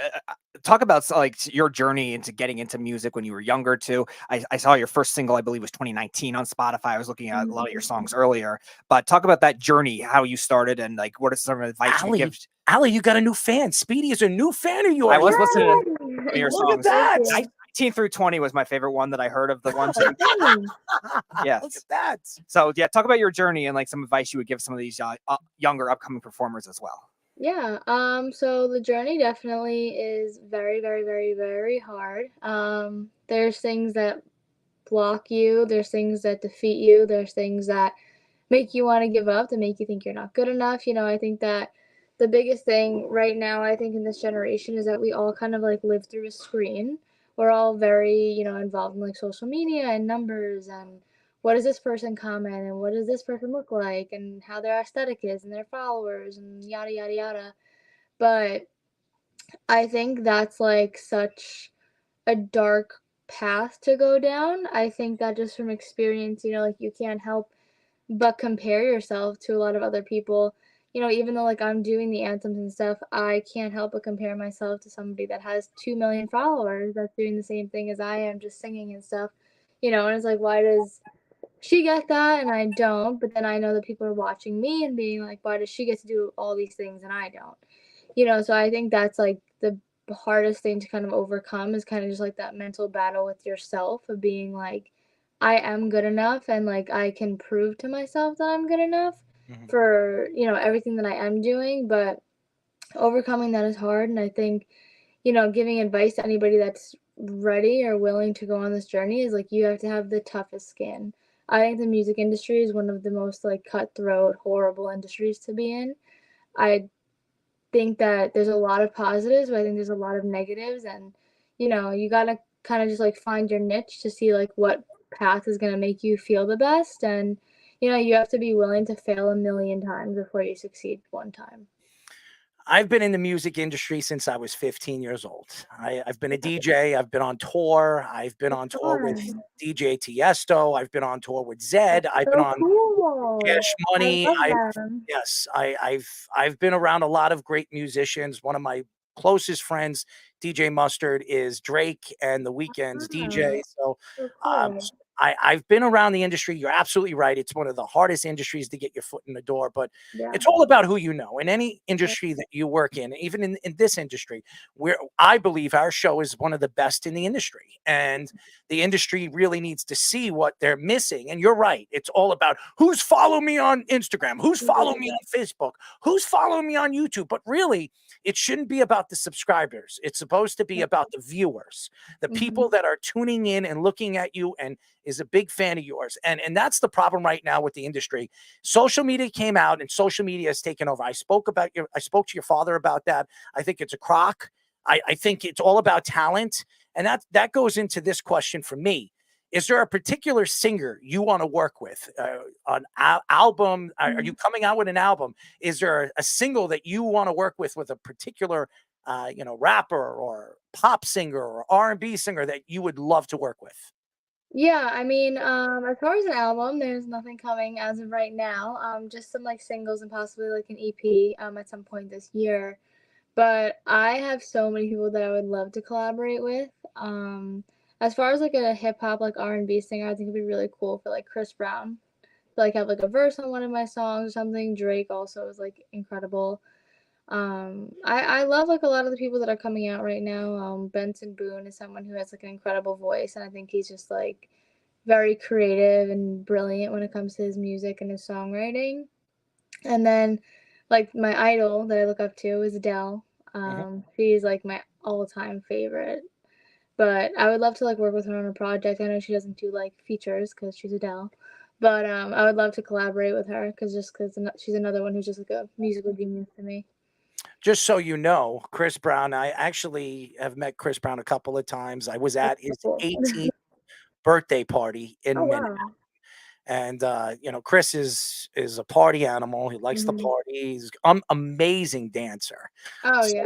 talk about like your journey into getting into music when you were younger too. I saw your first single, I believe was 2019 on Spotify. I was looking at a lot of your songs earlier, but talk about that journey, how you started, and like, what are some advice you give? Allie, you got a new fan. Speedy is a new fan of yours. I was listening to your Look songs. at that. 19 through 20 was my favorite one that I heard of the ones. Yeah. Look at that. So yeah, talk about your journey and like some advice you would give some of these younger upcoming performers as well. Yeah, so the journey definitely is very, very, very, very hard. There's things that block you, there's things that defeat you, there's things that make you want to give up, that make you think you're not good enough. You know, I think that the biggest thing right now, I think in this generation, is that we all kind of like live through a screen. We're all very, you know, involved in like social media and numbers and what does this person comment and what does this person look like and how their aesthetic is and their followers and yada yada yada. But I think that's like such a dark path to go down. I think that just from experience, you know, like you can't help but compare yourself to a lot of other people. You know, even though like I'm doing the anthems and stuff, I can't help but compare myself to somebody that has 2 million followers that's doing the same thing as I am, just singing and stuff. You know, and it's like, why does she get that and I don't? But then I know that people are watching me and being like, why does she get to do all these things and I don't? You know, so I think that's like the hardest thing to kind of overcome, is kind of just like that mental battle with yourself of being like, I am good enough and like I can prove to myself that I'm good enough for, you know, everything that I am doing. But overcoming that is hard. And I think, you know, giving advice to anybody that's ready or willing to go on this journey is like, you have to have the toughest skin. I think the music industry is one of the most like cutthroat, horrible industries to be in. I think that there's a lot of positives, but I think there's a lot of negatives, and you gotta kind of just like find your niche to see like what path is gonna make you feel the best, and you have to be willing to fail a million times before you succeed one time. I've been in the music industry since I was 15 years old. I've been a DJ. I've been on tour. I've been on tour with Fun. DJ Tiesto. I've been on tour with Zed. I've been So on cool. Cash I Money. love them. Yes, I've been around a lot of great musicians. One of my closest friends, DJ Mustard, is Drake and The Weeknd's DJ. So So um, cool. I've been around the industry. You're absolutely right. It's one of the hardest industries to get your foot in the door, but Yeah. it's all about who you know. In any industry that you work in, even in this industry, where I believe our show is one of the best in the industry. And the industry really needs to see what they're missing. And you're right. It's all about who's following me on Instagram, who's following me on Facebook, who's following me on YouTube. But really, it shouldn't be about the subscribers. It's supposed to be about the viewers, the people that are tuning in and looking at you and is a big fan of yours. And that's the problem right now with the industry. Social media came out and social media has taken over. I spoke to your father about that. I think it's a crock. I think it's all about talent. And that goes into this question for me. Is there a particular singer you want to work with? An album? Are you coming out with an album? Is there a single that you want to work with a particular rapper or pop singer or R&B singer that you would love to work with? Yeah, I mean, as far as an album, there's nothing coming as of right now. Just some like singles and possibly like an EP at some point this year. But I have so many people that I would love to collaborate with. As far as like a hip hop like R&B singer, I think it'd be really cool for like Chris Brown to like have like a verse on one of my songs or something. Drake also is like incredible. I love like a lot of the people that are coming out right now. Benson Boone is someone who has like an incredible voice, and I think he's just like very creative and brilliant when it comes to his music and his songwriting. And then like my idol that I look up to is Adele. She's like my all-time favorite. But I would love to like work with her on a project. I know she doesn't do like features because she's Adele. But I would love to collaborate with her because she's another one who's just like a musical genius to me. Just so you know, Chris Brown, I actually have met Chris Brown a couple of times. I was at his 18th birthday party in Oh Manhattan. wow. And Chris is a party animal. He likes to party. He's amazing dancer. Oh So, yeah.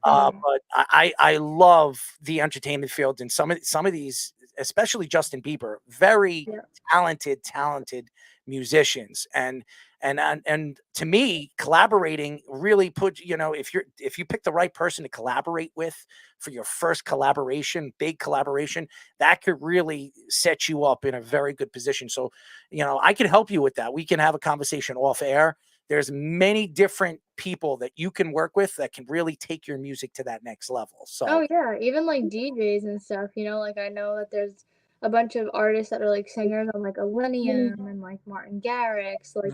but I love the entertainment field, and some of these, especially Justin Bieber, very talented musicians. And to me, collaborating really if you pick the right person to collaborate with for your first collaboration, big collaboration, that could really set you up in a very good position. So, I can help you with that. We can have a conversation off air. There's many different people that you can work with that can really take your music to that next level. So, Oh yeah, even like DJs and stuff, like I know that there's a bunch of artists that are like singers on like Millennium and like Martin Garrix, like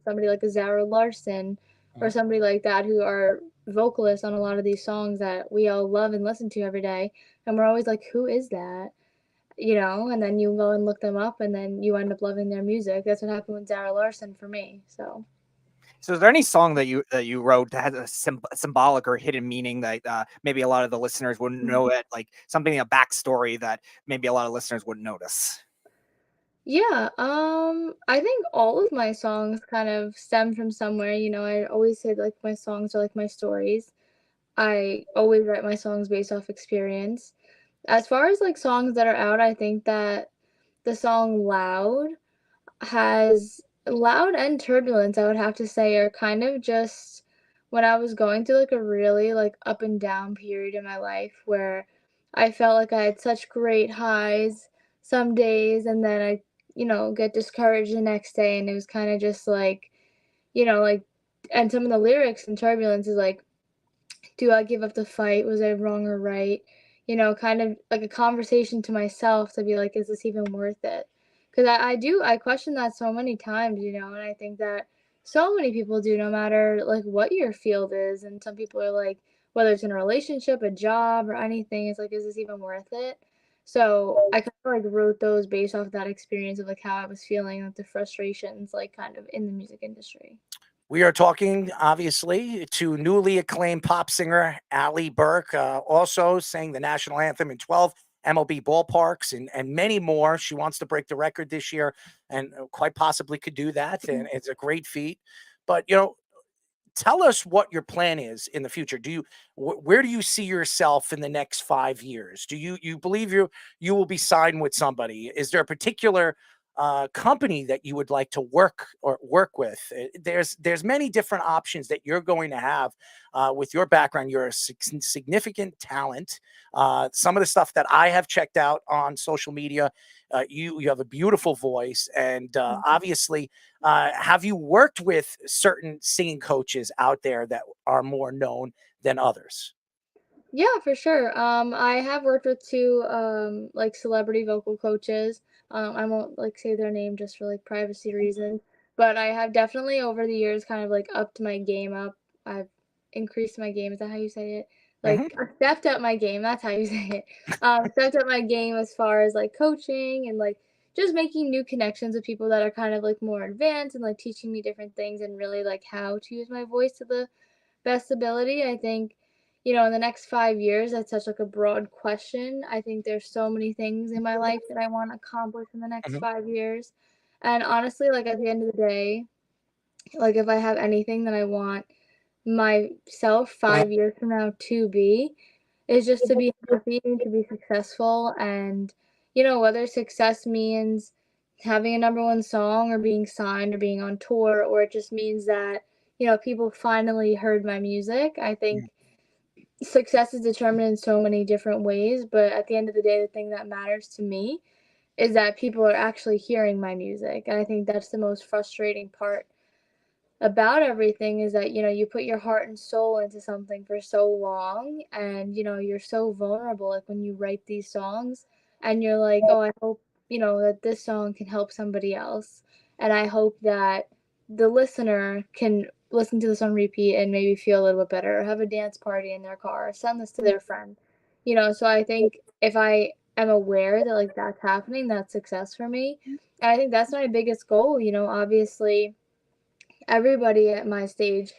somebody like a Zara Larson or somebody like that who are vocalists on a lot of these songs that we all love and listen to every day. And we're always like, who is that? And then you go and look them up and then you end up loving their music. That's what happened with Zara Larson for me. So is there any song that you wrote that has a symbolic or hidden meaning that maybe a lot of the listeners wouldn't know it, like something, a backstory that maybe a lot of listeners wouldn't notice? yeah, I think all of my songs kind of stem from somewhere. I always say like my songs are like my stories. I always write my songs based off experience. As far as like songs that are out, I think that the song Loud and Turbulence, I would have to say, are kind of just when I was going through like a really like up and down period in my life where I felt like I had such great highs some days and then I, get discouraged the next day, and it was kind of just like, like, and some of the lyrics in Turbulence is like, do I give up the fight? Was I wrong or right? Kind of like a conversation to myself to be like, is this even worth it? Because I question that so many times, and I think that so many people do, no matter like what your field is. And some people are like, whether it's in a relationship, a job, or anything, it's like, is this even worth it? So I kind of like wrote those based off that experience of like how I was feeling, like the frustrations, like kind of in the music industry. We are talking, obviously, to newly acclaimed pop singer Allie Burke, also sang the national anthem in 12 MLB ballparks and many more. She wants to break the record this year and quite possibly could do that. And it's a great feat. But, tell us what your plan is in the future. Where do you see yourself in the next 5 years? Do you believe you will be signed with somebody? Is there a particular company that you would like to work with? There's many different options that you're going to have with your background. You're a significant talent. Some of the stuff that I have checked out on social media, you have a beautiful voice, and obviously, have you worked with certain singing coaches out there that are more known than others? Yeah, for sure. I have worked with two like celebrity vocal coaches. I won't like say their name just for like privacy reasons, but I have definitely over the years kind of like upped my game up. I've increased my game. Is that how you say it? Mhm. Like I stepped up my game. That's how you say it. Stepped up my game as far as like coaching and like just making new connections with people that are kind of like more advanced and like teaching me different things and really like how to use my voice to the best ability. I think, in the next 5 years, that's such like a broad question. I think there's so many things in my life that I want to accomplish in the next Mhm. 5 years. And honestly, like at the end of the day, like if I have anything that I want myself 5 years from now to be, is just to be healthy and to be successful. And, whether success means having a number one song or being signed or being on tour, or it just means that, people finally heard my music. I think success is determined in so many different ways, but at the end of the day, the thing that matters to me is that people are actually hearing my music. And I think that's the most frustrating part about everything is that, you put your heart and soul into something for so long and, you're so vulnerable like when you write these songs and you're like, "Oh, I hope, that this song can help somebody else." And I hope that the listener can listen to this on repeat and maybe feel a little bit better or have a dance party in their car or send this to their friend. So I think if I am aware that like that's happening, that's success for me. And I think that's my biggest goal, obviously everybody at my stage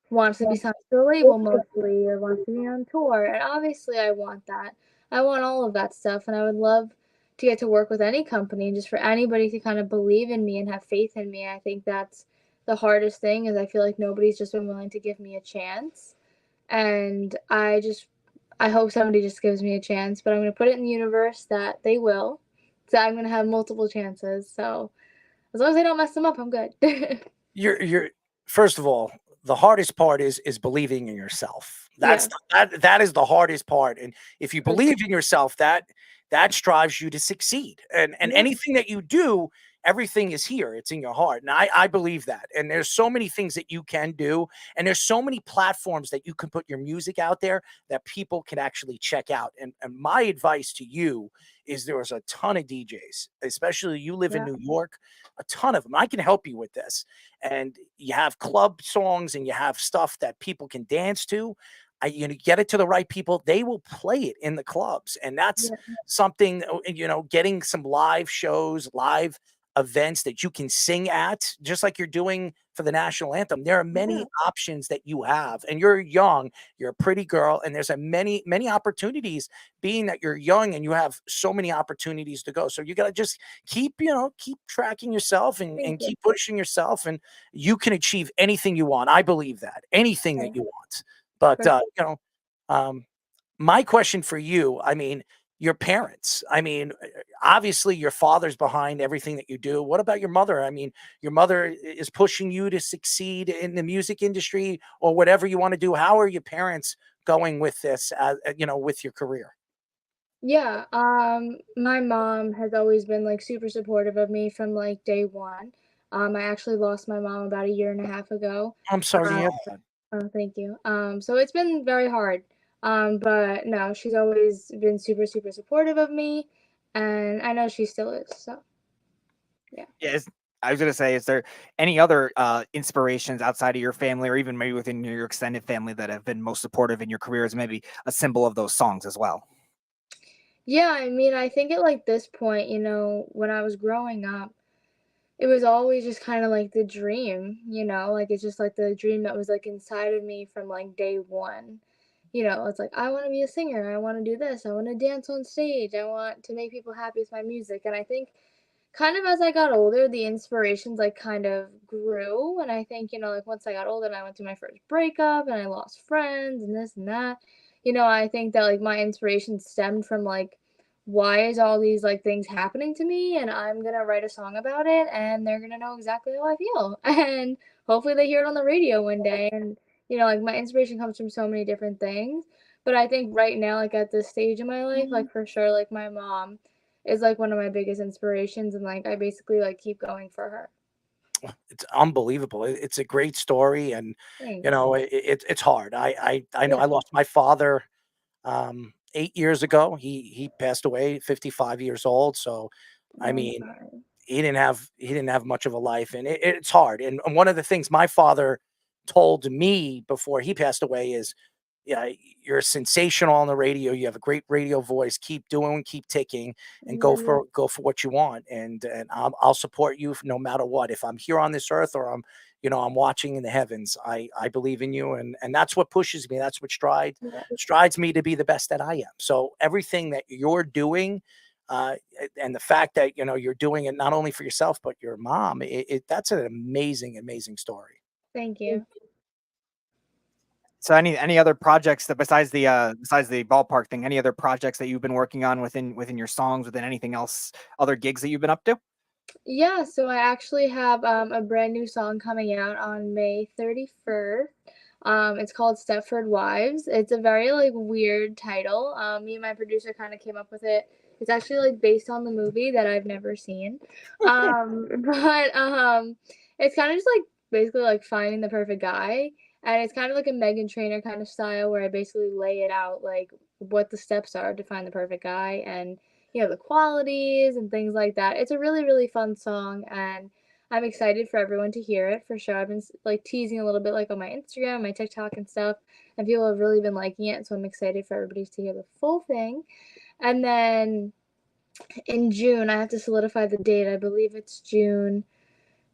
wants to be signed to a label mostly or wants to be on tour. And obviously I want that. I want all of that stuff. And I would love to get to work with any company and just for anybody to kind of believe in me and have faith in me. I think that's the hardest thing is I feel like nobody's just been willing to give me a chance. And I hope somebody just gives me a chance, but I'm going to put it in the universe that they will. So I'm going to have multiple chances. So as long as I don't mess them up, I'm good. You're first of all, the hardest part is believing in yourself. Yeah. That is the hardest part. And if you For believe in yourself, that strives you to succeed. And Yeah. anything that you do, everything is here. It's in your heart. And I believe that. And there's so many things that you can do. And there's so many platforms that you can put your music out there that people can actually check out. And my advice to you is there's a ton of DJs, especially you live in Yeah. New York, a ton of them. I can help you with this. And you have club songs and you have stuff that people can dance to. Get it to the right people, they will play it in the clubs. And that's Yeah. something, getting some live shows, live events that you can sing at, just like you're doing for the national anthem. There are many Yeah. options that you have, and you're young, you're a pretty girl, and there's a many opportunities being that you're young and you have so many opportunities to go. So you got to just keep tracking yourself and, Thank and you. keep pushing yourself, and you can achieve anything you want. I believe that anything that Okay. you want. But, For um, my question for you, I mean, your parents, I mean, obviously your father's behind everything that you do. What about your mother? I mean, your mother is pushing you to succeed in the music industry or whatever you want to do. How are your parents going with this, with your career? Yeah, my mom has always been like super supportive of me from like day one. I actually lost my mom about a year and a half ago. I'm sorry to Um, hear that. oh, thank you. So it's been very hard. But no, she's always been super, super supportive of me, and I know she still is. So yeah. Yes. I was gonna say, is there any other inspirations outside of your family, or even maybe within your extended family, that have been most supportive in your career as maybe a symbol of those songs as well? Yeah, I mean, I think at like this point, when I was growing up, it was always just kind of like the dream, like it's just like the dream that was like inside of me from like day one. It's like I want to be a singer, I want to do this, I want to dance on stage, I want to make people happy with my music. And I think kind of as I got older, the inspirations like kind of grew. And I think, like once I got older and I went through my first breakup and I lost friends and this and that, I think that like my inspiration stemmed from like, why is all these like things happening to me? And I'm gonna write a song about it and they're gonna know exactly how I feel. And hopefully they hear it on the radio one day. And, like my inspiration comes from so many different things. But I think right now, like at this stage in my life, like for sure, like my mom is like one of my biggest inspirations, and like I basically like keep going for her. It's unbelievable. It's a great story, and Thanks. it's hard. I know Yeah. I lost my father 8 years ago. He passed away, 55 years old. So I Oh, I'm mean, sorry. he didn't have much of a life, and it's hard. And one of the things my father told me before he passed away is, yeah, you're sensational on the radio. You have a great radio voice. Keep doing, keep ticking, and Yeah. go for what you want. And I'll support you no matter what. If I'm here on this earth or I'm watching in the heavens, I believe in you, and that's what pushes me. That's what Yeah. strides me to be the best that I am. So everything that you're doing. And the fact that you're doing it not only for yourself but your mom, that's an amazing, amazing story. Thank you. So any other projects that besides the ballpark thing, any other projects that you've been working on within your songs, within anything else, other gigs that you've been up to? Yeah, so I actually have a brand new song coming out on May 31st. It's called Stepford Wives. It's a very like weird title. Me and my producer kind of came up with it. It's actually like based on the movie that I've never seen. But it's kind of just like basically like finding the perfect guy. And it's kind of like a Megan Trainor kind of style where I basically lay it out like what the steps are to find the perfect guy and the qualities and things like that. It's a really, really fun song, and I'm excited for everyone to hear it for sure. I've been like teasing a little bit like on my Instagram, my TikTok and stuff, and people have really been liking it, so I'm excited for everybody to hear the full thing. And then in June, I have to solidify the date. I believe it's June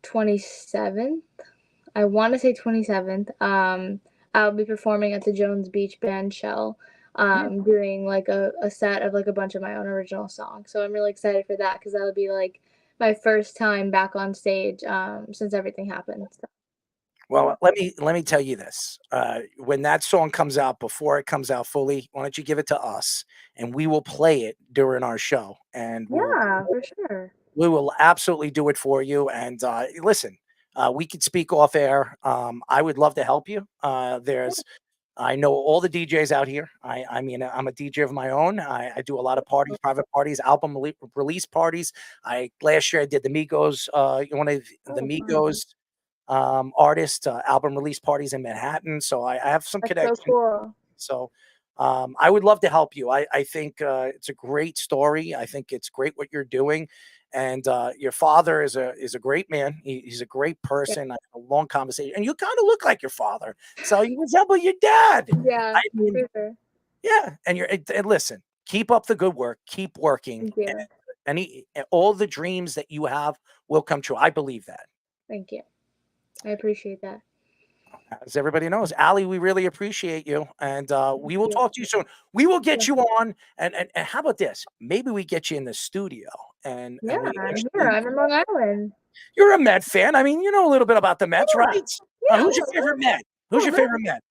27th. I want to say 27th. I'll be performing at the Jones Beach Band Shell, doing like a set of like a bunch of my own original songs. So I'm really excited for that because that'll be like my first time back on stage since everything happened. So. Well, let me tell you this. When that song comes out, before it comes out fully, why don't you give it to us, and we will play it during our show, and Yeah, for sure. we will absolutely do it for you. And listen, we could speak off air. I would love to help you. I know all the DJs out here. I mean, I'm a DJ of my own. I do a lot of parties, private parties, album release parties. Last year I did the Migos, one of the Migos artist album release parties in Manhattan. So I have some That's so connections. cool. So I would love to help you. I think it's a great story. I think it's great what you're doing. And your father is a great man. He's a great person. I had a long conversation, and you kind of look like your father, so you resemble your dad. Yeah, I mean, for sure. yeah. And listen, keep up the good work. Keep working. Thank you. And all the dreams that you have will come true. I believe that. Thank you. I appreciate that. As everybody knows, Allie, we really appreciate you, and we will you. talk to you soon. We will get you on, and how about this? Maybe we get you in the studio, and Yeah, we I'm actually. here. I'm in Long Island. You're a Met fan. I mean, you know a little bit about the Mets, right? Yeah, Who's your favorite Met? Who's your favorite Met?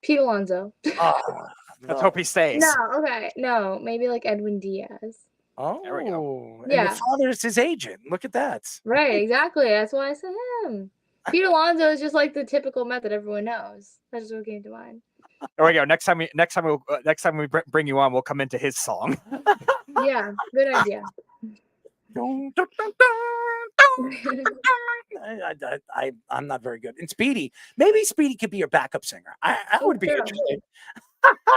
Pete Alonso. Let's hope he stays. No, okay. No, maybe like Edwin Diaz. Oh, There we go. and your Yeah. father is his agent. Look at that. Right, exactly. That's why I said him. Pete Alonso is just like the typical Met that everyone knows. That's just what came to mind. There we go. Next time we bring you on, we'll come into his song. Yeah, good idea. I'm not very good. And Speedy, maybe Speedy could be your backup singer. I would be true. interested.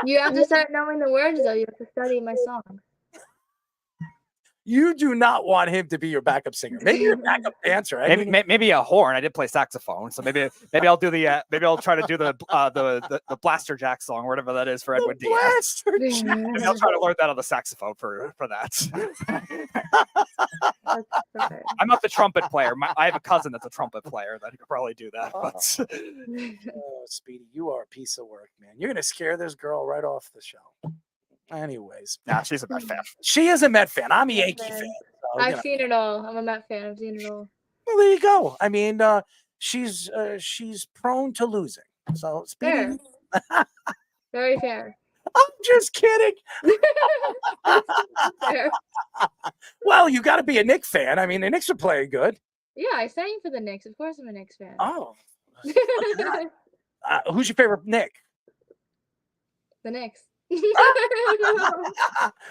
You have to start knowing the words though. You have to study my songs. You do not want him to be your backup singer. Maybe your backup dancer. I mean, Maybe a horn. I did play saxophone, so maybe I'll do the maybe I'll try to do the Blaster Jack song, or whatever that is for Edwin Diaz. Maybe I'll try to learn that on the saxophone for that. I'm not the trumpet player. I have a cousin that's a trumpet player that could probably do that. But oh, Speedy, you are a piece of work, man. You're gonna scare this girl right off the show. Anyways, nah, she's a Met fan. She is a Met fan. I'm a Yankee fan. So, I've seen it all. I'm a Met fan. I've seen it all. Well, there you go. I mean, she's prone to losing. So, Speedy, Fair. Very fair. I'm just kidding. Fair. Well, you got to be a Knicks fan. I mean, the Knicks are playing good. Yeah, I sang for the Knicks. Of course, I'm a Knicks fan. Oh, who's your favorite Knick? The Knicks.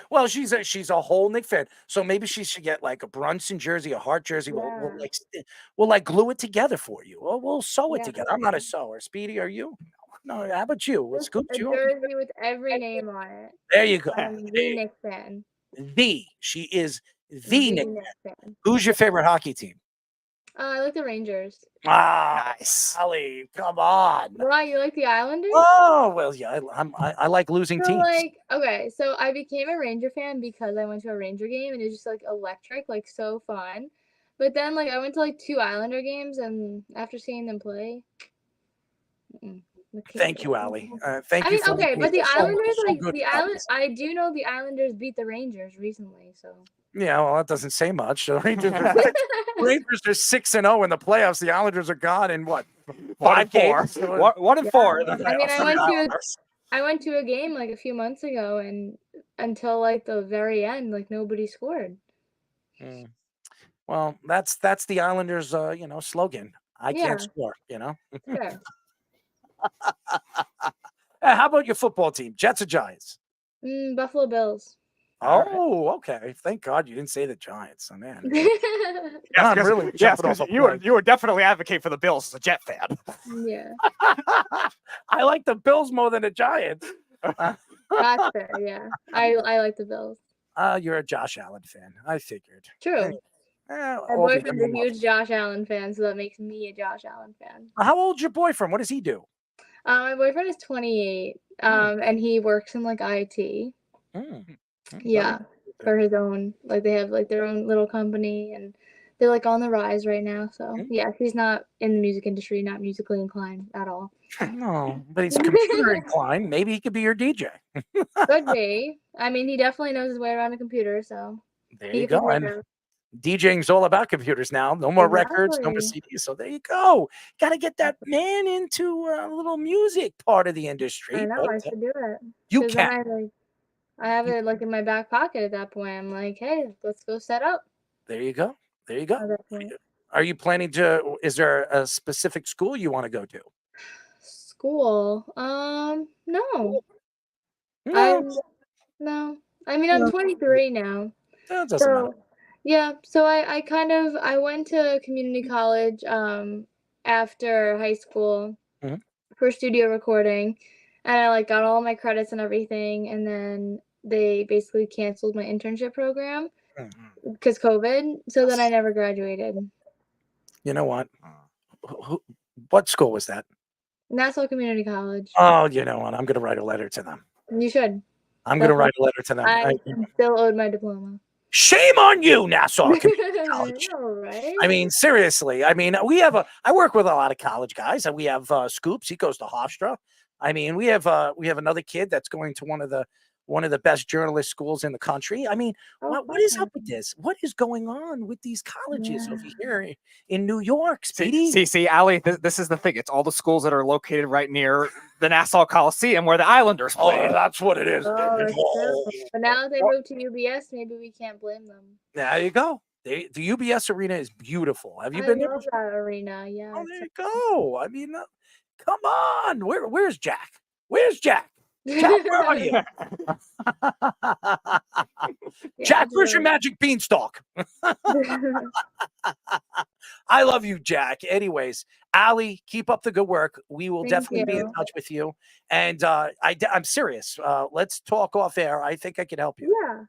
Well, she's a whole Knick fan, so maybe she should get like a Brunson jersey, a Hart jersey. We'll glue it together for you. We'll sew it together. I'm not a sewer. Speedy, are you? No. How about you? What's good? A jersey with every name on it. There you go. I'm the Knicks fan. She is the Knicks fan. fan. Who's your favorite hockey team? I like the Rangers. Ah, nice. Ali, come on. Why, you like the Islanders? Oh, well, yeah, I like losing So, teams. okay, so I became a Ranger fan because I went to a Ranger game and it was just electric, so fun. But then I went to 2 Islander games, and after seeing them play, Thank you, Ali. Thank I you. mean, okay, but the Islanders, the I do know the Islanders beat the Rangers recently, so. Yeah, well, that doesn't say much. The Rangers are 6-0 in the playoffs. The Islanders are gone in what? 5 games? 1 and 4. I mean, I went to a game a few months ago, and until the very end, nobody scored. Well, that's the Islanders, slogan. I can't score. Fair. How about your football team? Jets or Giants? Buffalo Bills. Oh, okay. Thank God you didn't say the Giants. Oh, man. Yes, you were definitely advocating for the Bills as a Jet fan. Yeah. I like the Bills more than the Giants. That's fair, yeah. I like the Bills. You're a Josh Allen fan. I figured. True. My boyfriend's a huge Josh Allen fan, so that makes me a Josh Allen fan. How old's your boyfriend? What does he do? My boyfriend is 28, and he works in IT. Yeah, for his own, they have their own little company, and they're on the rise right now. So yeah, he's not in the music industry, not musically inclined at all. No, but he's computer inclined. Maybe he could be your DJ. Could be. I mean, he definitely knows his way around a computer. So there you go. And DJing's all about computers now. No more records, no more CDs. So there you go. Got to get that man into a little music part of the industry. I know. I should do it. You can. I have it in my back pocket at that point. I'm like, hey, let's go set up. There you go. There you go. Are you planning to? Is there a specific school you want to go to? School? No. No. I mean, I'm 23 now. That doesn't matter. Yeah, so I went to community college after high school for studio recording, and I got all my credits and everything, and then they basically canceled my internship program because COVID, so then I never graduated. You know what? What school was that? Nassau Community College. Oh, you know what? I'm going to write a letter to them. You should. I'm going to write a letter to them. I still owed my diploma. Shame on you, Nassau Community College. I know, right? I mean, seriously. I mean, I work with a lot of college guys, and we have Scoops. He goes to Hofstra. I mean, we have another kid that's going to one of the best journalist schools in the country. I mean, what is up with this? What is going on with these colleges over here in New York, Speedy? See, Ali, this is the thing. It's all the schools that are located right near the Nassau Coliseum where the Islanders play. Oh, that's what it is. But now that they moved to UBS, maybe we can't blame them. There you go. The UBS arena is beautiful. Have you been there? I love that arena, yeah. Oh, there you go. I mean, come on. Where's Jack? Where's Jack? Jack, where are you? Jack, where's your magic beanstalk? I love you, Jack. Anyways, Ali, keep up the good work. We will definitely be in touch with you. And I'm serious. Let's talk off air. I think I can help you. Yeah.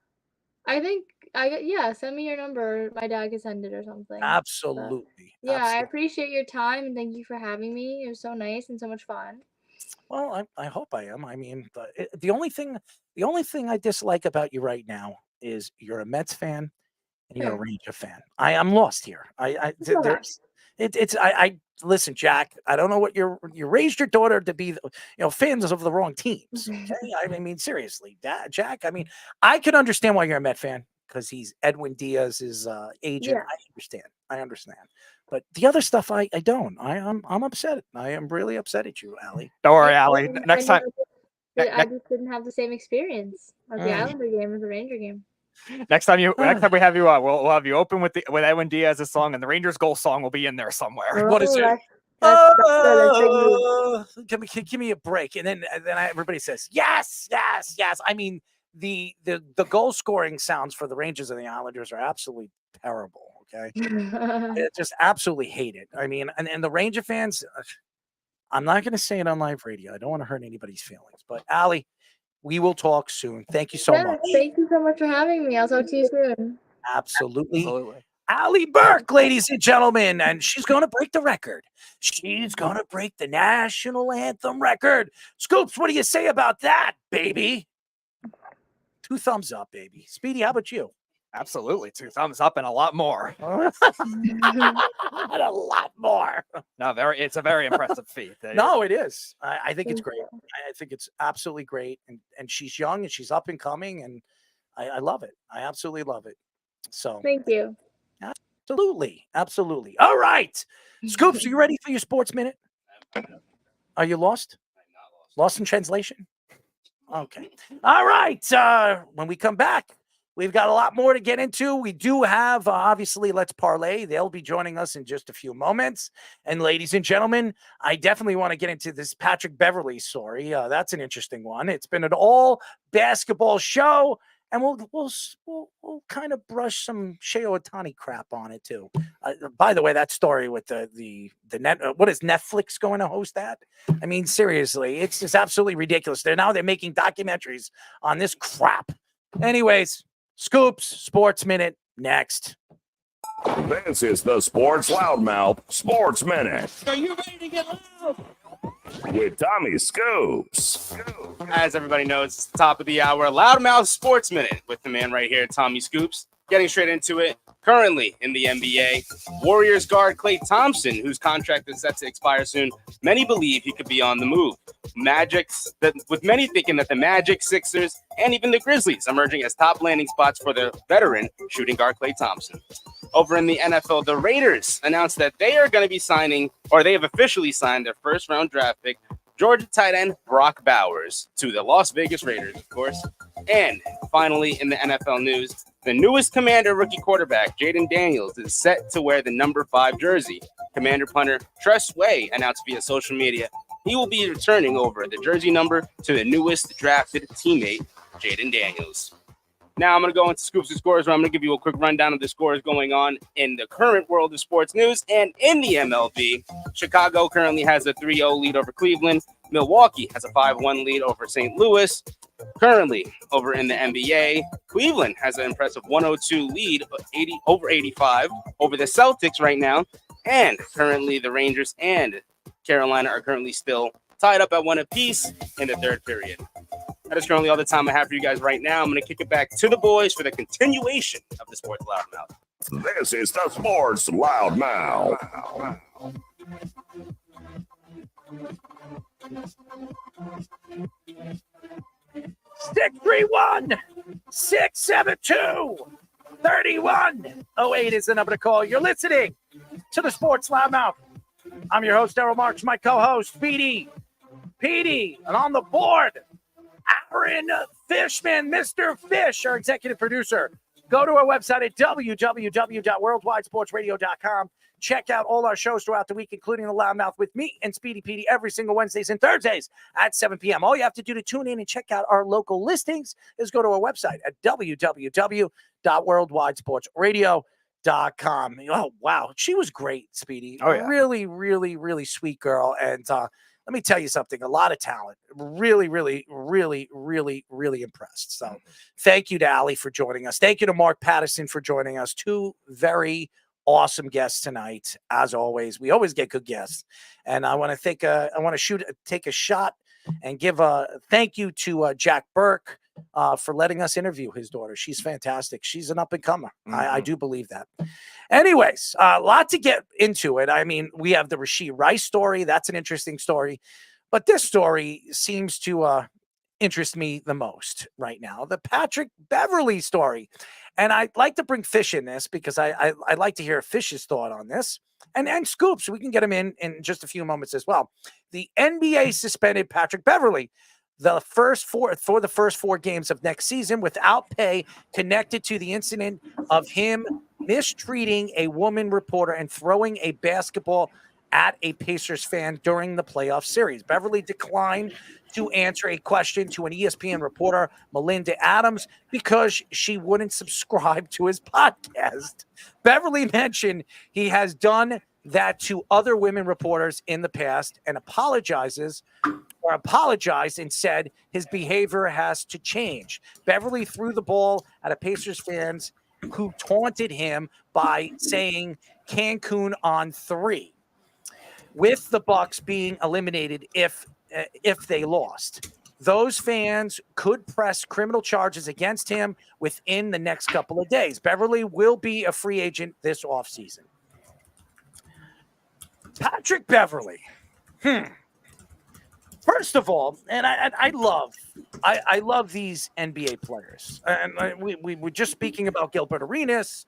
I think Yeah, send me your number. My dad can send it or something. Absolutely. Yeah, I Absolutely. appreciate your time and thank you for having me. It was so nice and so much fun. Well, I hope I am. I mean, the only thing I dislike about you right now is you're a Mets fan and you're a Sure. Ranger fan. I'm lost here. It's okay. There's it's I listen, Jack. I don't know what you raised your daughter to be, fans of the wrong teams. Okay, I mean seriously, Jack. I mean, I can understand why you're a Met fan because he's Edwin Diaz's agent. Yeah. I understand. I understand. But the other stuff, I don't. I'm upset. I am really upset at you, Allie. Don't worry, Yeah, Allie. Next time, I just didn't have the same experience of the Mm. Islander game as the Ranger game. next time we have you, we'll have you open with Edwin Diaz's song, and the Rangers goal song will be in there somewhere. What is Oh, it? that's good. That's big news. Give me a break, and then everybody says yes, yes, yes. I mean the goal scoring sounds for the Rangers and the Islanders are absolutely terrible. Okay, I just absolutely hate it. I mean, and the Ranger fans, I'm not going to say it on live radio. I don't want to hurt anybody's feelings, but Allie, we will talk soon. Thank you so much. Thank you so much for having me. I'll talk to you soon. Absolutely. Allie Burke, ladies and gentlemen, and she's going to break the record. She's going to break the national anthem record. Scoops, what do you say about that, baby? 2 thumbs up, baby. Speedy, how about you? Absolutely, 2 thumbs up and a lot more. And a lot more. No, it's a very impressive feat. No, it is. I think it's great. I think it's absolutely great. And she's young and she's up and coming, and I love it. I absolutely love it. So Thank you. absolutely. Absolutely. All right. Scoops, are you ready for your sports minute? Are you lost? Lost in translation? Okay. All right. When we come back, we've got a lot more to get into. We do have, obviously, Let's Parlay. They'll be joining us in just a few moments. And ladies and gentlemen, I definitely want to get into this Patrick Beverley story. That's an interesting one. It's been an all basketball show, and we'll kind of brush some Shea Otani crap on it too. By the way, that story with the net, what is Netflix going to host that? I mean, seriously, it's just absolutely ridiculous. They're making documentaries on this crap. Anyways. Scoops, Sports Minute, next. This is the Sports Loudmouth Sports Minute. Are you ready to get loud? With Tommy Scoops. As everybody knows, it's the top of the hour. Loudmouth Sports Minute with the man right here, Tommy Scoops. Getting straight into it. Currently in the NBA, Warriors guard Klay Thompson, whose contract is set to expire soon, many believe he could be on the move. With many thinking that the Magic, Sixers, and even the Grizzlies emerging as top landing spots for the veteran shooting guard Klay Thompson. Over in the NFL, the Raiders announced that they are going to be signing, or they have officially signed their first-round draft pick, Georgia tight end Brock Bowers, to the Las Vegas Raiders, of course. And finally, in the NFL news, the newest Commander rookie quarterback, Jaden Daniels, is set to wear the number 5 jersey. Commander punter Tress Way announced via social media he will be returning over the jersey number to the newest drafted teammate, Jaden Daniels. Now I'm going to go into Scoops and Scores, where I'm going to give you a quick rundown of the scores going on in the current world of sports news. And in the MLB, Chicago currently has a 3-0 lead over Cleveland. Milwaukee has a 5-1 lead over St. Louis. Currently, over in the NBA, Cleveland has an impressive 102 lead over 85 over the Celtics right now. And currently, the Rangers and Carolina are currently still tied up at 1 apiece in the third period. That is currently all the time I have for you guys right now. I'm going to kick it back to the boys for the continuation of the Sports Loudmouth. This is the Sports Loudmouth. 631 672 3108 is the number to call. You're listening to the Sports Loudmouth. I'm your host, Errol Marks, my co-host, Petey, and on the board, Aaron Fishman, Mr. Fish, our executive producer. Go to our website at www.worldwidesportsradio.com. Check out all our shows throughout the week, including the Loudmouth with me and Speedy Petey every single Wednesdays and Thursdays at 7 p.m. All you have to do to tune in and check out our local listings is go to our website at www.worldwidesportsradio.com. Oh, wow. She was great, Speedy. Oh, yeah. Really, really, really sweet girl. And let me tell you something, a lot of talent. Really, really, really, really, really impressed. So thank you to Allie for joining us. Thank you to Mark Pattison for joining us. Two very awesome guests tonight. As always, we always get good guests. And I want to take a shot and give a thank you to Jack Berke for letting us interview his daughter. She's fantastic. She's an up-and-comer. I do believe that. Anyways, a lot to get into it. I mean, we have the Rashee Rice story. That's an interesting story. But this story seems to interest me the most right now. The Patrick Beverley story. And I'd like to bring Fish in this because I'd like to hear Fish's thought on this. And Scoops, we can get him in just a few moments as well. The NBA suspended Patrick Beverley the first 4 games of next season without pay, connected to the incident of him mistreating a woman reporter and throwing a basketball at a Pacers fan during the playoff series. Beverley declined to answer a question to an ESPN reporter, Melinda Adams, because she wouldn't subscribe to his podcast. Beverley mentioned he has done that to other women reporters in the past and apologized and said his behavior has to change. Beverley threw the ball at a Pacers fan who taunted him by saying Cancun on 3, with the Bucks being eliminated if they lost. Those fans could press criminal charges against him within the next couple of days. Beverley will be a free agent this offseason. Patrick Beverley. First of all, and I love these NBA players. And we were just speaking about Gilbert Arenas.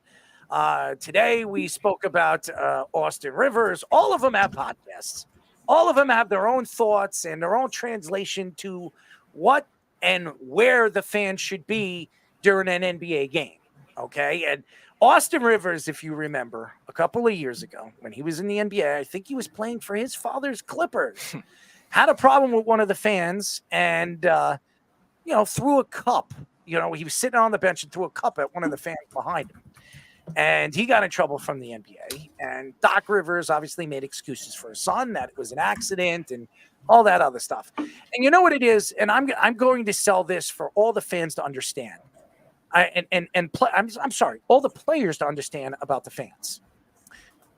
Today we spoke about Austin Rivers. All of them have podcasts. All of them have their own thoughts and their own translation to what and where the fans should be during an NBA game. Okay. And Austin Rivers, if you remember, a couple of years ago when he was in the NBA, I think he was playing for his father's Clippers, had a problem with one of the fans and, threw a cup. He was sitting on the bench and threw a cup at one of the fans behind him. And he got in trouble from the NBA. And Doc Rivers obviously made excuses for his son, that it was an accident and all that other stuff. And you know what it is? And I'm going to sell this for all the fans to understand. I'm sorry, all the players to understand about the fans.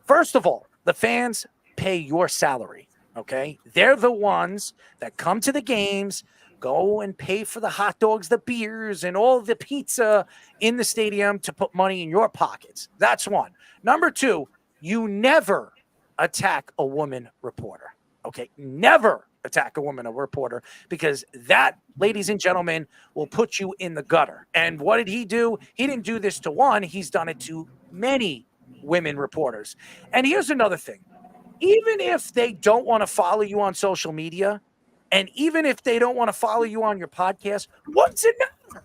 First of all, the fans pay your salary, okay? They're the ones that come to the games, go and pay for the hot dogs, the beers, and all the pizza in the stadium to put money in your pockets. That's one. Number two, you never attack a woman reporter, okay? Never attack a woman, a reporter, because that, ladies and gentlemen, will put you in the gutter. And what did he do? He didn't do this to one. He's done it to many women reporters. And here's another thing. Even if they don't want to follow you on social media, and even if they don't want to follow you on your podcast, what's it matter?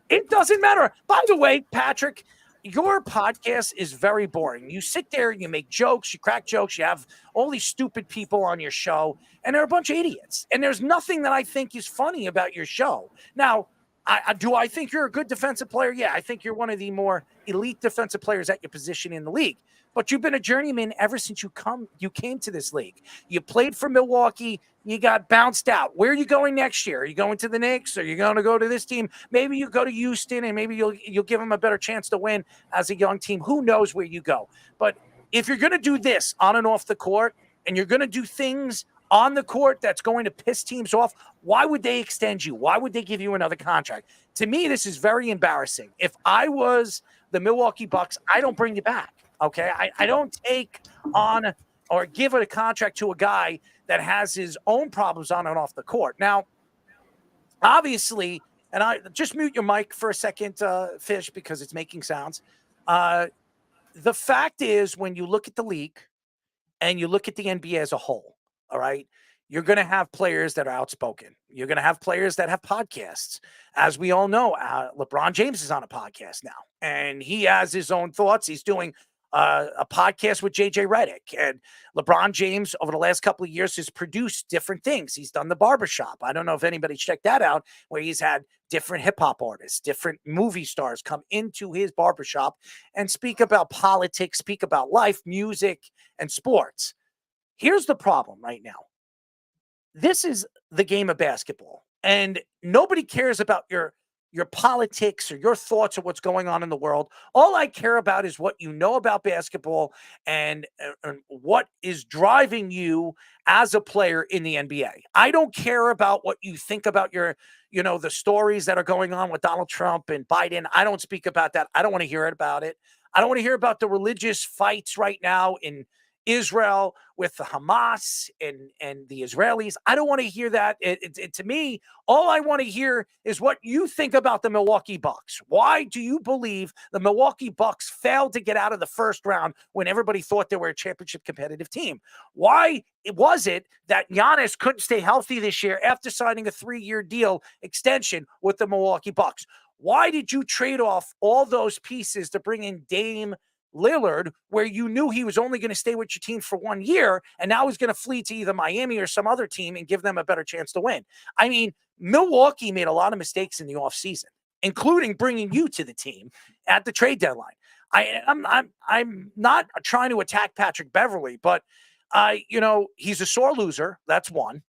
It doesn't matter. By the way, Patrick, your podcast is very boring. You sit there, you make jokes, you crack jokes, you have all these stupid people on your show, and they're a bunch of idiots. And there's nothing that I think is funny about your show. Now, do I think you're a good defensive player? Yeah, I think you're one of the more elite defensive players at your position in the league. But you've been a journeyman ever since you came to this league. You played for Milwaukee. You got bounced out. Where are you going next year? Are you going to the Knicks? Are you going to go to this team? Maybe you go to Houston, and maybe you'll give them a better chance to win as a young team. Who knows where you go? But if you're going to do this on and off the court, and you're going to do things on the court that's going to piss teams off, why would they extend you? Why would they give you another contract? To me, this is very embarrassing. If I was the Milwaukee Bucks, I don't bring you back. Okay, I don't take on or give a contract to a guy that has his own problems on and off the court. Now, obviously, and I just mute your mic for a second, Fish, because it's making sounds. The fact is, when you look at the league and you look at the NBA as a whole, all right, you're going to have players that are outspoken. You're going to have players that have podcasts. As we all know, LeBron James is on a podcast now, and he has his own thoughts. He's doing a podcast with JJ Redick, and LeBron James over the last couple of years has produced different things. He's done the barbershop. I don't know if anybody checked that out, where he's had different hip hop artists, different movie stars come into his barbershop and speak about politics, speak about life, music, and sports. Here's the problem right now. this is the game of basketball, and nobody cares about your politics or your thoughts of what's going on in the world. All I care about is what you know about basketball and what is driving you as a player in the NBA. I don't care about what you think about the stories that are going on with Donald Trump and Biden. I don't speak about that. I don't want to hear about it. I don't want to hear about the religious fights right now in Israel with the Hamas and the Israelis. I don't want to hear that. To me, all I want to hear is what you think about the Milwaukee Bucks. Why do you believe the Milwaukee Bucks failed to get out of the first round when everybody thought they were a championship competitive team? Why was it that Giannis couldn't stay healthy this year after signing a 3-year deal extension with the Milwaukee Bucks? Why did you trade off all those pieces to bring in Dame Lillard, where you knew he was only going to stay with your team for 1 year, and now he's going to flee to either Miami or some other team and give them a better chance to win? I mean, Milwaukee made a lot of mistakes in the offseason, including bringing you to the team at the trade deadline. I'm not trying to attack Patrick Beverley, but he's a sore loser. That's one.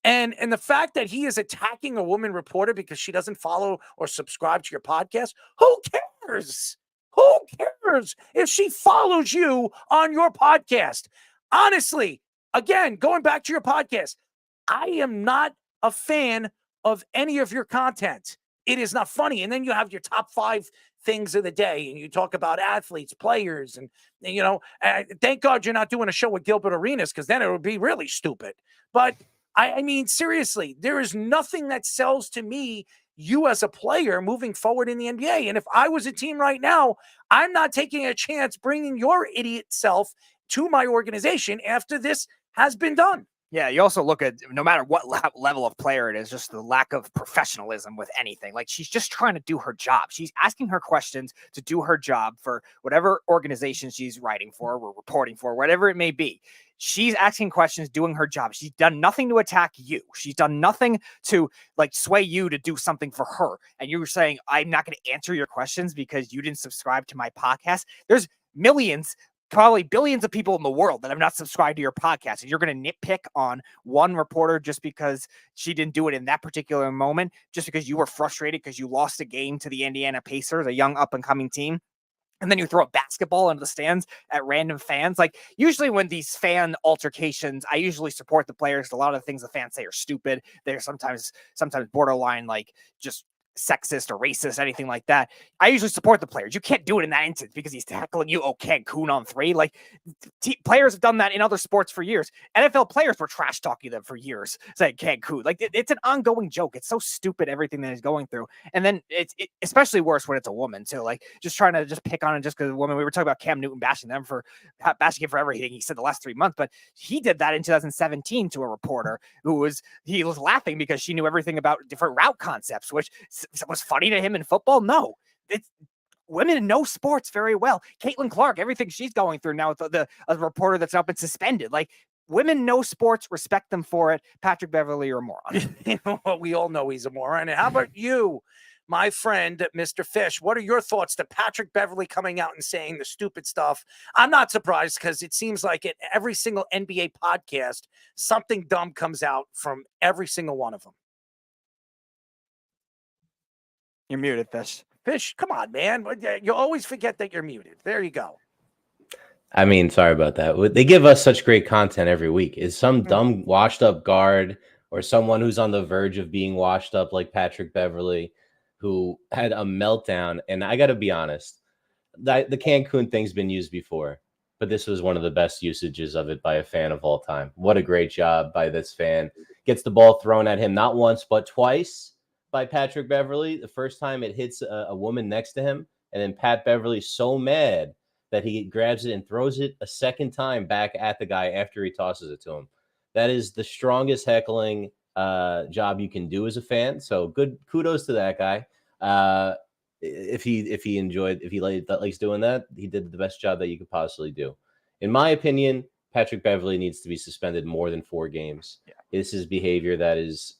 And the fact that he is attacking a woman reporter because she doesn't follow or subscribe to your podcast, who cares? Who cares if she follows you on your podcast? Honestly, again, going back to your podcast, I am not a fan of any of your content. It is not funny. And then you have your top 5 things of the day, and you talk about athletes, players, and thank God you're not doing a show with Gilbert Arenas, because then it would be really stupid. But I mean, seriously, there is nothing that sells to me you as a player moving forward in the NBA. And if I was a team right now, I'm not taking a chance bringing your idiot self to my organization after this has been done. Yeah, you also look at, no matter what level of player it is, just the lack of professionalism with anything. Like, she's just trying to do her job. She's asking her questions to do her job for whatever organization she's writing for or reporting for, whatever it may be. She's asking questions, doing her job. She's done nothing to attack you. She's done nothing to sway you to do something for her. And you were saying, I'm not going to answer your questions because you didn't subscribe to my podcast. There's millions, probably billions of people in the world that have not subscribed to your podcast. And you're going to nitpick on one reporter just because she didn't do it in that particular moment, just because you were frustrated because you lost a game to the Indiana Pacers, a young up and coming team. And then you throw a basketball into the stands at random fans. Like, usually when these fan altercations, I usually support the players. A lot of the things the fans say are stupid. They're sometimes borderline, just sexist or racist, anything like that. I usually support the players. You can't do it in that instance because he's tackling you. Oh, Cancun on 3. Players have done that in other sports for years. NFL players were trash talking them for years, saying Cancun. It's an ongoing joke. It's so stupid, everything that he's going through. And then it's especially worse when it's a woman too. Just trying to just pick on it just because a woman. We were talking about Cam Newton bashing him for everything he said the last 3 months, but he did that in 2017 to a reporter he was laughing because she knew everything about different route concepts, which was funny to him in football. No, women know sports very well. Caitlin Clark, everything she's going through now with a reporter that's now been suspended. Women know sports, respect them for it. Patrick Beverley, you're a moron. We all know he's a moron. And how about you, my friend, Mr. Fish? What are your thoughts to Patrick Beverley coming out and saying the stupid stuff? I'm not surprised, because it seems like at every single NBA podcast, something dumb comes out from every single one of them. You're muted, Fish. Fish, come on, man. You always forget that you're muted. There you go. I mean, sorry about that. They give us such great content every week. Is some dumb washed up guard or someone who's on the verge of being washed up like Patrick Beverley, who had a meltdown. And I got to be honest, the Cancun thing's been used before, but this was one of the best usages of it by a fan of all time. What a great job by this fan. Gets the ball thrown at him not once, but twice by Patrick Beverley. The first time it hits a woman next to him, and then Pat Beverley's so mad that he grabs it and throws it a second time back at the guy after he tosses it to him. That is the strongest heckling job you can do as a fan. So good kudos to that guy. If he likes doing that, he did the best job that you could possibly do. In my opinion, Patrick Beverley needs to be suspended more than 4 games. Yeah. This is behavior that is,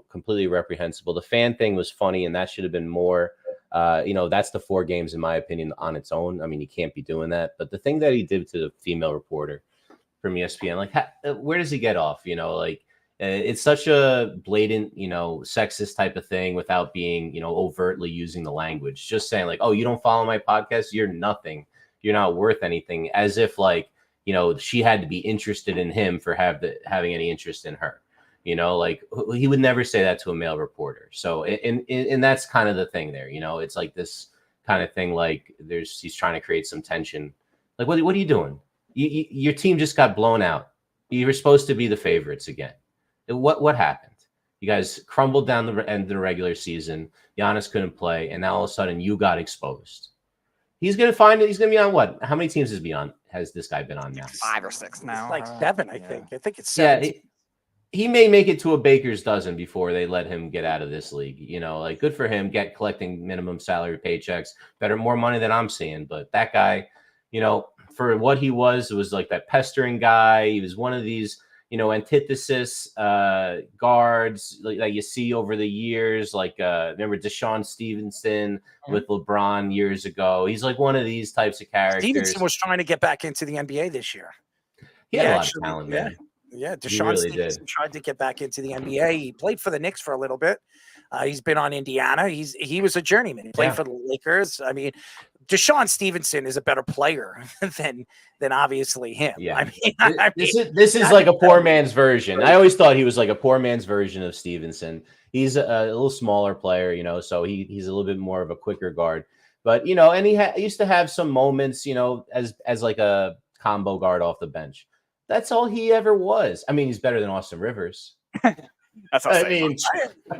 completely reprehensible. The fan thing was funny, and that should have been more. That's the 4 games, in my opinion, on its own. I mean, you can't be doing that. But the thing that he did to the female reporter from ESPN, where does he get off? It's such a blatant, sexist type of thing without being, overtly using the language. Just saying like, oh, you don't follow my podcast, you're nothing. You're not worth anything. As if like, she had to be interested in him for having any interest in her. Like he would never say that to a male reporter. So, and that's kind of the thing there. It's like this kind of thing. Like he's trying to create some tension. Like, what are you doing? Your team just got blown out. You were supposed to be the favorites again. What happened? You guys crumbled down the end of the regular season. Giannis couldn't play, and now all of a sudden you got exposed. He's gonna be on what? How many teams has this guy been on now? 5 or 6 now. It's like 7, I think. I think it's 7. Yeah, he may make it to a baker's dozen before they let him get out of this league. Like good for him, collecting minimum salary paychecks, more money than I'm seeing. But that guy, for what he was, it was like that pestering guy. He was one of these, antithesis guards that you see over the years. Like remember Deshaun Stevenson with LeBron years ago. He's like one of these types of characters. Stevenson was trying to get back into the NBA this year. He had a lot of talent, man. Yeah, Deshaun Stevenson tried to get back into the NBA. He played for the Knicks for a little bit. He's been on Indiana. He was a journeyman. He played for the Lakers. I mean, Deshaun Stevenson is a better player than obviously him. Yeah. This is like a poor man's version. I always thought he was like a poor man's version of Stevenson. He's a little smaller player, so he's a little bit more of a quicker guard. But and he used to have some moments, as like a combo guard off the bench. That's all he ever was. I mean, he's better than Austin Rivers. That's what I mean.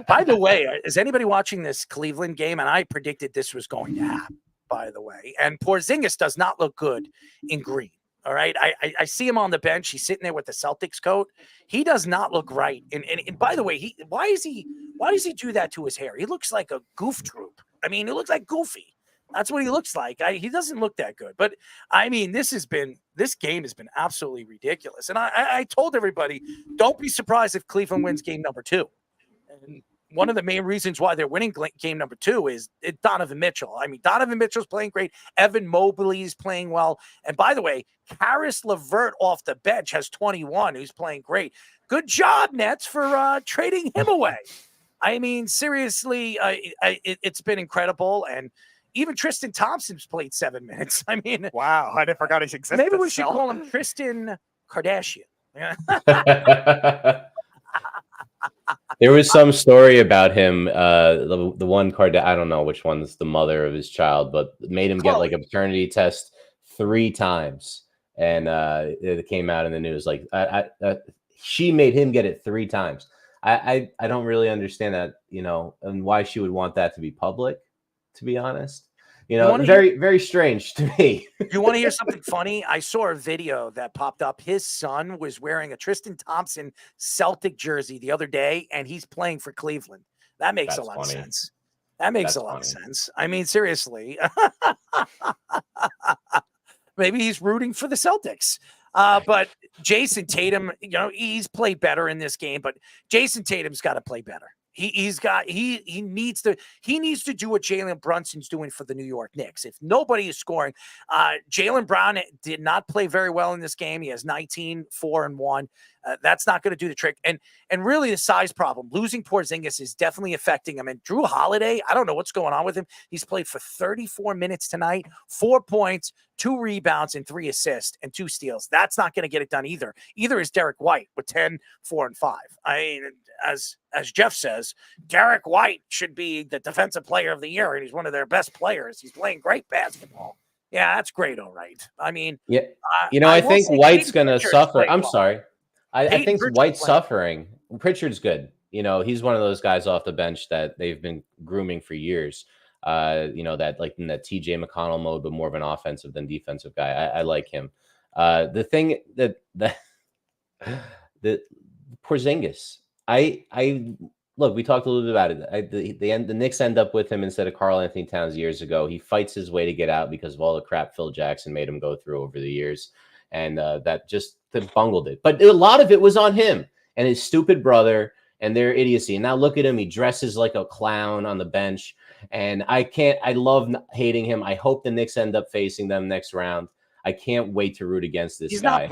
By the way, is anybody watching this Cleveland game? And I predicted this was going to happen, by the way. And Porzingis does not look good in green. All right. I see him on the bench. He's sitting there with the Celtics coat. He does not look right. And by the way, why does he do that to his hair? He looks like a goof troop. I mean, he looks like Goofy. That's what he looks like. He doesn't look that good. But I mean, this game has been absolutely ridiculous. And I told everybody, don't be surprised if Cleveland wins game number 2. And one of the main reasons why they're winning game number 2 is Donovan Mitchell. I mean, Donovan Mitchell's playing great. Evan Mobley's playing well. And by the way, Karis LeVert off the bench has 21, who's playing great. Good job, Nets, for trading him away. I mean, seriously, it's been incredible. And even Tristan Thompson's played 7 minutes. I mean, wow, I forgot his existence. Maybe we should call him Tristan Kardashian. Yeah. There was some story about him. The one I don't know which one's the mother of his child, but made him get like a paternity test 3 times, and it came out in the news. Like she made him get it 3 times. I don't really understand that, and why she would want that to be public. To be honest, very strange to me. You want to hear something funny? I saw a video that popped up. His son was wearing a Tristan Thompson Celtic jersey the other day, and he's playing for Cleveland. That makes a lot of sense. That makes a lot of sense. I mean, seriously. Maybe he's rooting for the Celtics. But Jason Tatum, he's played better in this game, but Jason Tatum's got to play better. He needs to do what Jalen Brunson's doing for the New York Knicks. If nobody is scoring, Jalen Brown did not play very well in this game. He has 19, 4, and 1. That's not going to do the trick. And really the size problem, losing Porzingis is definitely affecting him. And Drew Holiday, I don't know what's going on with him. He's played for 34 minutes tonight, 4 points, 2 rebounds, and 3 assists and 2 steals. That's not going to get it done either. Either is Derek White with 10, 4, and 5. I mean, as Jeff says, Derek White should be the defensive player of the year, and he's one of their best players. He's playing great basketball. Yeah, that's great. All right. I mean, yeah, I think White's going to suffer. I'm sorry. I think White's suffering. Pritchard's good. He's one of those guys off the bench that they've been grooming for years. That like in that TJ McConnell mode, but more of an offensive than defensive guy. I like him. The thing that the Porzingis, I look, we talked a little bit about it. The Knicks end up with him instead of Karl Anthony Towns years ago. He fights his way to get out because of all the crap Phil Jackson made him go through over the years. And that just bungled it. But a lot of it was on him and his stupid brother and their idiocy. And now look at him. He dresses like a clown on the bench. And I love hating him. I hope the Knicks end up facing them next round. I can't wait to root against this guy.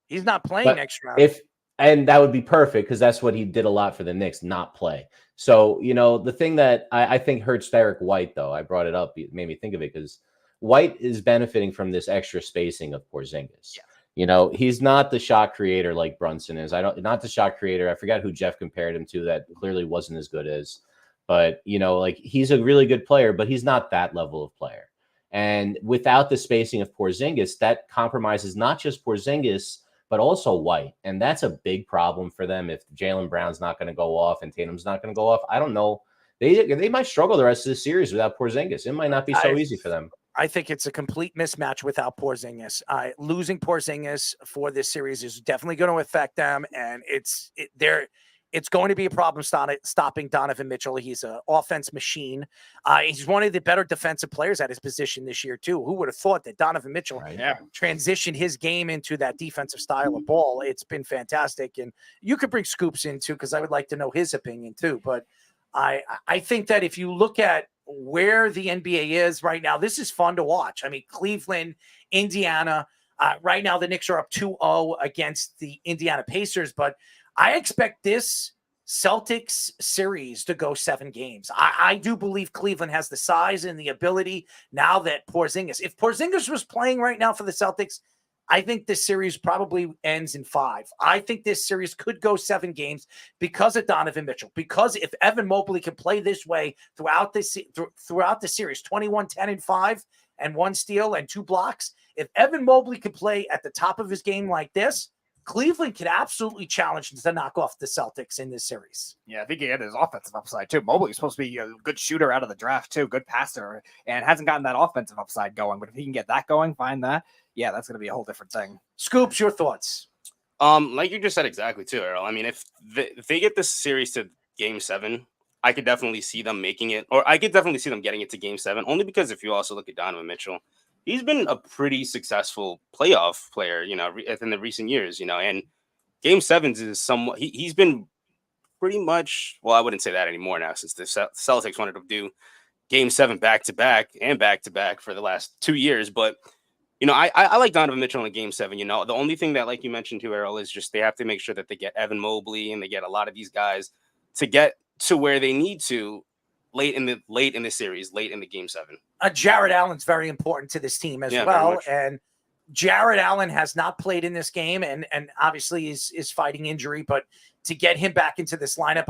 He's not playing next round. And that would be perfect because that's what he did a lot for the Knicks, not play. So, the thing that I think hurts Derek White, though, I brought it up, it made me think of it because White is benefiting from this extra spacing of Porzingis. Yeah. He's not the shot creator like Brunson is. Not the shot creator. I forgot who Jeff compared him to that clearly wasn't as good as. But, he's a really good player, but he's not that level of player. And without the spacing of Porzingis, that compromises not just Porzingis, but also White. And that's a big problem for them if Jalen Brown's not going to go off and Tatum's not going to go off. I don't know. They might struggle the rest of the series without Porzingis. It might not be so easy for them. I think it's a complete mismatch without Porzingis. Losing Porzingis for this series is definitely going to affect them, and it's going to be a problem stopping Donovan Mitchell. He's an offense machine. He's one of the better defensive players at his position this year, too. Who would have thought that Donovan Mitchell transitioned his game into that defensive style of ball? It's been fantastic. And you could bring Scoops in, too, because I would like to know his opinion, too. But I think that if you look at where the NBA is right now, this is fun to watch. I mean, Cleveland, Indiana. Right now, the Knicks are up 2-0 against the Indiana Pacers, but I expect this Celtics series to go 7 games. I do believe Cleveland has the size and the ability now that Porzingis. If Porzingis was playing right now for the Celtics, I think this series probably ends in 5. I think this series could go 7 games because of Donovan Mitchell. Because if Evan Mobley can play this way throughout the series, 21, 10, and 5, and 1 steal and 2 blocks, if Evan Mobley can play at the top of his game like this, Cleveland could absolutely challenge to knock off the Celtics in this series. Yeah, I think he had his offensive upside too. Mobley's supposed to be a good shooter out of the draft too, good passer, and hasn't gotten that offensive upside going. But if he can get that going, find that, yeah, that's going to be a whole different thing. Scoops, your thoughts? Like you just said exactly too, Errol. I mean, if they get this series to Game 7, I could definitely see them making it, or I could definitely see them getting it to Game 7. Only because if you also look at Donovan Mitchell, he's been a pretty successful playoff player, in the recent years, and Game 7s is somewhat, he's been pretty much, well, I wouldn't say that anymore now since the Celtics wanted to do Game 7 back-to-back and back-to-back for the last 2 years. But, I like Donovan Mitchell in Game 7. The only thing that, like you mentioned too, Errol, is just they have to make sure that they get Evan Mobley and they get a lot of these guys to get to where they need to late in the series, late in the Game 7. Jared Allen's very important to this team as well. And Jared Allen has not played in this game and obviously is fighting injury, but to get him back into this lineup,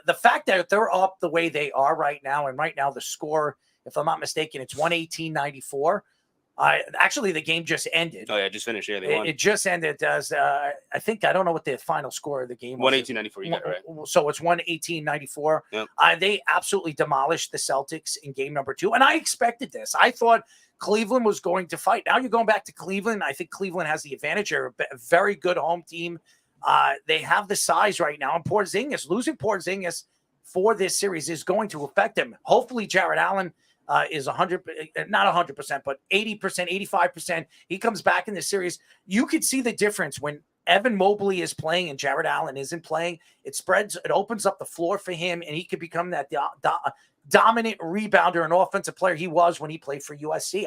the fact that they're up the way they are right now, and right now the score, if I'm not mistaken, it's 118-94. Actually, the game just ended. Oh, yeah, just finished. Yeah, they won. It just ended. I don't know what the final score of the game was. 118-94, you got it right. So it's 118-94. Yep. They absolutely demolished the Celtics in game number 2, and I expected this. I thought Cleveland was going to fight. Now you're going back to Cleveland. I think Cleveland has the advantage. They're a very good home team. They have the size right now, and losing Porzingis for this series is going to affect them. Hopefully, Jared Allen is 100, not 100%, but 80%, 85%. He comes back in the series. You could see the difference when Evan Mobley is playing and Jared Allen isn't playing. It opens up the floor for him, and he could become that dominant rebounder and offensive player he was when he played for USC.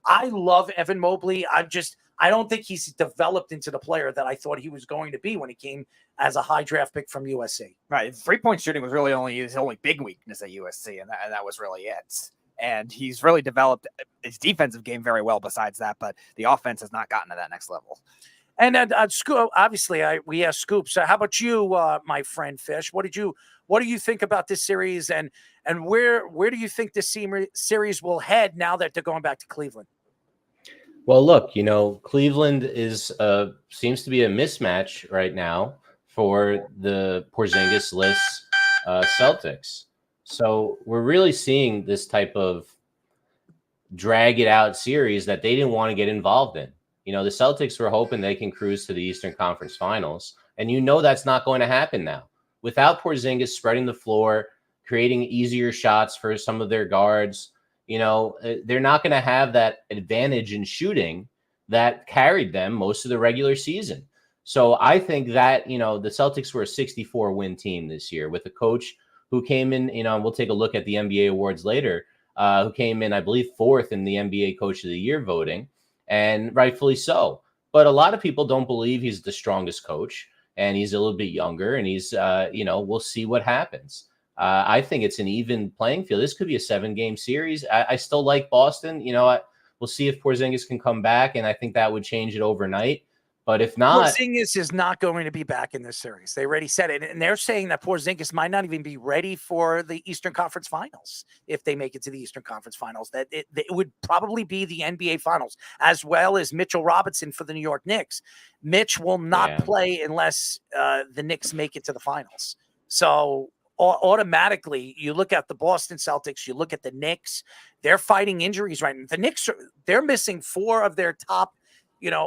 I love Evan Mobley. I don't think he's developed into the player that I thought he was going to be when he came as a high draft pick from USC. Right. 3-point shooting was really his only big weakness at USC, and that was really it. And he's really developed his defensive game very well besides that, but the offense has not gotten to that next level. And obviously, we asked Scoops. How about you, my friend Fish? What do you think about this series, and where do you think this series will head now that they're going back to Cleveland? Well, look, Cleveland seems to be a mismatch right now for the Porzingis-less Celtics. So we're really seeing this type of drag it out series that they didn't want to get involved in. The Celtics were hoping they can cruise to the Eastern Conference Finals, and that's not going to happen now. Without Porzingis spreading the floor, creating easier shots for some of their guards, they're not going to have that advantage in shooting that carried them most of the regular season. So I think that, the Celtics were a 64-win team this year with a coach who came in, we'll take a look at the NBA awards later, who came in, I believe, 4th in the NBA Coach of the Year voting, and rightfully so. But a lot of people don't believe he's the strongest coach. and he's a little bit younger, and he's, we'll see what happens. I think it's an even playing field. This could be a 7-game series. I still like Boston. We'll see if Porzingis can come back, and I think that would change it overnight. But if not, Porzingis is not going to be back in this series. They already said it, and they're saying that Porzingis might not even be ready for the Eastern Conference Finals if they make it to the Eastern Conference Finals. That it would probably be the NBA Finals, as well as Mitchell Robinson for the New York Knicks. Mitch will not play unless the Knicks make it to the finals. So automatically, you look at the Boston Celtics, you look at the Knicks. They're fighting injuries right now. The Knicks they're missing 4 of their top,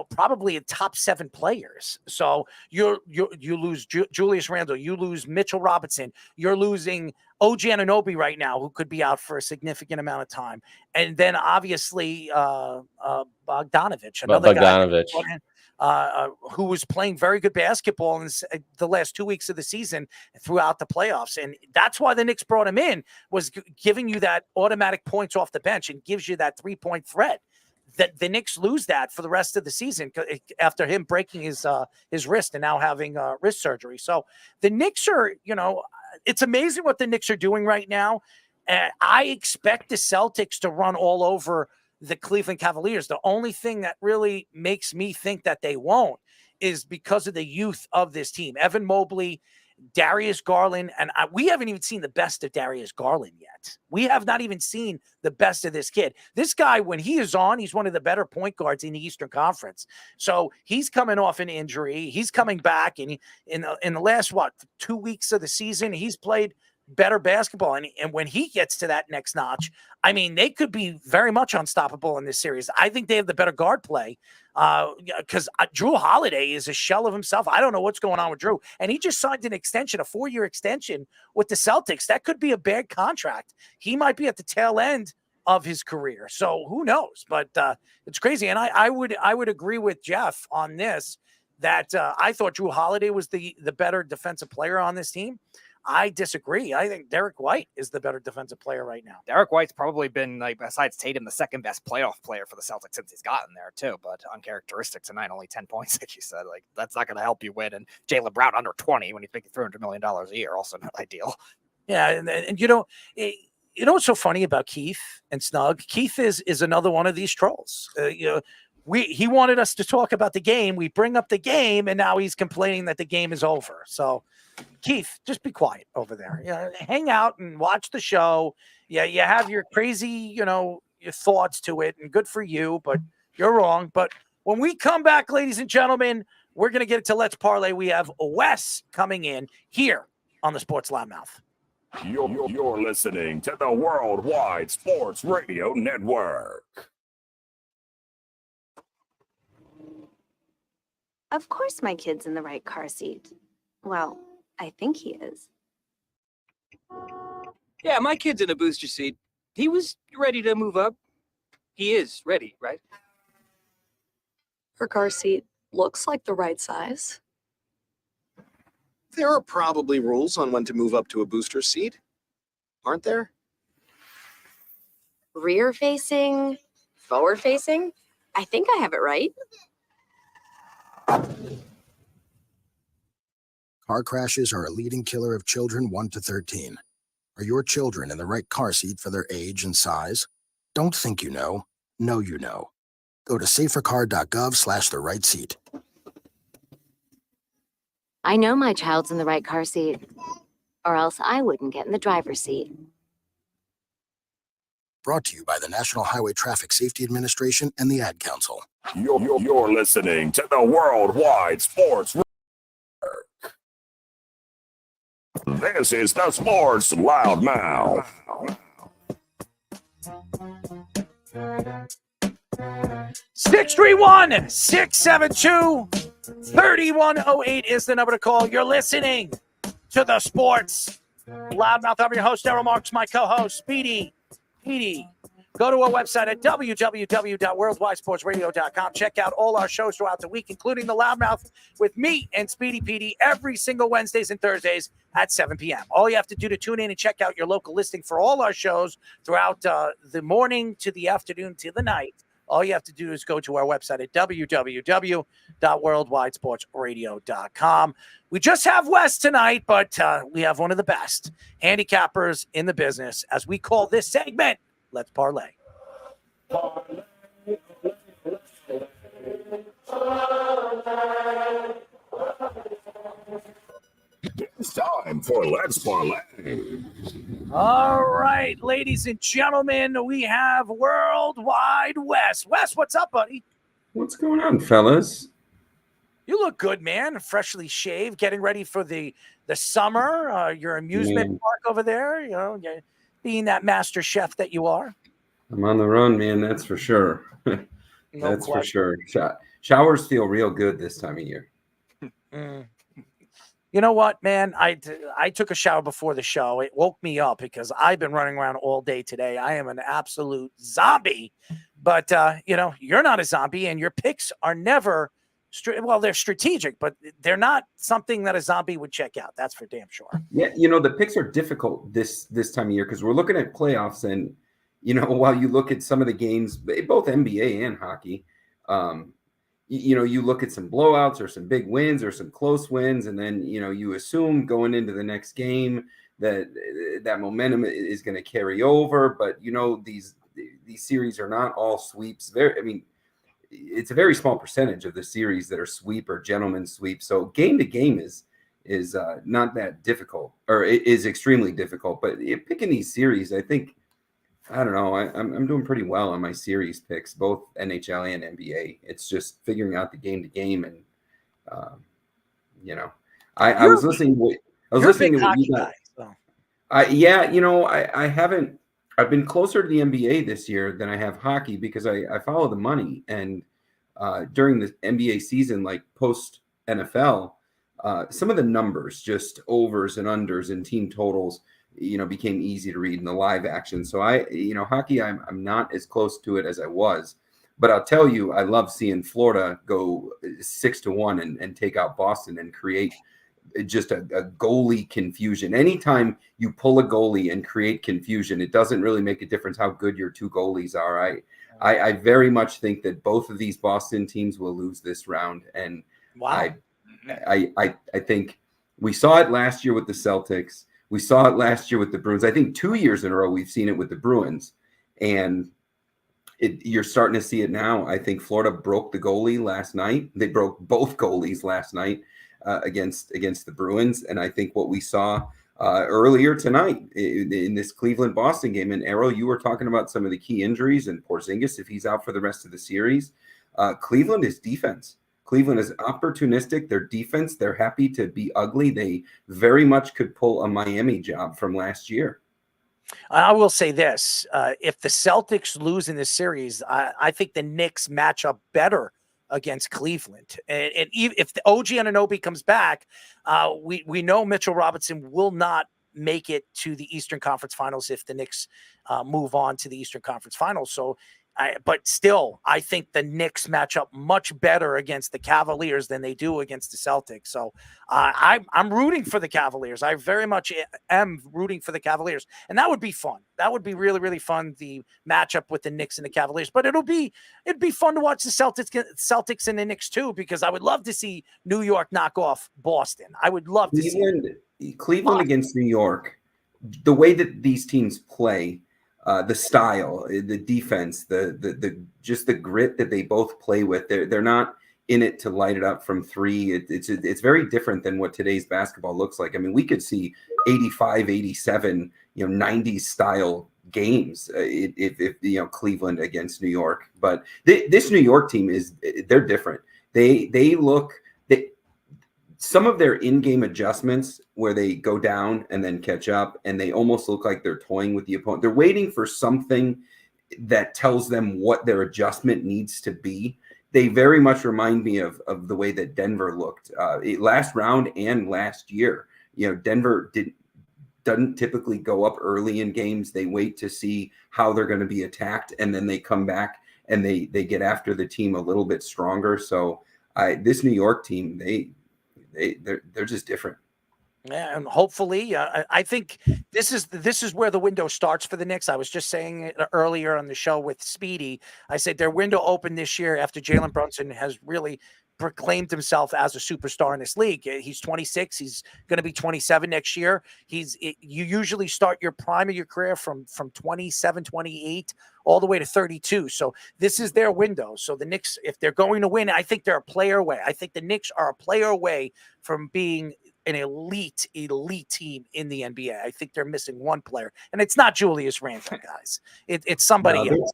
probably a top 7 players. So you lose Julius Randle, you lose Mitchell Robinson, you're losing OG Anunoby right now, who could be out for a significant amount of time, and then obviously Bogdanovich, another guy who was playing very good basketball in the last 2 weeks of the season throughout the playoffs. And that's why the Knicks brought him in, was giving you that automatic points off the bench and gives you that 3-point threat. That the Knicks lose that for the rest of the season after him breaking his wrist and now having wrist surgery. So the Knicks are, it's amazing what the Knicks are doing right now. I expect the Celtics to run all over the Cleveland Cavaliers. The only thing that really makes me think that they won't is because of the youth of this team. Evan Mobley, Darius Garland, and we haven't even seen the best of Darius Garland yet. We have not even seen the best of this kid. This guy, when he is on, he's one of the better point guards in the Eastern Conference. So he's coming off an injury. He's coming back, and in the last, 2 weeks of the season, he's played better basketball. And when he gets to that next notch, I mean, they could be very much unstoppable in this series. I think they have the better guard play because Drew Holiday is a shell of himself. I don't know what's going on with Drew. And he just signed an extension, a 4-year extension with the Celtics. That could be a bad contract. He might be at the tail end of his career. So who knows? But it's crazy. And I would agree with Jeff on this, that I thought Drew Holiday was the better defensive player on this team. I disagree. I think Derek White is the better defensive player right now. Derek White's probably been, besides Tatum, the second best playoff player for the Celtics since he's gotten there, too. But uncharacteristic tonight, only 10 points, like you said. That's not going to help you win. And Jalen Brown under 20 when he's making $300 million a year, also not ideal. Yeah, and what's so funny about Keith and Snug? Keith is another one of these trolls. He wanted us to talk about the game. We bring up the game, and now he's complaining that the game is over. So, Keith, just be quiet over there. Hang out and watch the show. Yeah, you have your crazy, your thoughts to it, and good for you, but you're wrong. But when we come back, ladies and gentlemen, we're going to get to Let's Parlay. We have Wes coming in here on the Sports Loudmouth. You're listening to the Worldwide Sports Radio Network. Of course my kid's in the right car seat. Well, I think he is. Yeah, my kid's in a booster seat. He was ready to move up. He is ready, right? Her car seat looks like the right size. There are probably rules on when to move up to a booster seat, aren't there? Rear facing, forward facing. I think I have it right. Car crashes are a leading killer of children 1 to 13. Are your children in the right car seat for their age and size? Don't think you know. Know you know. Go to safercar.gov/the right seat. I know my child's in the right car seat, or else I wouldn't get in the driver's seat. Brought to you by the National Highway Traffic Safety Administration and the Ad Council. You're listening to the Worldwide Sports Network. This is the Sports Loudmouth. 631-672-3108 is the number to call. You're listening to the Sports Loudmouth. I'm your host, Errol Marks, my co-host, Speedy. Go to our website at www.worldwidesportsradio.com. Check out all our shows throughout the week, including the Loudmouth with me and Speedy PD every single Wednesdays and Thursdays at 7 p.m. All you have to do to tune in and check out your local listing for all our shows throughout the morning to the afternoon to the night all you have to do is go to our website at www.worldwidesportsradio.com. We just have Wes tonight, but we have one of the best handicappers in the business, as we call this segment, Let's Parlay. It's time for Let's Parlay. All right, ladies and gentlemen, we have Worldwide Wes. Wes, what's up, buddy? What's going on, fellas? You look good, man. Freshly shaved, getting ready for the summer. Your amusement park over there, being that master chef that you are. I'm on the run, man. That's for sure. That's for sure. Showers feel real good this time of year. You know what, man? I took a shower before the show. It woke me up because I've been running around all day today. I am an absolute zombie. But, you're not a zombie, and your picks are never they're strategic, but they're not something that a zombie would check out. That's for damn sure. Yeah, the picks are difficult this time of year because we're looking at playoffs, and, while you look at some of the games, both NBA and hockey, you look at some blowouts or some big wins or some close wins, and then you assume going into the next game that momentum is going to carry over. But these series are not all sweeps. It's a very small percentage of the series that are sweep or gentleman sweep. So game to game is not that difficult, or it is extremely difficult. But picking these series, I think. I don't know. I'm doing pretty well on my series picks, both NHL and NBA. It's just figuring out the game to game, and I was listening. I was listening to what you guys. I haven't. I've been closer to the NBA this year than I have hockey because I follow the money, and during the NBA season, like post NFL, some of the numbers, just overs and unders and team totals, became easy to read in the live action. So hockey, I'm not as close to it as I was, but I'll tell you, I love seeing Florida go 6-1 and take out Boston and create just a goalie confusion. Anytime you pull a goalie and create confusion, it doesn't really make a difference how good your two goalies are. I very much think that both of these Boston teams will lose this round. And wow. I think we saw it last year with the Celtics. We saw it last year with the Bruins. I think 2 years in a row we've seen it with the Bruins, and you're starting to see it now. I think Florida broke the goalie last night. They broke both goalies last night against the Bruins, and I think what we saw earlier tonight in this Cleveland-Boston game, and Arrow, you were talking about some of the key injuries, and Porzingis, if he's out for the rest of the series, Cleveland is defense. Cleveland is opportunistic. Their defense, they're happy to be ugly. They very much could pull a Miami job from last year. I will say this. If the Celtics lose in this series, I think the Knicks match up better against Cleveland. And if the OG Anunoby comes back, we know Mitchell Robinson will not make it to the Eastern Conference Finals if the Knicks move on to the Eastern Conference Finals. So, but still, I think the Knicks match up much better against the Cavaliers than they do against the Celtics. So I'm rooting for the Cavaliers. I very much am rooting for the Cavaliers. And that would be fun. That would be really, really fun, the matchup with the Knicks and the Cavaliers. But it'd be fun to watch the Celtics and the Knicks too, because I would love to see New York knock off Boston. I would love to see Cleveland against New York. The way that these teams play, the style, the defense, the just the grit that they both play with. They're not in it to light it up from three. It's very different than what today's basketball looks like. I mean, we could see 85, 87, 90s style games if Cleveland against New York. But this New York team they're different. They look. Some of their in-game adjustments where they go down and then catch up, and they almost look like they're toying with the opponent. They're waiting for something that tells them what their adjustment needs to be. They very much remind me of the way that Denver looked last round and last year. Denver doesn't typically go up early in games. They wait to see how they're going to be attacked, and then they come back and they get after the team a little bit stronger. So this New York team, they're just different. Yeah, and hopefully, I think this is where the window starts for the Knicks. I was just saying it earlier on the show with Speedy. I said their window opened this year after Jalen Brunson has really proclaimed himself as a superstar in this league. He's 26. He's going to be 27 next year. You usually start your prime of your career from 27, 28 all the way to 32. So this is their window. So the Knicks, if they're going to win, I think they're a player away. I think the Knicks are a player away from being an elite team in the NBA. I think they're missing one player, and it's not Julius Randle, guys. It's somebody else.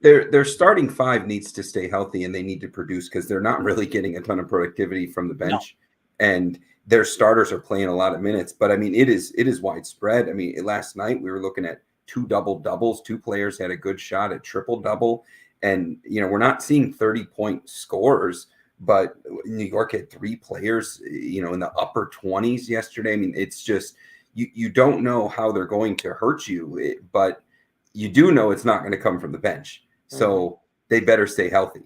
Their starting five needs to stay healthy, and they need to produce because they're not really getting a ton of productivity from the bench, and their starters are playing a lot of minutes. But I mean, it is widespread. I mean, last night we were looking at 2 double-doubles. 2 players had a good shot at triple-double, and we're not seeing 30-point scores. But New York had 3 players, in the upper 20s yesterday. I mean, it's just you don't know how they're going to hurt you, but you do know it's not going to come from the bench. So they better stay healthy.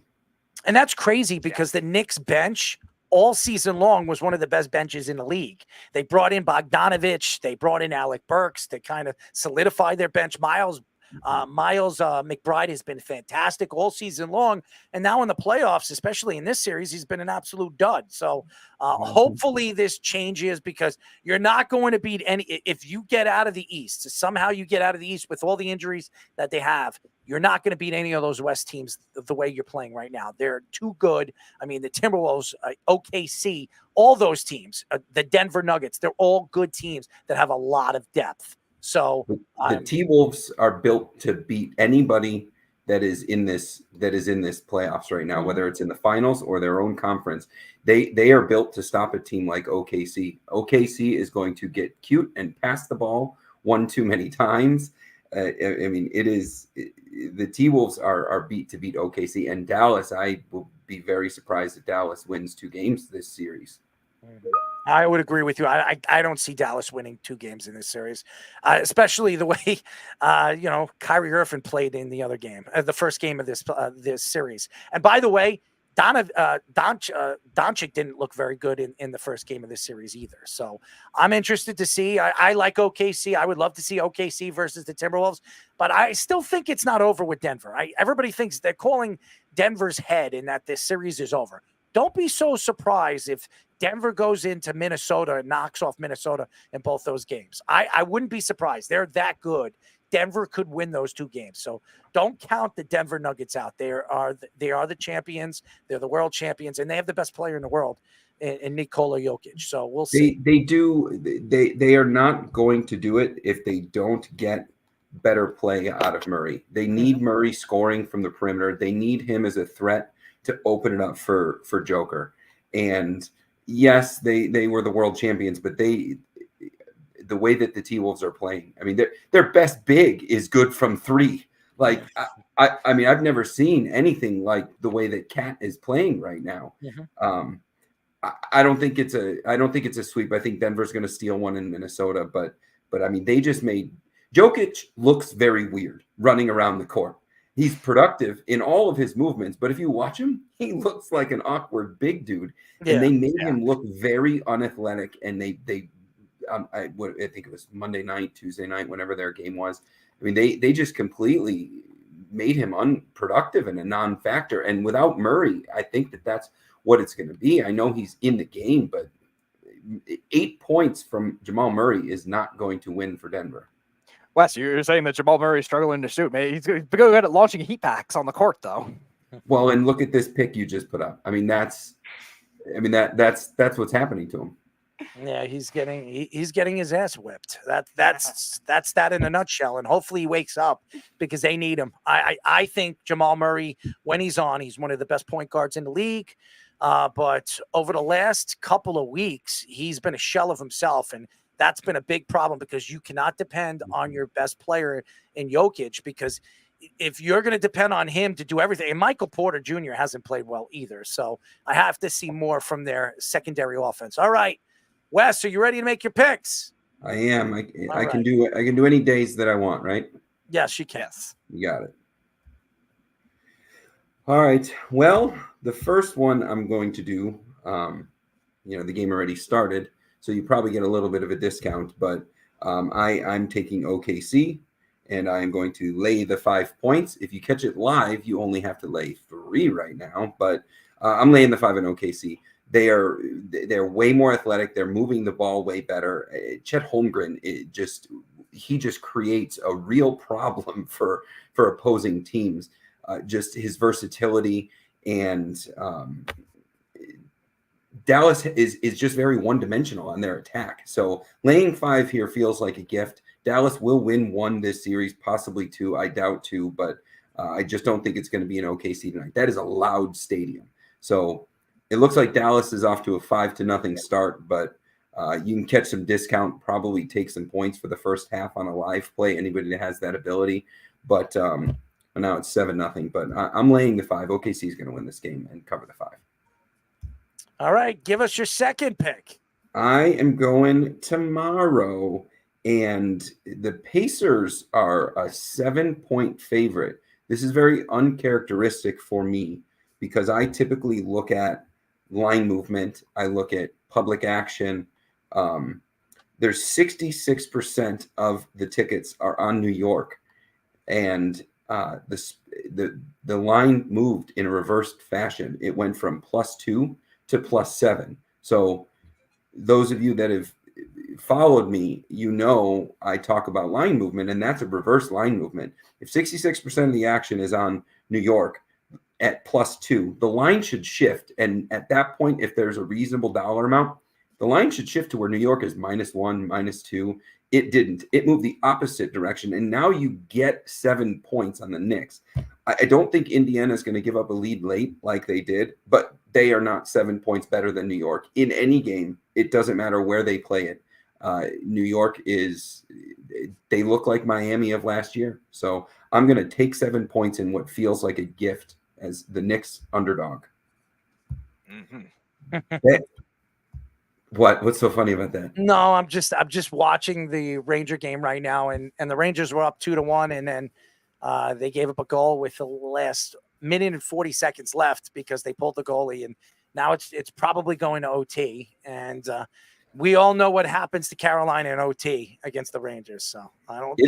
And that's crazy because the Knicks bench all season long was one of the best benches in the league. They brought in Bogdanovich. They brought in Alec Burks to kind of solidify their bench. Miles McBride has been fantastic all season long. And now in the playoffs, especially in this series, he's been an absolute dud. So hopefully this changes because you're not going to beat if you get out of the East, somehow you get out of the East with all the injuries that they have, you're not going to beat any of those West teams the way you're playing right now. They're too good. I mean, the Timberwolves, OKC, all those teams, the Denver Nuggets, they're all good teams that have a lot of depth. So the T-Wolves are built to beat anybody that is in this playoffs right now, whether it's in the finals or their own conference. They are built to stop a team like OKC. OKC is going to get cute and pass the ball one too many times. I mean, the T-Wolves are beat to beat OKC, and Dallas. I will be very surprised if Dallas wins 2 games this series. I would agree with you. I don't see Dallas winning 2 games in this series, especially the way Kyrie Irving played in the other game, the first game of this series. And by the way, Doncic didn't look very good in the first game of this series either. So I'm interested to see. I like OKC. I would love to see OKC versus the Timberwolves, but I still think it's not over with Denver. Everybody thinks they're calling Denver's head and that this series is over. Don't be so surprised if Denver goes into Minnesota and knocks off Minnesota in both those games. I wouldn't be surprised. They're that good. Denver could win those 2 games. So don't count the Denver Nuggets out. They are the champions. They're the world champions, and they have the best player in the world in Nikola Jokic. So we'll see. They are not going to do it if they don't get better play out of Murray. They need Murray scoring from the perimeter. They need him as a threat to open it up for Joker. And yes, they were the world champions, but the way that the T-Wolves are playing, I mean, their best big is good from 3. Like, I mean, I've never seen anything like the way that Cat is playing right now. I don't think it's a sweep. I think Denver's going to steal one in Minnesota, but I mean, they just made Jokic looks very weird running around the court. He's productive in all of his movements, but if you watch him, he looks like an awkward big dude. And they made him look very unathletic. And I think it was Monday night, Tuesday night, whenever their game was. I mean, they just completely made him unproductive and a non-factor. And without Murray, I think that's what it's going to be. I know he's in the game, but 8 points from Jamal Murray is not going to win for Denver. Wes, you're saying that Jamal Murray is struggling to shoot. Man, he's good at launching heat packs on the court, though. Well, and look at this pick you just put up. I mean, that's what's happening to him. Yeah, he's getting his ass whipped. That's that in a nutshell. And hopefully he wakes up because they need him. I think Jamal Murray, when he's on, he's one of the best point guards in the league. But over the last couple of weeks, he's been a shell of himself, and that's been a big problem because you cannot depend on your best player in Jokic, because if you're going to depend on him to do everything, and Michael Porter Jr. hasn't played well either. So I have to see more from their secondary offense. All right, Wes, are you ready to make your picks? I am. I can do it. I can do any days that I want, right? Yes, you can. Yes. You got it. All right. Well, the first one I'm going to do, the game already started. so you probably get a little bit of a discount. But I'm taking OKC, and I'm going to lay the 5 points. If you catch it live, you only have to lay 3 right now. But I'm laying the 5 in OKC. They're way more athletic. They're moving the ball way better. Chet Holmgren, he just creates a real problem for opposing teams. Just his versatility, and Dallas is just very one-dimensional on their attack. So laying 5 here feels like a gift. Dallas will win 1 this series, possibly 2. I doubt 2, but I just don't think it's going to be an OKC tonight. That is a loud stadium. So it looks like Dallas is off to a 5-0 start, but you can catch some discount, probably take some points for the first half on a live play. Anybody that has that ability. But now it's 7-0. But I'm laying the 5. OKC is going to win this game and cover the 5. All right, give us your second pick. I am going tomorrow, and the Pacers are a 7-point favorite. This is very uncharacteristic for me because I typically look at line movement. I look at public action. There's 66% of the tickets are on New York, and the line moved in a reversed fashion. It went from +2 to +7. So those of you that have followed me, I talk about line movement, and that's a reverse line movement. If 66% of the action is on New York at +2, the line should shift. And at that point, if there's a reasonable dollar amount, the line should shift to where New York is -1, -2. It didn't. It moved the opposite direction, and now you get 7 points on the Knicks. I don't think Indiana is going to give up a lead late like they did, but they are not 7 points better than New York in any game. It doesn't matter where they play it. New York they look like Miami of last year. So I'm going to take 7 points in what feels like a gift as the Knicks underdog. What's so funny about that? No, I'm just watching the Ranger game right now, and the Rangers were up 2-1, and then they gave up a goal with the last minute and 40 seconds left because they pulled the goalie, and now it's probably going to OT. And we all know what happens to Carolina in OT against the Rangers. So I don't.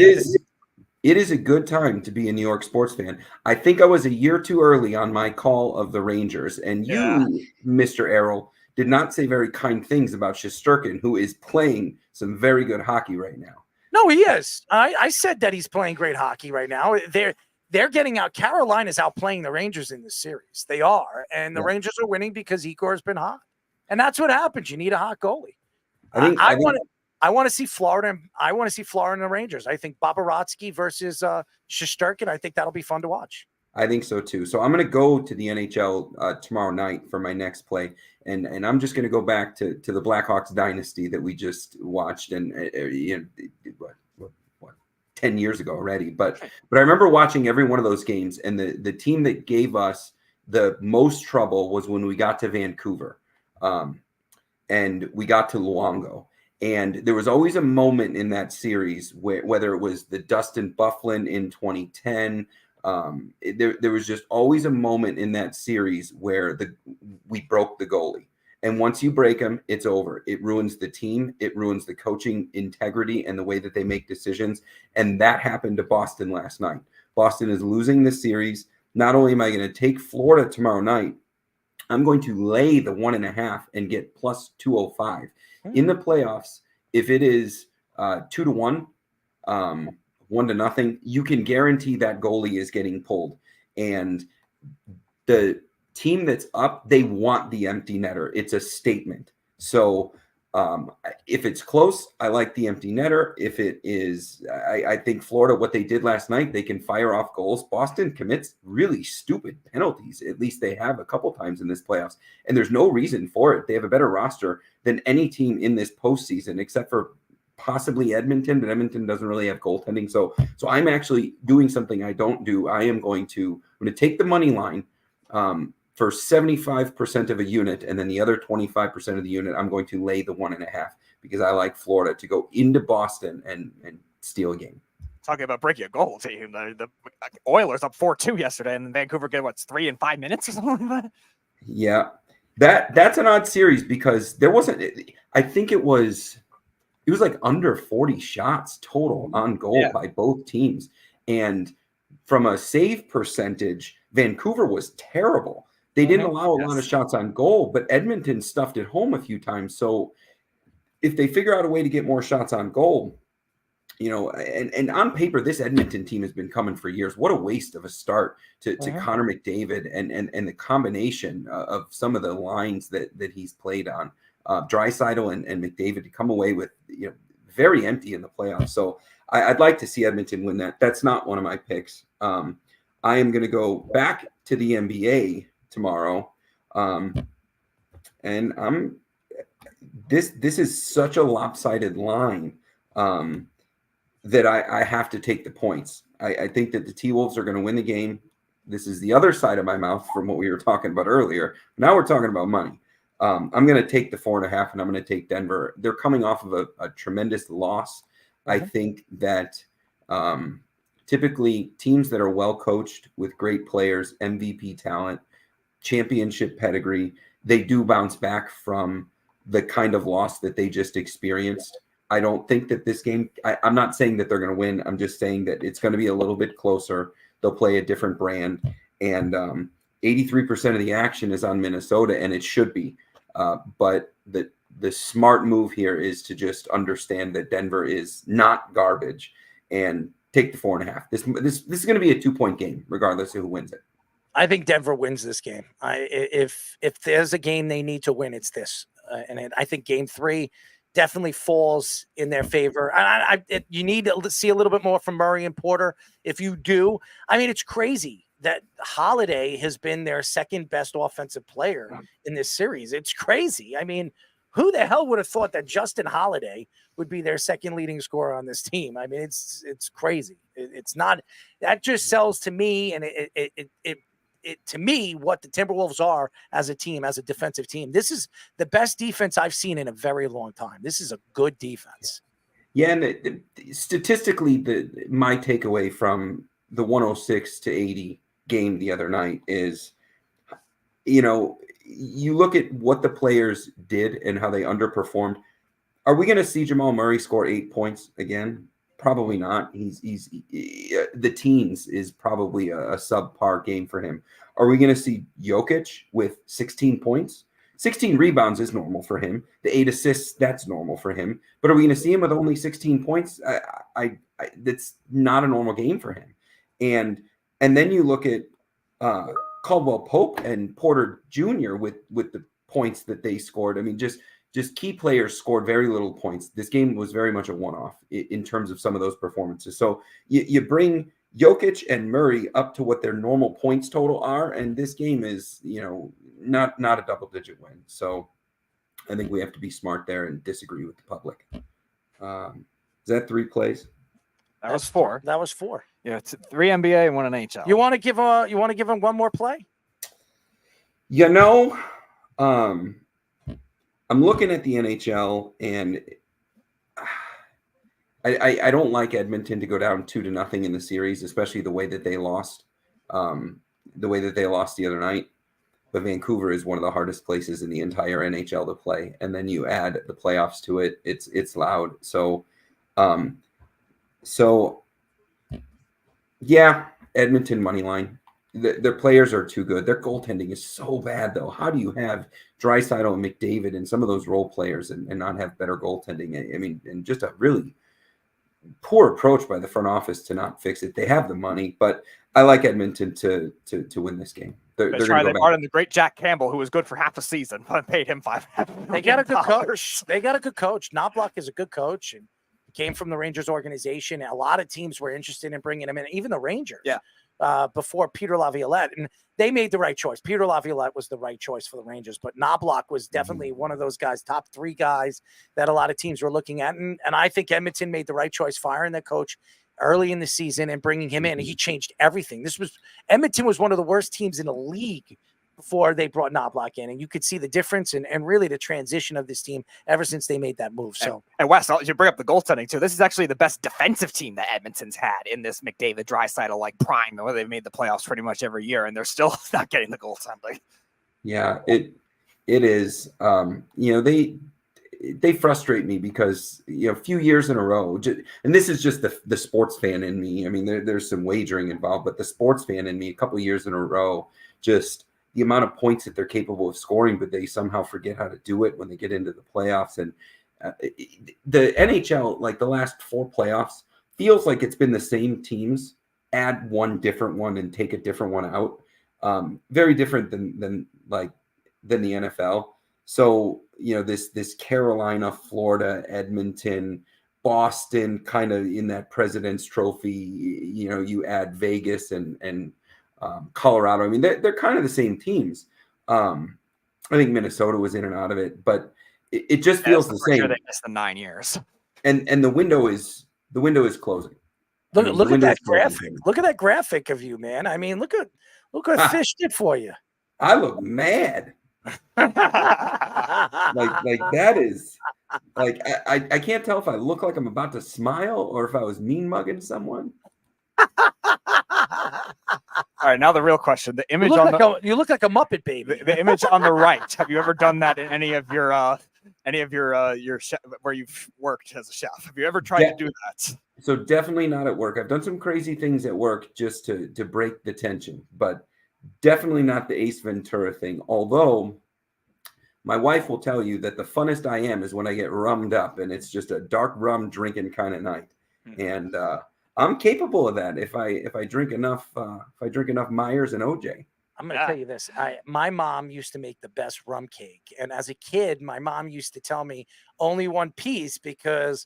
It is a good time to be a New York sports fan. I think I was a year too early on my call of the Rangers, and you, Mr. Errol, did not say very kind things about Shesterkin, who is playing some very good hockey right now. No, he is. I said that he's playing great hockey right now. They're getting out. Carolina's outplaying the Rangers in this series. They are, and the Rangers are winning because Igor's been hot, and that's what happens. You need a hot goalie. I want to see Florida. I want to see Florida and the Rangers. I think Bobrovsky versus Shesterkin. I think that'll be fun to watch. I think so too. So I'm going to go to the NHL tomorrow night for my next play, and I'm just going to go back to the Blackhawks dynasty that we just watched, and what 10 years ago already. But I remember watching every one of those games, and the team that gave us the most trouble was when we got to Vancouver, and we got to Luongo. And there was always a moment in that series where, whether it was the Dustin Byfuglien in 2010. There was just always a moment in that series where we broke the goalie. And once you break him, it's over. It ruins the team. It ruins the coaching integrity and the way that they make decisions. And that happened to Boston last night. Boston is losing the series. Not only am I going to take Florida tomorrow night, I'm going to lay the 1.5 and get plus 205. In the playoffs, if it is 2-1, 1-0, you can guarantee that goalie is getting pulled. And the team that's up, they want the empty netter. It's a statement. So if it's close, I like the empty netter. If it is, I think Florida, what they did last night, they can fire off goals. Boston commits really stupid penalties. At least they have a couple times in this playoffs. And there's no reason for it. They have a better roster than any team in this postseason, except for possibly Edmonton, but Edmonton doesn't really have goaltending. So I'm actually doing something I don't do. I'm going to take the money line for 75% of a unit, and then the other 25% of the unit, I'm going to lay the 1.5 because I like Florida to go into Boston and steal a game. Talking about breaking a goal, team. The Oilers up 4-2 yesterday, and Vancouver get 3 in 5 minutes or something like that. Yeah. That's an odd series because there wasn't. I think it was like under 40 shots total on goal by both teams, and from a save percentage, Vancouver was terrible. They didn't allow a lot of shots on goal, but Edmonton stuffed it home a few times. So if they figure out a way to get more shots on goal, and on paper, this Edmonton team has been coming for years. What a waste of a start to Connor McDavid and the combination of some of the lines that he's played on. Draisaitl and McDavid to come away with very empty in the playoffs. So I'd like to see Edmonton win that. That's not one of my picks. I am going to go back to the NBA tomorrow, and this is such a lopsided line. That I have to take the points. I think that the T-Wolves are going to win the game. This is the other side of my mouth from what we were talking about earlier. Now we're talking about money. I'm going to take the 4.5, and I'm going to take Denver. They're coming off of a tremendous loss. I think that typically teams that are well coached with great players, MVP talent, championship pedigree, they do bounce back from the kind of loss that they just experienced. I don't think that this game, I'm not saying that they're going to win. I'm just saying that it's going to be a little bit closer. They'll play a different brand. And 83% of the action is on Minnesota, and it should be. But the smart move here is to just understand that Denver is not garbage and take the 4.5. This is going to be a 2-point game, regardless of who wins it. I think Denver wins this game. If there's a game they need to win, it's this. I think game 3 definitely falls in their favor. You need to see a little bit more from Murray and Porter. If you do, it's crazy that Holiday has been their second best offensive player in this series. It's crazy. Who the hell would have thought that Justin Holiday would be their second leading scorer on this team? It's crazy. It's not, that just sells to me, and it to me what the Timberwolves are as a team, as a defensive team. This is the best defense I've seen in a very long time. This is a good defense. Yeah, and statistically, my takeaway from the 106-80 game the other night is, you look at what the players did and how they underperformed. Are we going to see Jamal Murray score 8 points again? Probably not. He's the teens is probably a subpar game for him. Are we going to see Jokic with 16 points? 16 rebounds is normal for him. The 8 assists, that's normal for him. But are we going to see him with only 16 points? That's not a normal game for him. And then you look at Caldwell Pope and Porter Jr. with the points that they scored. Just key players scored very little points. This game was very much a one-off in terms of some of those performances. So you bring Jokic and Murray up to what their normal points total are, and this game is, not a double-digit win. So I think we have to be smart there and disagree with the public. Is that 3 plays? That was 4. That was 4. Yeah, it's 3 NBA and 1 NHL. You want to give him one more play? I'm looking at the NHL, and I don't like Edmonton to go down 2-0 in the series, especially the way that they lost, the other night. But Vancouver is one of the hardest places in the entire NHL to play, and then you add the playoffs to it. It's loud. So yeah, Edmonton money line. Their players are too good. Their goaltending is so bad, though. How do you have Draisaitl and McDavid and some of those role players and not have better goaltending? And just a really poor approach by the front office to not fix it. They have the money, but I like Edmonton to win this game. They're they brought in the great Jack Campbell, who was good for half a season, but paid him $5. They got a good coach. They got a good coach. Knobloch is a good coach, and came from the Rangers organization. A lot of teams were interested in bringing him in, even the Rangers. Yeah. Before Peter Laviolette, and they made the right choice. Peter Laviolette was the right choice for the Rangers, but Knobloch was definitely one of those guys, top 3 guys that a lot of teams were looking at. And I think Edmonton made the right choice firing the coach early in the season and bringing him in. He changed everything. Edmonton was one of the worst teams in the league before they brought Knobloch in, and you could see the difference and really the transition of this team ever since they made that move. So, and Wes, you bring up the goaltending too. This is actually the best defensive team that Edmonton's had in this McDavid Draisaitl like prime, where they've made the playoffs pretty much every year, and they're still not getting the goaltending. Yeah, It is. They frustrate me because a few years in a row, and this is just the sports fan in me. I mean, there's some wagering involved, but the sports fan in me, a couple of years in a row, just the amount of points that they're capable of scoring, but they somehow forget how to do it when they get into the playoffs. And the NHL, like the last 4 playoffs, feels like it's been the same teams add one different one and take a different one out. Very different than the NFL. So, this Carolina, Florida, Edmonton, Boston, kind of in that President's Trophy, you add Vegas and Colorado. I mean, they're kind of the same teams. I think Minnesota was in and out of it, but it just feels the same. Sure they missed the 9 years. And the window is closing. Look at that graphic. Look at that graphic of you, man. I mean, look what Fish did for you. I look mad. like that is like I can't tell if I look like I'm about to smile or if I was mean mugging someone. All right, now the real question: the image you look like a Muppet baby. The image on the right. Have you ever done that in any of your where you've worked as a chef? Have you ever tried to do that? So definitely not at work. I've done some crazy things at work just to break the tension, but definitely not the Ace Ventura thing. Although my wife will tell you that the funnest I am is when I get rummed up and it's just a dark rum drinking kind of night. And I'm capable of that if I drink enough Myers and OJ. I'm going to tell you this. My mom used to make the best rum cake. And as a kid, my mom used to tell me only one piece because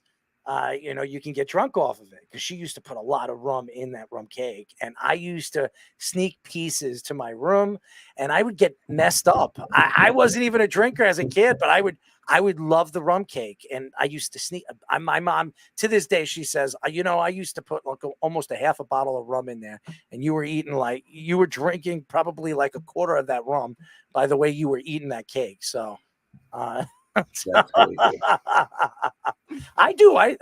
you can get drunk off of it, because she used to put a lot of rum in that rum cake. And I used to sneak pieces to my room and I would get messed up. I wasn't even a drinker as a kid, but I would love the rum cake. And I used to sneak. My mom, to this day, she says, I used to put like almost a half a bottle of rum in there. And you were drinking probably like a quarter of that rum by the way you were eating that cake. So, That's really good.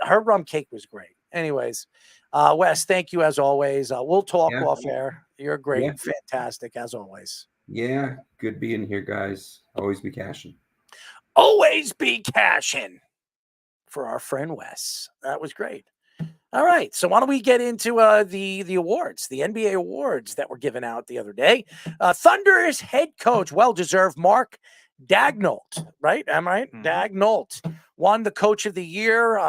Her rum cake was great. Anyways, Wes, thank you as always. We'll talk off air. You're great, fantastic as always. Yeah, good being here, guys. Always be cashing. Always be cashing for our friend Wes. That was great. All right, so why don't we get into the awards, the NBA awards that were given out the other day? Thunder's head coach, well-deserved, Mark Daigneault, right? Am I right? Mm-hmm. Daigneault won the Coach of the Year,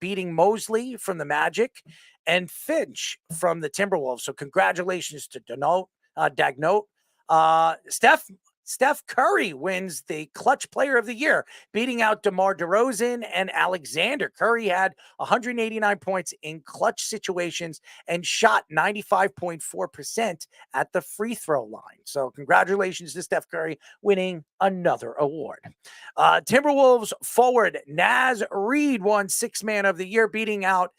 beating Mosley from the Magic and Finch from the Timberwolves. So congratulations to Daigneault. Steph Curry wins the Clutch Player of the Year, beating out DeMar DeRozan and Alexander. Curry had 189 points in clutch situations and shot 95.4% at the free throw line. So congratulations to Steph Curry winning another award. Timberwolves forward Naz Reid won Sixth Man of the Year, beating out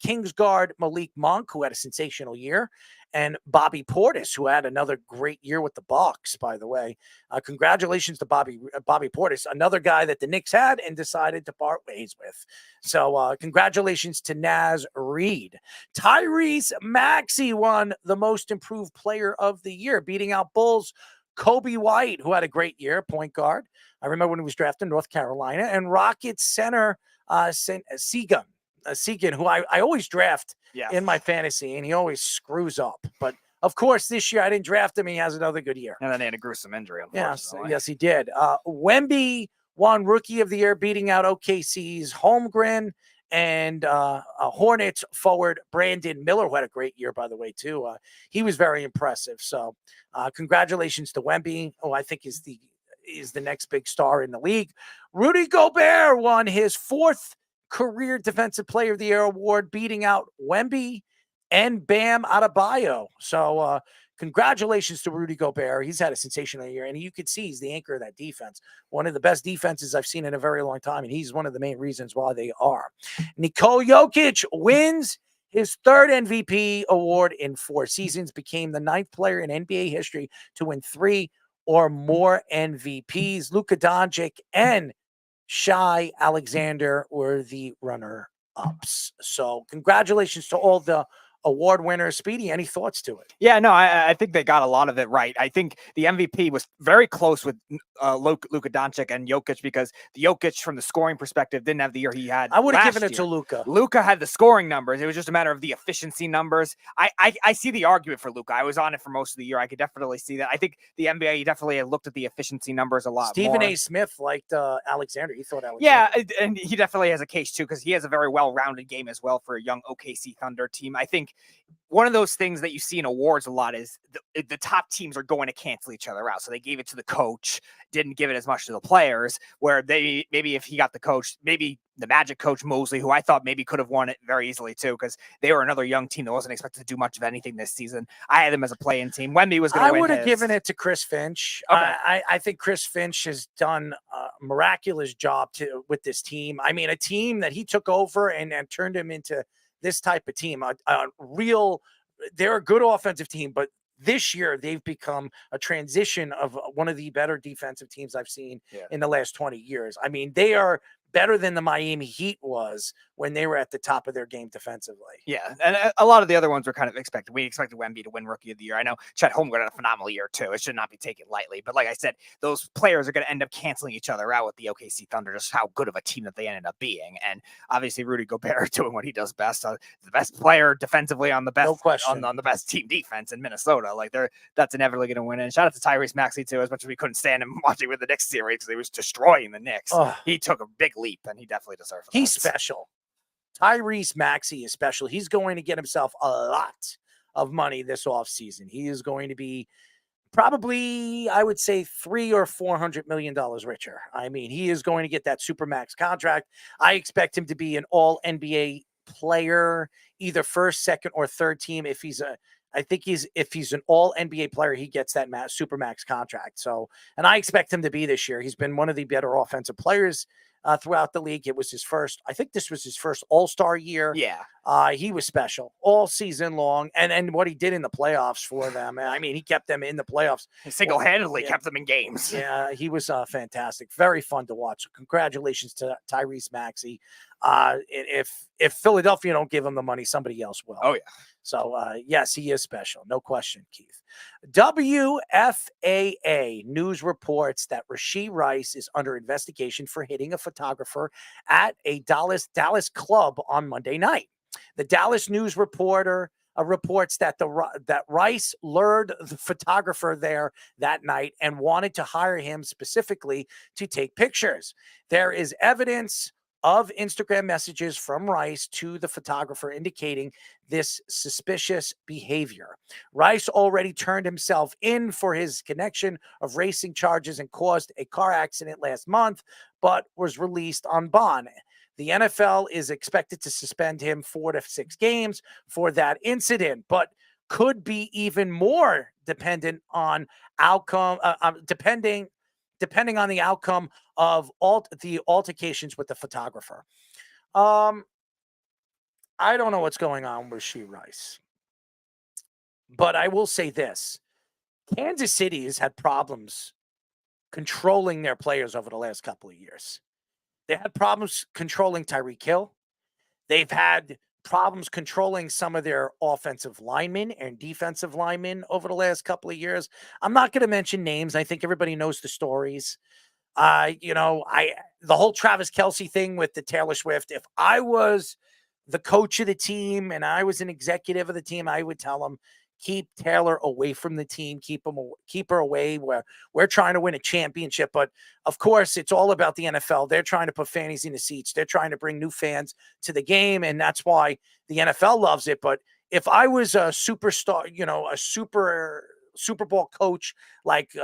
Kings guard Malik Monk, who had a sensational year, and Bobby Portis, who had another great year with the Bucks, by the way. Congratulations to Bobby Portis, another guy that the Knicks had and decided to part ways with. So congratulations to Naz Reid. Tyrese Maxey won the Most Improved Player of the Year, beating out Bulls Kobe White, who had a great year, point guard. I remember when he was drafted in North Carolina, and Rockets center Segan, who I always draft in my fantasy, and he always screws up. But of course, this year I didn't draft him. He has another good year. And then he had a gruesome injury, unfortunately. Yes, he did. Wemby won Rookie of the Year, beating out OKC's Holmgren and Hornets forward Brandon Miller, who had a great year, by the way, too. He was very impressive. So congratulations to Wemby, who I think is the next big star in the league. Rudy Gobert won his 4th Career Defensive Player of the Year award, beating out Wemby and Bam Adebayo. So congratulations to Rudy Gobert. He's had a sensational year, and you could see he's the anchor of that defense. One of the best defenses I've seen in a very long time, and he's one of the main reasons why they are. Nikola Jokic wins his 3rd MVP award in 4 seasons, became the 9th player in NBA history to win 3 or more MVPs. Luka Doncic and Shai Alexander were the runner-ups. So congratulations to all the award winner. Speedy, any thoughts to it? Yeah, no, I think they got a lot of it right. I think the MVP was very close with Luka Doncic and Jokic, because the Jokic, from the scoring perspective, didn't have the year he had. I would have last given it to year. Luka. Luka had the scoring numbers. It was just a matter of the efficiency numbers. I see the argument for Luka. I was on it for most of the year. I could definitely see that. I think the NBA definitely looked at the efficiency numbers a lot Stephen more. A. Smith liked Alexander. He thought Alexander. Yeah, and he definitely has a case too, because he has a very well-rounded game as well for a young OKC Thunder team. I think one of those things that you see in awards a lot is the top teams are going to cancel each other out. So they gave it to the coach, didn't give it as much to the players, where maybe if he got the coach, maybe the Magic coach Mosley, who I thought maybe could have won it very easily too, because they were another young team that wasn't expected to do much of anything this season. I had them as a play-in team. Wemby was going to win. I would have given it to Chris Finch. Okay. I think Chris Finch has done a miraculous job with this team. I mean, a team that he took over and turned him into this type of team, they're a good offensive team, but this year they've become a transition of one of the better defensive teams I've seen in the last 20 years. I mean, they are better than the Miami Heat was when they were at the top of their game defensively. Yeah, and a lot of the other ones were kind of expected. We expected Wemby to win Rookie of the Year. I know Chet Holmgren had a phenomenal year too. It should not be taken lightly. But like I said, those players are going to end up canceling each other out with the OKC Thunder, just how good of a team that they ended up being. And obviously Rudy Gobert doing what he does best. The best player defensively on the best, no question, on the best team defense in Minnesota. Like that's inevitably going to win. And shout out to Tyrese Maxey too, as much as we couldn't stand him watching with the Knicks series because he was destroying the Knicks. He took a big leap, and he definitely deserves it. He's special. Tyrese Maxey is special. He's going to get himself a lot of money this offseason. He is going to be probably, I would say, $300 or $400 million richer. I mean, he is going to get that Supermax contract. I expect him to be an all NBA player, either first, second, or third team. If he's an all NBA player, he gets that Supermax contract. So, and I expect him to be this year. He's been one of the better offensive players throughout the league. It was his first, I think this was his first All-Star year. Yeah. He was special all season long. And what he did in the playoffs for them, I mean, he kept them in the playoffs. He single-handedly kept them in games. Yeah, he was fantastic. Very fun to watch. So congratulations to Tyrese Maxey. If Philadelphia don't give him the money, somebody else will. Oh, yeah. So, yes, he is special. No question, Keith. WFAA news reports that Rashee Rice is under investigation for hitting a photographer at a Dallas club on Monday night. The Dallas News reporter reports that that Rice lured the photographer there that night and wanted to hire him specifically to take pictures. There is evidence of Instagram messages from Rice to the photographer indicating this suspicious behavior. Rice already turned himself in for his connection of racing charges and caused a car accident last month, but was released on bond. The NFL is expected to suspend him 4 to 6 games for that incident, but could be even more dependent on outcome, depending on the outcome of the altercations with the photographer. I don't know what's going on with Rashee Rice, but I will say this. Kansas City has had problems controlling their players over the last couple of years. They had problems controlling Tyreek Hill. They've had problems controlling some of their offensive linemen and defensive linemen over the last couple of years. I'm not going to mention names. I think everybody knows the stories. The whole Travis Kelce thing with the Taylor Swift. If I was the coach of the team and I was an executive of the team, I would tell them, keep Taylor away from the team. Keep her away. We're trying to win a championship. But of course, it's all about the NFL. They're trying to put fannies in the seats. They're trying to bring new fans to the game. And that's why the NFL loves it. But if I was a superstar, a Super Bowl coach like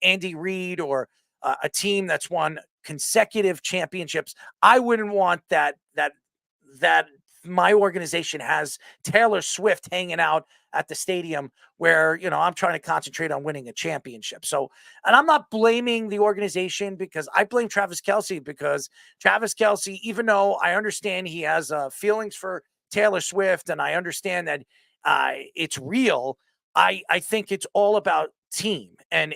Andy Reid or a team that's won consecutive championships, I wouldn't want that my organization has Taylor Swift hanging out at the stadium where, I'm trying to concentrate on winning a championship. So, and I'm not blaming the organization because I blame Travis Kelce, because Travis Kelce, even though I understand he has feelings for Taylor Swift and I understand that it's real, I think it's all about team. And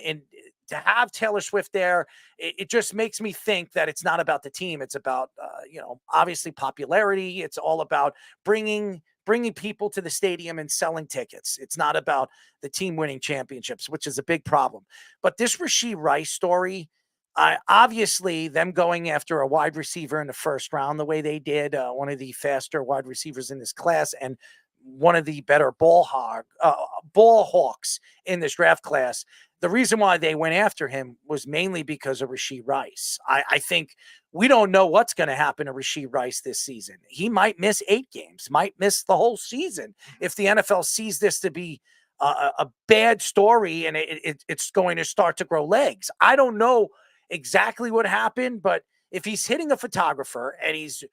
to have Taylor Swift there, it just makes me think that it's not about the team. It's about, obviously popularity. It's all about bringing bringing people to the stadium and selling tickets. It's not about the team winning championships, which is a big problem. But this Rashee Rice story, obviously them going after a wide receiver in the first round the way they did, one of the faster wide receivers in this class and one of the better ball hawks in this draft class. The reason why they went after him was mainly because of Rashee Rice. I think we don't know what's going to happen to Rashee Rice this season. He might miss 8 games, might miss the whole season if the NFL sees this to be a bad story and it's going to start to grow legs. I don't know exactly what happened, but if he's hitting a photographer and he's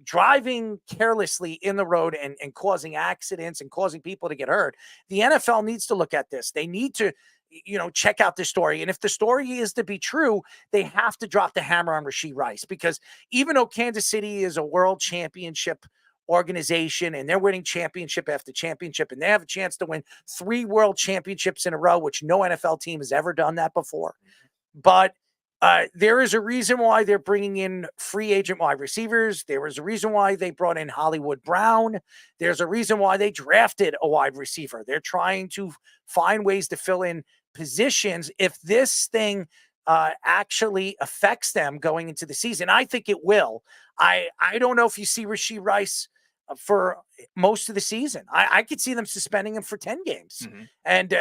driving carelessly in the road and causing accidents and causing people to get hurt, the NFL needs to look at this. They need to, check out this story. And if the story is to be true, they have to drop the hammer on Rashee Rice, because even though Kansas City is a world championship organization and they're winning championship after championship and they have a chance to win 3 world championships in a row, which no NFL team has ever done that before. But there is a reason why they're bringing in free agent wide receivers. There is a reason why they brought in Hollywood Brown. There's a reason why they drafted a wide receiver. They're trying to find ways to fill in positions. If this thing actually affects them going into the season, I think it will. I don't know if you see Rashee Rice for most of the season. I could see them suspending him for 10 games. And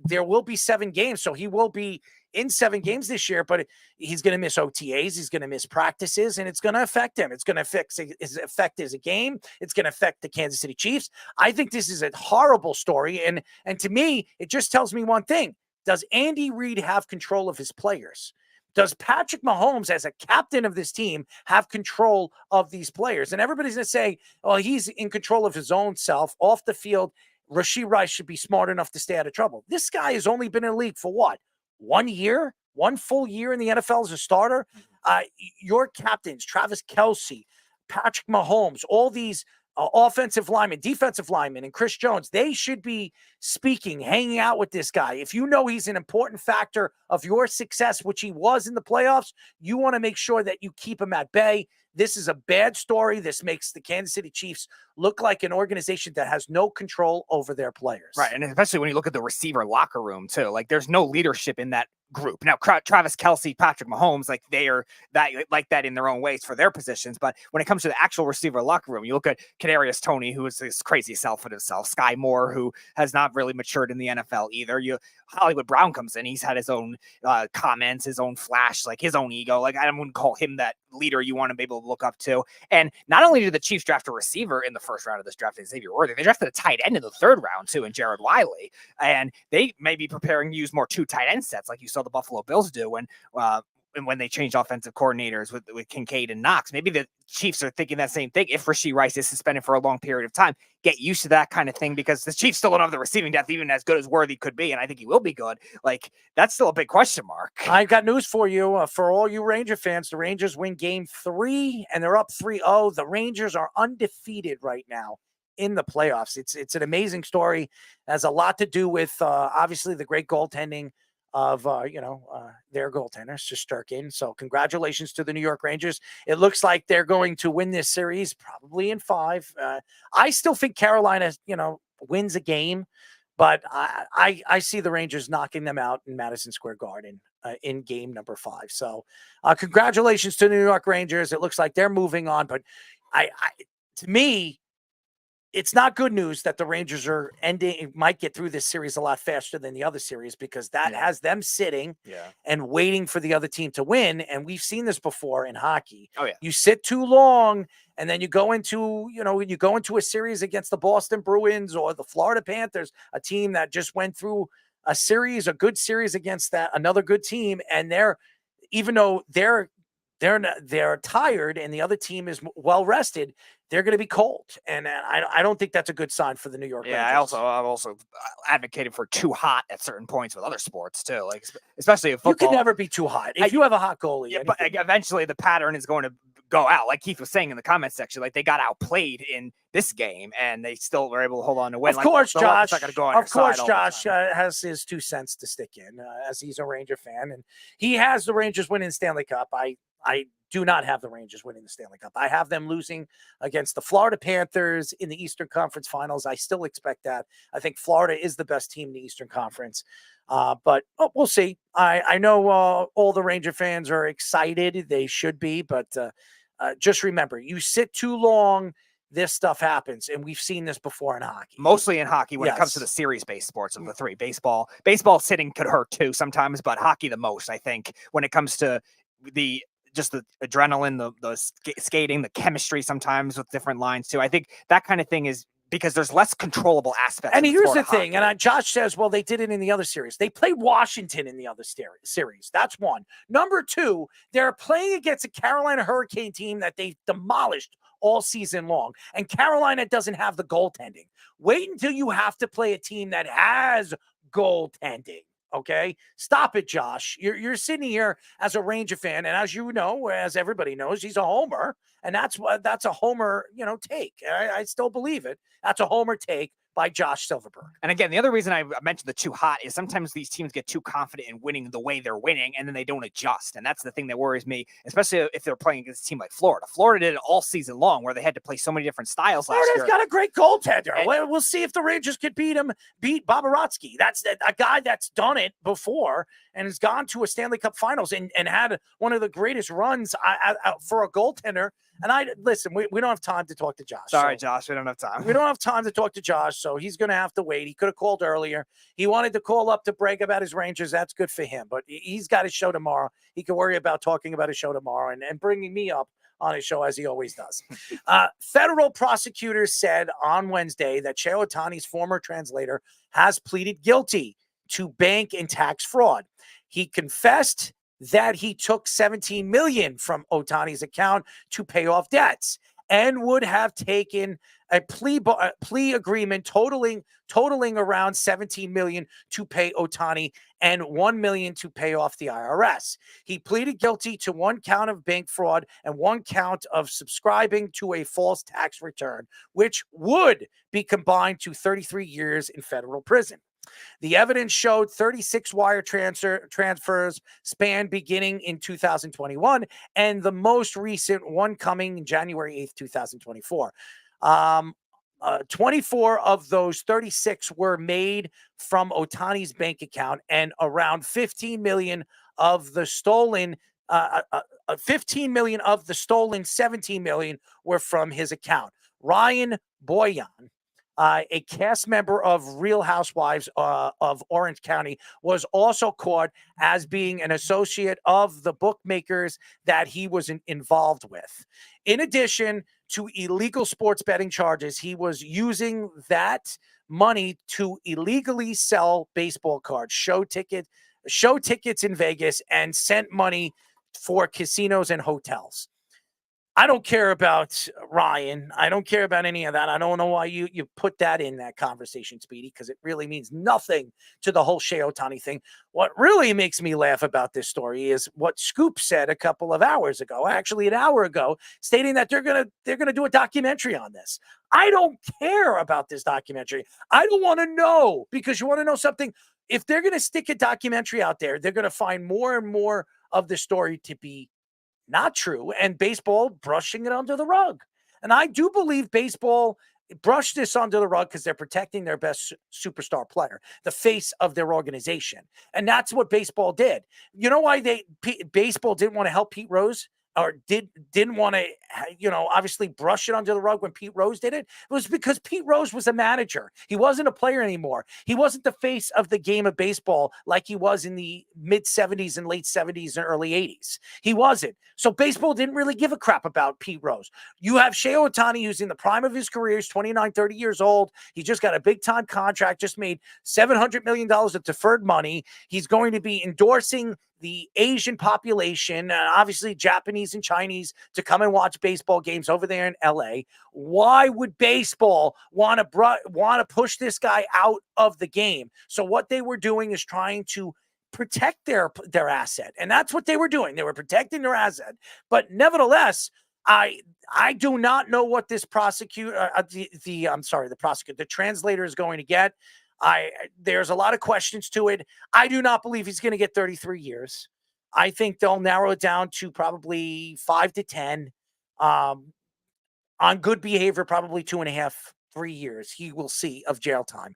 there will be 7 games. So he will be in 7 games this year, but he's going to miss OTAs. He's going to miss practices, and it's going to affect him. It's going to affect his game. It's going to affect the Kansas City Chiefs. I think this is a horrible story. And to me, it just tells me one thing. Does Andy Reid have control of his players? Does Patrick Mahomes, as a captain of this team, have control of these players? And everybody's going to say, oh, he's in control of his own self. Off the field, Rashee Rice should be smart enough to stay out of trouble. This guy has only been in the league for what? 1 year? 1 full year in the NFL as a starter? Your captains, Travis Kelce, Patrick Mahomes, all these offensive linemen, defensive linemen, and Chris Jones, they should be speaking, hanging out with this guy. If you know he's an important factor of your success, which he was in the playoffs, you want to make sure that you keep him at bay. This is a bad story. This makes the Kansas City Chiefs look like an organization that has no control over their players. Right. And especially when you look at the receiver locker room too, like there's no leadership in that group. Now, Travis Kelce, Patrick Mahomes, like they are that in their own ways for their positions. But when it comes to the actual receiver locker room, you look at Kadarius Toney, who is this crazy self in himself, Sky Moore, who has not really matured in the NFL either. Hollywood Brown comes in. He's had his own comments, his own flash, like his own ego. Like I wouldn't call him that leader you want to be able to look up to. And not only did the Chiefs draft a receiver in the first round of this draft, Xavier Worthy, they drafted a tight end in the 3rd round too, and Jared Wiley. And they may be preparing to use more 2 tight end sets, like you saw the Buffalo Bills do when they changed offensive coordinators with Kincaid and Knox. Maybe the Chiefs are thinking that same thing. If Rashee Rice is suspended for a long period of time, get used to that kind of thing, because the Chiefs still don't have the receiving depth, even as good as Worthy could be. And I think he will be good. Like that's still a big question mark. I've got news for you. For all you Ranger fans, the Rangers win game 3 and they're up 3-0. The Rangers are undefeated right now in the playoffs. It's an amazing story. It has a lot to do with obviously the great goaltending of their goaltender, Shesterkin. So congratulations to the New York Rangers. It looks like they're going to win this series probably in 5. I still think Carolina, wins a game, but I see the Rangers knocking them out in Madison Square Garden in game number 5. So congratulations to the New York Rangers. It looks like they're moving on, but to me, it's not good news that the Rangers are might get through this series a lot faster than the other series, because that has them sitting and waiting for the other team to win. And we've seen this before in hockey. Oh, yeah. You sit too long and then you go into a series against the Boston Bruins or the Florida Panthers, a team that just went through a good series against another good team. And even though they're tired and the other team is well rested, they're going to be cold. And I don't think that's a good sign for the New York Rangers. I've also advocated for too hot at certain points with other sports too, like especially in football. You can never be too hot if you have a hot goalie. Yeah, but eventually the pattern is going to go out. Like Keith was saying in the comments section, like they got outplayed in this game and they still were able to hold on to win. Of course, Josh has his 2 cents to stick in as he's a Ranger fan, and he has the Rangers winning Stanley Cup. I do not have the Rangers winning the Stanley Cup. I have them losing against the Florida Panthers in the Eastern Conference Finals. I still expect that. I think Florida is the best team in the Eastern Conference. But we'll see. I know all the Ranger fans are excited. They should be. But just remember, you sit too long, this stuff happens. And we've seen this before in hockey. Mostly in hockey when it comes to the series-based sports of the three. Baseball sitting could hurt too sometimes, but hockey the most, I think, when it comes to just the adrenaline, the skating, the chemistry sometimes with different lines too. I think that kind of thing is because there's less controllable aspects. And here's the thing, and Josh says, well, they did it in the other series. They played Washington in the other series. That's one. Number two, they're playing against a Carolina Hurricane team that they demolished all season long. And Carolina doesn't have the goaltending. Wait until you have to play a team that has goaltending. Okay, stop it, Josh. You're sitting here as a Ranger fan, and as you know, as everybody knows, he's a homer, and that's a homer, take. I still believe it. That's a homer take by Josh Silverberg. And again, the other reason I mentioned the too hot is sometimes these teams get too confident in winning the way they're winning, and then they don't adjust. And that's the thing that worries me, especially if they're playing against a team like Florida. Florida did it all season long where they had to play so many different styles last year. Florida's got a great goaltender. We'll see if the Rangers could beat Bobrovsky. That's a guy that's done it before and has gone to a Stanley Cup Finals and had one of the greatest runs for a goaltender. And listen, we don't have time to talk to Josh. Sorry, Josh, we don't have time. We don't have time to talk to Josh, so he's going to have to wait. He could have called earlier. He wanted to call up to brag about his Rangers. That's good for him, but he's got his show tomorrow. He can worry about talking about his show tomorrow and bringing me up on his show as he always does. Federal prosecutors said on Wednesday that Shohei Ohtani's former translator has pleaded guilty to bank and tax fraud. He confessed that he took $17 million from Ohtani's account to pay off debts and would have taken a plea agreement totaling around $17 million to pay Ohtani and $1 million to pay off the IRS. He pleaded guilty to 1 count of bank fraud and 1 count of subscribing to a false tax return, which would be combined to 33 years in federal prison. The evidence showed 36 wire transfers spanned beginning in 2021, and the most recent one coming January 8th, 2024. 24 of those 36 were made from Ohtani's bank account, and around $15 million of the stolen $17 million were from his account. Ryan Boyan, a cast member of Real Housewives of Orange County, was also caught as being an associate of the bookmakers that he was involved with. In addition to illegal sports betting charges, he was using that money to illegally sell baseball cards, show tickets in Vegas, and sent money for casinos and hotels. I don't care about Ryan. I don't care about any of that. I don't know why you put that in that conversation, Speedy, because it really means nothing to the whole Shohei Ohtani thing. What really makes me laugh about this story is what Scoop said a couple of hours ago, actually an hour ago, stating that they're gonna do a documentary on this. I don't care about this documentary. I don't want to know, because you want to know something. If they're gonna stick a documentary out there, they're gonna find more and more of the story to be not true, and baseball brushing it under the rug. And I do believe baseball brushed this under the rug because they're protecting their best superstar player, the face of their organization. And that's what baseball did. You know why baseball didn't want to help Pete Rose? Or didn't want to, obviously brush it under the rug when Pete Rose did it? It was because Pete Rose was a manager. He wasn't a player anymore. He wasn't the face of the game of baseball like he was in the mid-'70s and late 70s and early 80s. He wasn't. So baseball didn't really give a crap about Pete Rose. You have Shohei Ohtani, who's in the prime of his career. He's 29, 30 years old. He just got a big-time contract, just made $700 million of deferred money. He's going to be endorsing the Asian population, obviously Japanese and Chinese, to come and watch baseball games over there in LA. Why would baseball want to push this guy out of the game? So what they were doing is trying to protect their asset, and that's what they were doing. They were protecting their asset. But nevertheless, I do not know what this the translator is going to get. There's a lot of questions to it. I do not believe he's going to get 33 years. I think they'll narrow it down to probably 5 to 10. On good behavior, probably 2.5, 3 years he will see of jail time.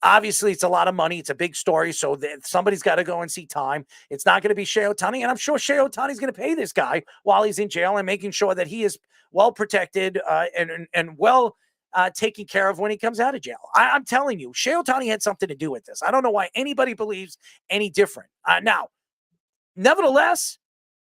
Obviously, it's a lot of money. It's a big story, so somebody's got to go and see time. It's not going to be Shohei Ohtani, and I'm sure Shohei Ohtani is going to pay this guy while he's in jail and making sure that he is well protected and well taken care of when he comes out of jail. I'm telling you, Shohei Ohtani had something to do with this. I don't know why anybody believes any different. Now, nevertheless,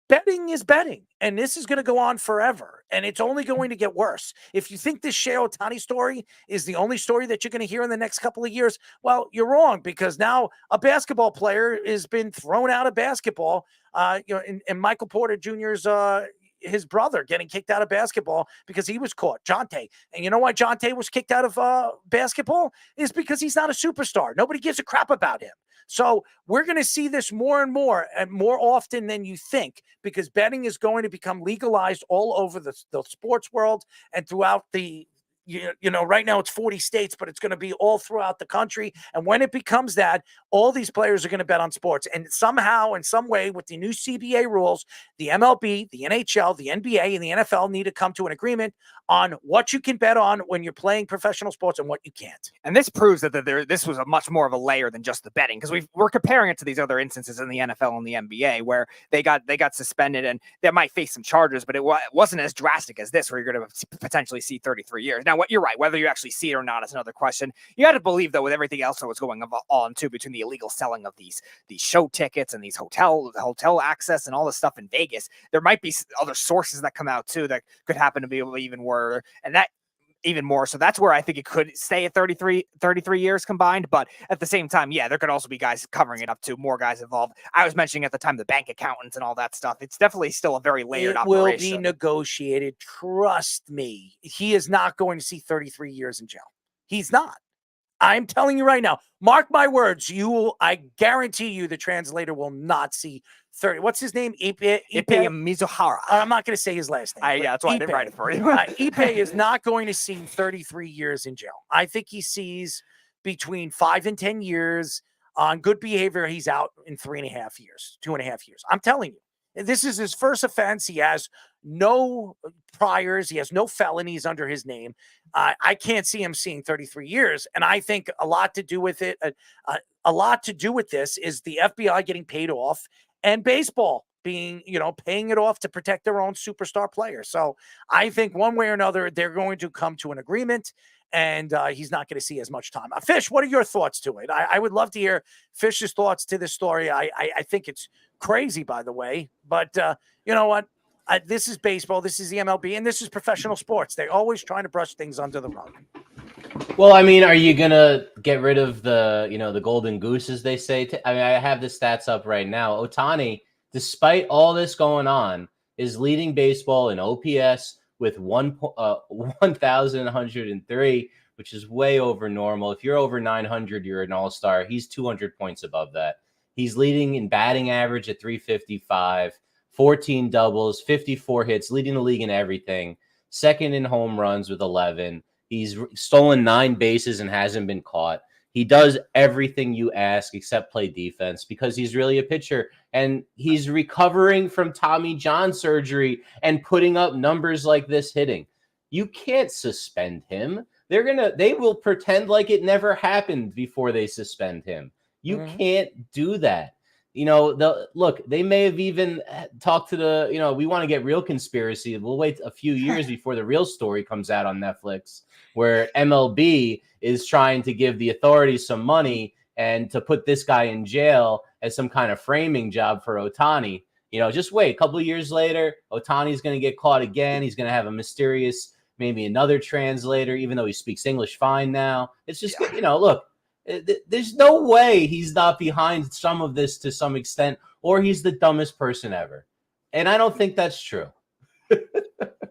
betting is betting, and this is going to go on forever, and it's only going to get worse. If you think this Shohei Ohtani story is the only story that you're going to hear in the next couple of years, well, you're wrong, because now a basketball player has been thrown out of basketball. And Michael Porter Jr.'s his brother getting kicked out of basketball because he was caught, Jonte. And you know why Jonte was kicked out of basketball? Is because he's not a superstar. Nobody gives a crap about him. So we're going to see this more and more often than you think, because betting is going to become legalized all over the sports world and throughout the, right now it's 40 states, but it's going to be all throughout the country. And when it becomes that, all these players are going to bet on sports. And somehow, in some way, with the new CBA rules, the MLB, the NHL, the NBA, and the NFL need to come to an agreement on what you can bet on when you're playing professional sports and what you can't. And this proves that this was a much more of a layer than just the betting, because we're comparing it to these other instances in the NFL and the NBA where they got suspended and they might face some charges, but it wasn't as drastic as this, where you're going to potentially see 33 years. Now, you're right, whether you actually see it or not is another question. You got to believe, though, with everything else that was going on too, between the illegal selling of these show tickets and these hotel access and all this stuff in Vegas, there might be other sources that come out too that could happen to be even worse, and that even more. So that's where I think it could stay at 33 years combined. But at the same time, yeah, there could also be guys covering it up too, more guys involved. I was mentioning at the time the bank accountants and all that stuff. It's definitely still a very layered operation. It will be negotiated. Trust me. He is not going to see 33 years in jail. He's not. I'm telling you right now, mark my words, I guarantee you the translator will not see 30. What's his name? Ippei Mizahura. I'm not going to say his last name. Yeah, that's why I didn't write it for you. Ippei is not going to see 33 years in jail. I think he sees between 5 and 10 years. On good behavior, he's out in 3.5 years, 2.5 years. I'm telling you, this is his first offense. He has no priors. He has no felonies under his name. I can't see him seeing 33 years. And I think a lot to do with it, a lot to do with this is the FBI getting paid off and baseball being, paying it off to protect their own superstar players. So I think one way or another, they're going to come to an agreement, and he's not going to see as much time. Fish, what are your thoughts to it? I would love to hear Fish's thoughts to this story. I think it's crazy, by the way, but you know what? This is baseball, this is the MLB, and this is professional sports. They're always trying to brush things under the rug. Well, I mean, are you going to get rid of the golden goose, as they say? I have the stats up right now. Ohtani, despite all this going on, is leading baseball in OPS with 1,103, which is way over normal. If you're over 900, you're an all-star. He's 200 points above that. He's leading in batting average at 355. 14 doubles, 54 hits, leading the league in everything. Second in home runs with 11. He's stolen 9 bases and hasn't been caught. He does everything you ask except play defense because he's really a pitcher. And he's recovering from Tommy John surgery and putting up numbers like this hitting. You can't suspend him. They will pretend like it never happened before they suspend him. You can't do that. Look, they may have even talked to we want to get real conspiracy. We'll wait a few years before the real story comes out on Netflix, where MLB is trying to give the authorities some money and to put this guy in jail as some kind of framing job for Ohtani. Just wait. A couple of years later, Ohtani's going to get caught again. He's going to have a mysterious, maybe another translator, even though he speaks English fine now. It's just, look. There's no way he's not behind some of this to some extent, or he's the dumbest person ever. And I don't think that's true.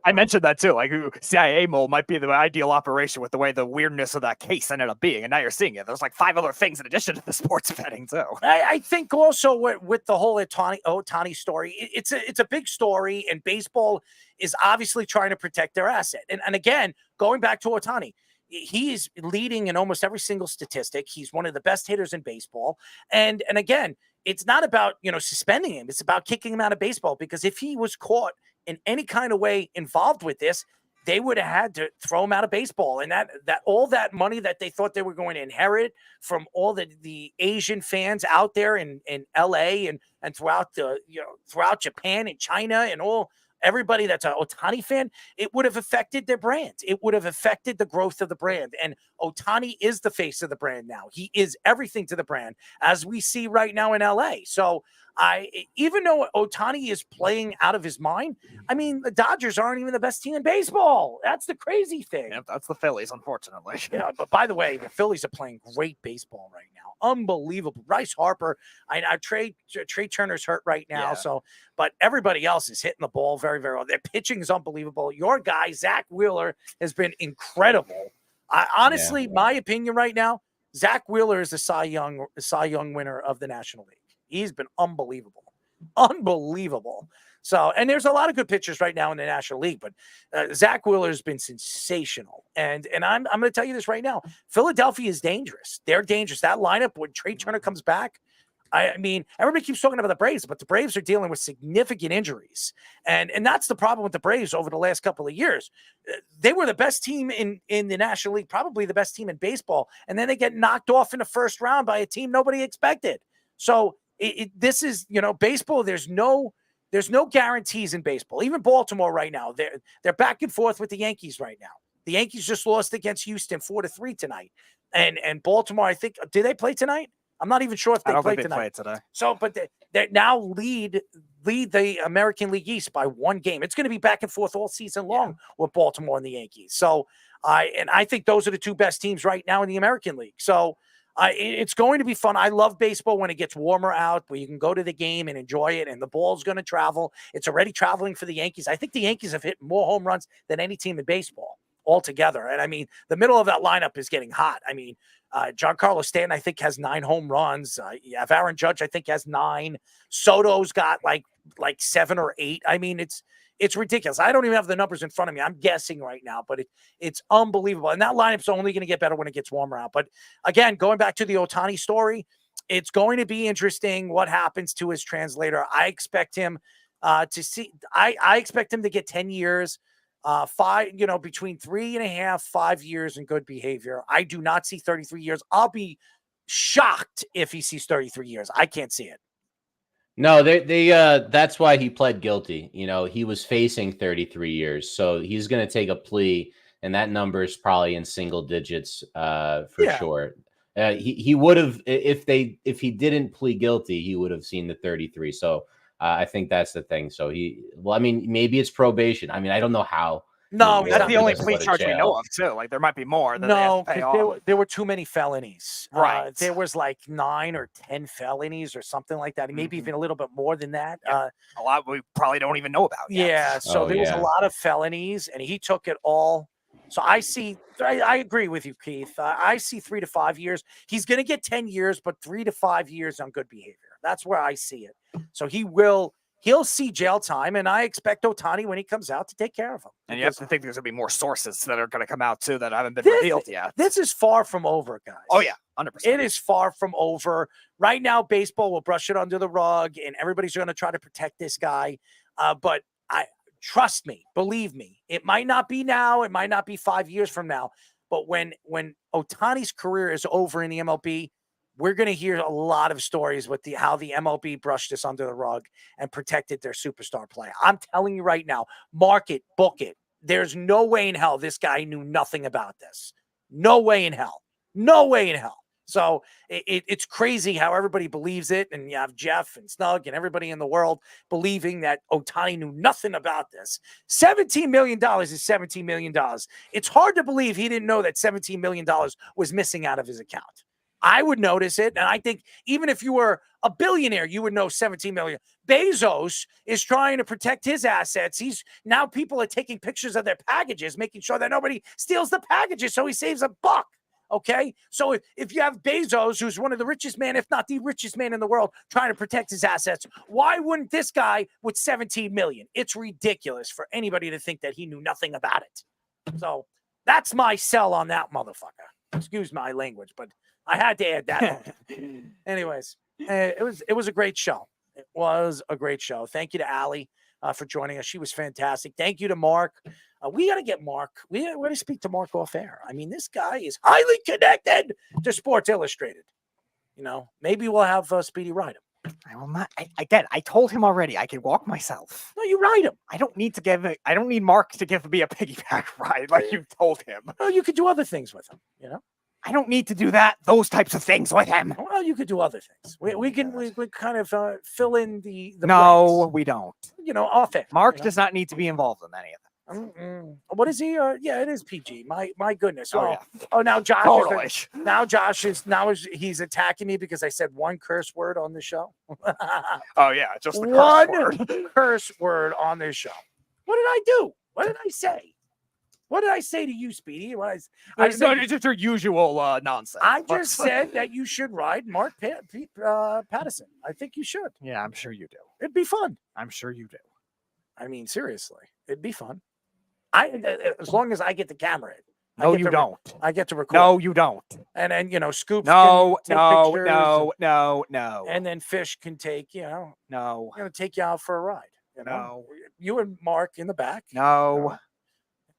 I mentioned that too. Like CIA mole might be the ideal operation with the way the weirdness of that case ended up being. And now you're seeing it. There's like 5 other things in addition to the sports betting too. I think also with the whole Ohtani story, it's a big story, and baseball is obviously trying to protect their asset. And again, going back to Ohtani, he's leading in almost every single statistic. He's one of the best hitters in baseball. And again, it's not about, suspending him. It's about kicking him out of baseball, because if he was caught in any kind of way involved with this, they would have had to throw him out of baseball. And that all that money that they thought they were going to inherit from all the Asian fans out there in LA and throughout throughout Japan and China and everybody that's an Ohtani fan, it would have affected their brand. It would have affected the growth of the brand. And Ohtani is the face of the brand now. He is everything to the brand, as we see right now in LA. So even though Ohtani is playing out of his mind, I mean, the Dodgers aren't even the best team in baseball. That's the crazy thing. Yep, that's the Phillies, unfortunately. Yeah, but by the way, the Phillies are playing great baseball right now. Unbelievable. Bryce Harper, Trey Turner's hurt right now. Yeah. But everybody else is hitting the ball very, very well. Their pitching is unbelievable. Your guy, Zach Wheeler, has been incredible. Honestly, my opinion right now, Zach Wheeler is the Cy Young winner of the National League. He's been unbelievable. So, and there's a lot of good pitchers right now in the National League, but Zach Wheeler has been sensational. And I'm going to tell you this right now. Philadelphia is dangerous. They're dangerous. That lineup, when Trey Turner comes back, I mean, everybody keeps talking about the Braves, but the Braves are dealing with significant injuries. And that's the problem with the Braves over the last couple of years. They were the best team in the National League, probably the best team in baseball. And then they get knocked off in the first round by a team nobody expected. So this is, baseball. There's no guarantees in baseball. Even Baltimore right now, they're back and forth with the Yankees right now. The Yankees just lost against Houston 4-3 tonight. And Baltimore, I think, did they play tonight? I'm not even sure if they played tonight. So, but they now lead the American League East by one game. It's going to be back and forth all season long with Baltimore and the Yankees. So, I think those are the two best teams right now in the American League. So, it's going to be fun. I love baseball when it gets warmer out, where you can go to the game and enjoy it, and the ball's going to travel. It's already traveling for the Yankees. I think the Yankees have hit more home runs than any team in baseball altogether. And I mean, the middle of that lineup is getting hot. I mean, Giancarlo Stanton, I think, has 9 home runs. You have Aaron Judge, I think, has 9. Soto's got like 7 or 8. I mean, it's ridiculous. I don't even have the numbers in front of me. I'm guessing right now, but it's unbelievable. And that lineup's only going to get better when it gets warmer out. But again, going back to the Ohtani story, it's going to be interesting what happens to his translator. I expect him I expect him to get 10 years. 5, between 3.5, 5 years in good behavior. I do not see 33 years. I'll be shocked if he sees 33 years. I can't see it. No, that's why he pled guilty. He was facing 33 years. So he's going to take a plea, and that number is probably in single digits for sure. He would have, if he didn't plead guilty, he would have seen the 33. So I think that's the thing. So maybe it's probation. I mean, I don't know how. No, that's the only plea charge we know of, too. Like, there might be more. No, there were too many felonies. Right. There was like 9 or 10 felonies or something like that. Maybe even a little bit more than that. A lot we probably don't even know about yet. Yeah. So there was a lot of felonies, and he took it all. So I agree with you, Keith. I see 3 to 5 years. He's going to get 10 years, but 3 to 5 years on good behavior. That's where I see it. So he'll see jail time, and I expect Ohtani, when he comes out, to take care of him. And you have to think there's going to be more sources that are going to come out, too, that haven't been revealed yet. This is far from over, guys. Oh, yeah, 100%. It is far from over. Right now, baseball will brush it under the rug, and everybody's going to try to protect this guy. But trust me, believe me, it might not be now. It might not be 5 years from now. But when Ohtani's career is over in the MLB, we're going to hear a lot of stories with how the MLB brushed this under the rug and protected their superstar player. I'm telling you right now, mark it, book it. There's no way in hell this guy knew nothing about this. No way in hell. No way in hell. So it's crazy how everybody believes it. And you have Jeff and Snug and everybody in the world believing that Ohtani knew nothing about this. $17 million is $17 million. It's hard to believe he didn't know that $17 million was missing out of his account. I would notice it. And I think even if you were a billionaire, you would know 17 million. Bezos is trying to protect his assets. Now people are taking pictures of their packages, making sure that nobody steals the packages. So he saves $1. Okay. So if you have Bezos, who's one of the richest men, if not the richest man in the world, trying to protect his assets, why wouldn't this guy with 17 million? It's ridiculous for anybody to think that he knew nothing about it. So that's my sell on that motherfucker. Excuse my language, but I had to add that. Anyways, It was a great show. It was a great show. Thank you to Allie for joining us. She was fantastic. Thank you to Mark. We got to get Mark. We're going to speak to Mark off air. I mean, this guy is highly connected to Sports Illustrated. You know, maybe we'll have Speedy ride him. I will not. I told him already. I can walk myself. No, you ride him. I don't need to give it. I don't need Mark to give me a piggyback ride like you told him. No, you could do other things with him. You know, I don't need to do those types of things with him. well, you could do other things. We kind of fill in the No, blanks. we don't. You know, off it. Mark does not need to be involved in any of that. What is he? Yeah, it is PG. My goodness. Oh, Oh, yeah. oh, now Josh. Totally. He's attacking me because I said one curse word on the show. Oh yeah, just the one curse word. curse word on this show. What did I do? What did I say? What did I say to you, Speedy? I said it's just your usual nonsense. I just said that you should ride Mark Pattison. I think you should. Yeah, I'm sure you do. It'd be fun. I'm sure you do. I mean, seriously, it'd be fun. As long as I get the camera in. No, you don't. I get to record. No, you don't. And then, Scoops No, can take no, pictures no. and then Fish can take, No. I'm going to take you out for a ride. You know? No. You and Mark in the back. No.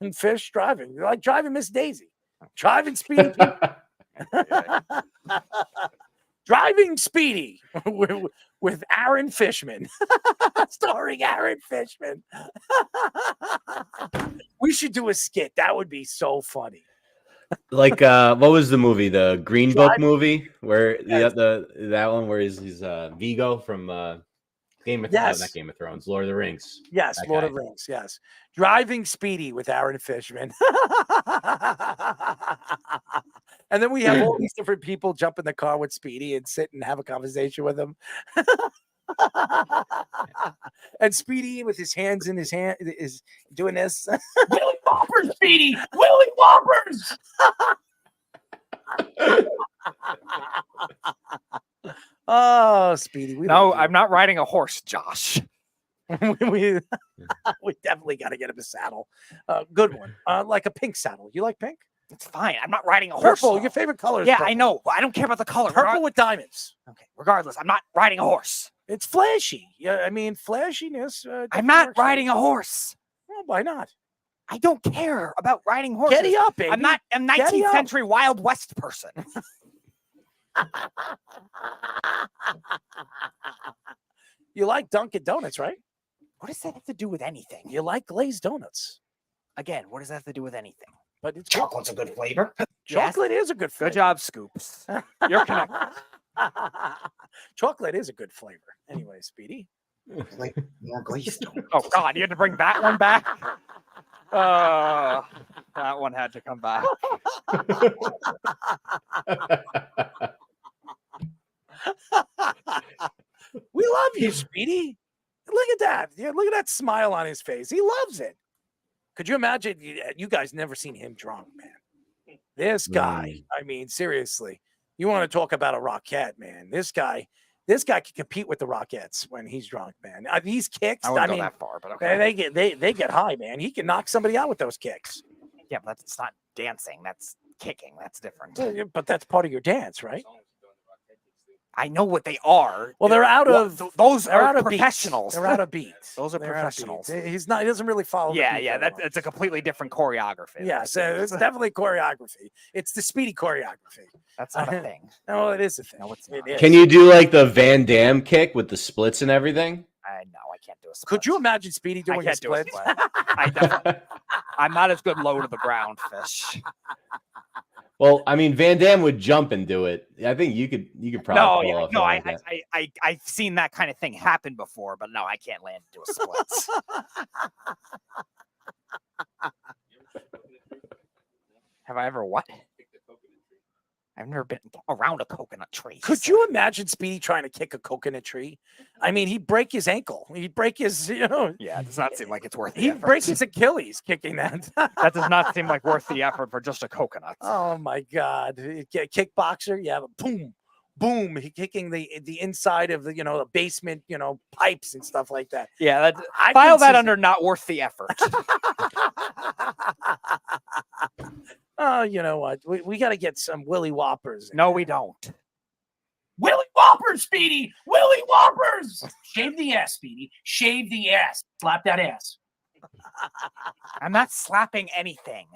And Fish driving. You're like driving Miss Daisy. Driving Speedy. Driving Speedy with Aaron Fishman. Starring Aaron Fishman. We should do a skit. That would be so funny. Like what was the movie? The Green Book movie where that one where he's Vigo from Game of Thrones, not Game of Thrones, Lord of the Rings. Yes, That Lord guy. of the Rings. Yes. Driving Speedy with Aaron Fishman. And then we have all these different people jump in the car with Speedy and sit and have a conversation with him. And Speedy with his hands in his hand is doing this. Willy Whoppers, Speedy! Willy Whoppers! Oh, Speedy. I'm not riding a horse, Josh. we definitely got to get him a saddle. Good one. Like a pink saddle. You like pink? It's fine. I'm not riding a horse. Purple. Your favorite color is Yeah, purple. I know. I don't care about the color. Purple with diamonds. Okay. Regardless, I'm not riding a horse. It's flashy. Yeah, I mean, flashiness. I'm not riding a horse. Well, why not? I don't care about riding horses. Getty up, baby. I'm not a 19th century Wild West person. You like Dunkin' Donuts, right? What does that have to do with anything? You like glazed donuts. Again, what does that have to do with anything? But it's Chocolate's a good flavor. Chocolate is a good flavor. Good job, Scoops. You're connected. Chocolate is a good flavor. Anyway, Speedy. Like more glazed. Oh God, you had to bring that one back. That one had to come back. We love you, Speedy. Look at that. Yeah, look at that smile on his face. He loves it. Could you imagine? You guys never seen him drunk, man. This guy. I mean, seriously. You want to talk about a Rockette, man? This guy can compete with the Rockettes when he's drunk, man. These kicks. I wouldn't go that far, but okay. They get high, man. He can knock somebody out with those kicks. Yeah, but it's not dancing. That's kicking. That's different. But that's part of your dance, right? I know what they are. Well, they're out of those they're are out of professionals. Beats. They're out of beats. Those are They're out of professionals. beats. He's not. He doesn't really follow. the Yeah, beat yeah. very much. It's a completely different choreography. Yeah, so it's definitely choreography. It's the Speedy choreography. That's not a thing. No, it is a thing. No, it's It not. is. Can you do like the Van Damme kick with the splits and everything? I can't do a split. Could you imagine Speedy doing a can't do a split? split. I'm not as good low to the ground, Fish. Well, I mean, Van Damme would jump and do it. I think you could probably pull off something like that. I've seen that kind of thing happen before, but no, I can't land into a split. Have I ever what? I've never been around a coconut tree. Could you imagine Speedy trying to kick a coconut tree? I mean, he'd break his ankle. He'd break his, Yeah, it does not seem like it's worth the He'd effort. break his Achilles kicking that. That does not seem like worth the effort for just a coconut. Oh my God! Kickboxer, you have a boom, boom, kicking the inside of the the basement, pipes and stuff like that. Yeah, I file can that see- under not worth the effort. Oh, you know what? We got to get some Willy Whoppers. No, we don't. Willy Whoppers, Speedy! Willy Whoppers! Shave the ass, Speedy. Shave the ass. Slap that ass. I'm not slapping anything.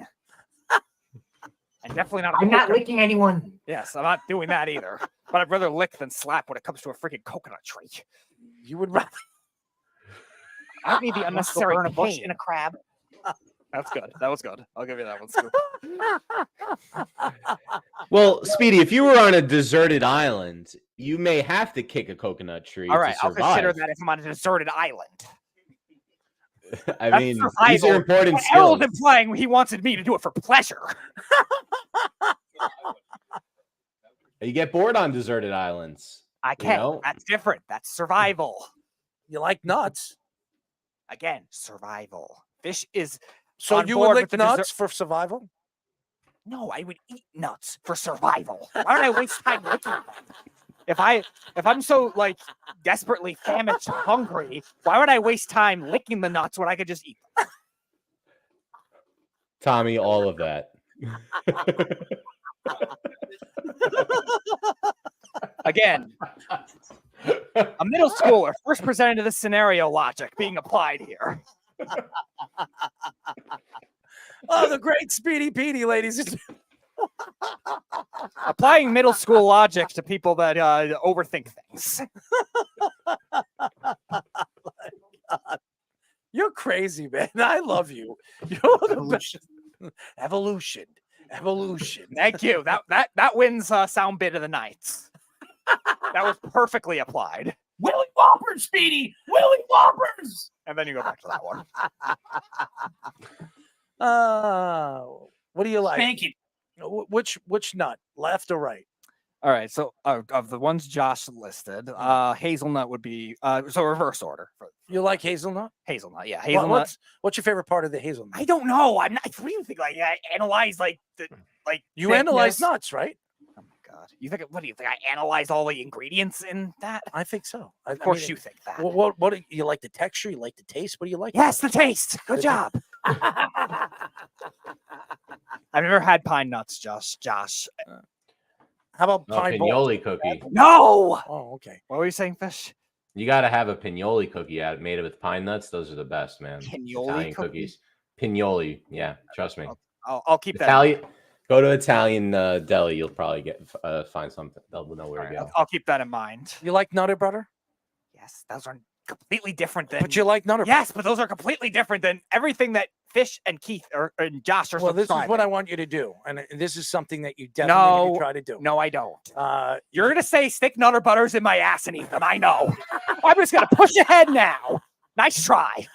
And definitely not. I'm not licking anyone. Yes, I'm not doing that either. But I'd rather lick than slap when it comes to a freaking coconut tree. You would rather. I don't need the unnecessary burn a bush pain. in a crab. That's good. That was good. I'll give you that one, Scoop. Well, Speedy, if you were on a deserted island, you may have to kick a coconut tree. All right, to I'll survive. consider that if I'm on a deserted island. I That's mean, survival. these are important But Errol's skills. implying he wanted me to do it for pleasure. You get bored on deserted islands. I can't. That's different. That's survival. You like nuts. Again, survival. Fish is So on you board would with lick the nuts for survival? No, I would eat nuts for survival. Why would I waste time licking them? If I'm so like desperately famished, hungry, why would I waste time licking the nuts when I could just eat them? Tommy, all of that. Again, a middle schooler first presented this scenario logic being applied here. Oh, the great Speedy Petey, ladies and gentlemen. Applying middle school logic to people that overthink things. God. You're crazy, man. I love you. You're the best. Evolution. Thank you. That wins sound bit of the night. That was perfectly applied. Willy Whoppers, Speedy. Willy Whoppers. And then you go back to that one. What do you like? Thank you. Which nut, left or right? All right. So of the ones Josh listed, hazelnut would be so reverse order. You like hazelnut? Hazelnut, yeah. Hazelnut. What's your favorite part of the hazelnut? I don't know. I'm not. What do you think? Like I analyze You analyze nuts, right? Oh my god! You think? What do you think? I analyze all the ingredients in that? I think so. Of course, you think that. What do you like? The texture? You like the taste? What do you like? Yes, the taste. Good job. I've never had pine nuts, Josh. How about No, pine balls? pinoli cookie. No. Oh, okay. What were you saying, Fish? You got to have a pinoli cookie made with pine nuts. Those are the best, man. Pinoli Italian cookies. Pinoli. Yeah, trust me. I'll keep that. Italian. Go to Italian deli. You'll probably find something. They'll know where to go. I'll keep that in mind. You like Nutter Butter? Yes, those are completely different than. But you like Nutter Butter? Yes, but those are completely different than everything that Fish and Keith and Josh are. Well, this is what I want you to do, and this is something that you definitely need to try to do. No, I don't. You're gonna say stick Nutter Butters in my ass and eat them. I know. I'm just gonna push ahead now. Nice try.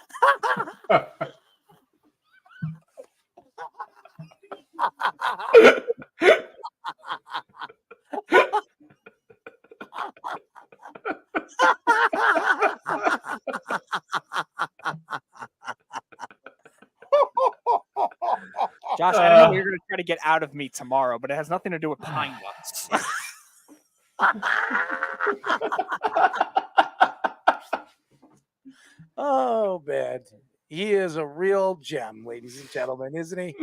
Josh, I don't know what you're going to try to get out of me tomorrow, but it has nothing to do with pine nuts. Oh, man. He is a real gem, ladies and gentlemen, isn't he?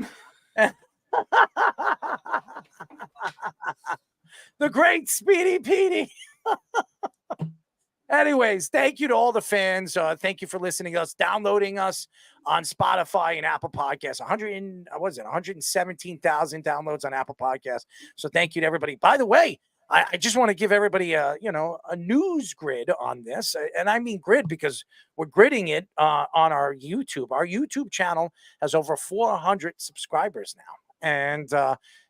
The great Speedy Petey. Anyways, thank you to all the fans. Thank you for listening to us, downloading us on Spotify and Apple Podcasts. 117,000 downloads on Apple Podcasts. So thank you to everybody. By the way, I just want to give everybody a news grid on this. And I mean grid because we're gridding it on our YouTube. Our YouTube channel has over 400 subscribers now. And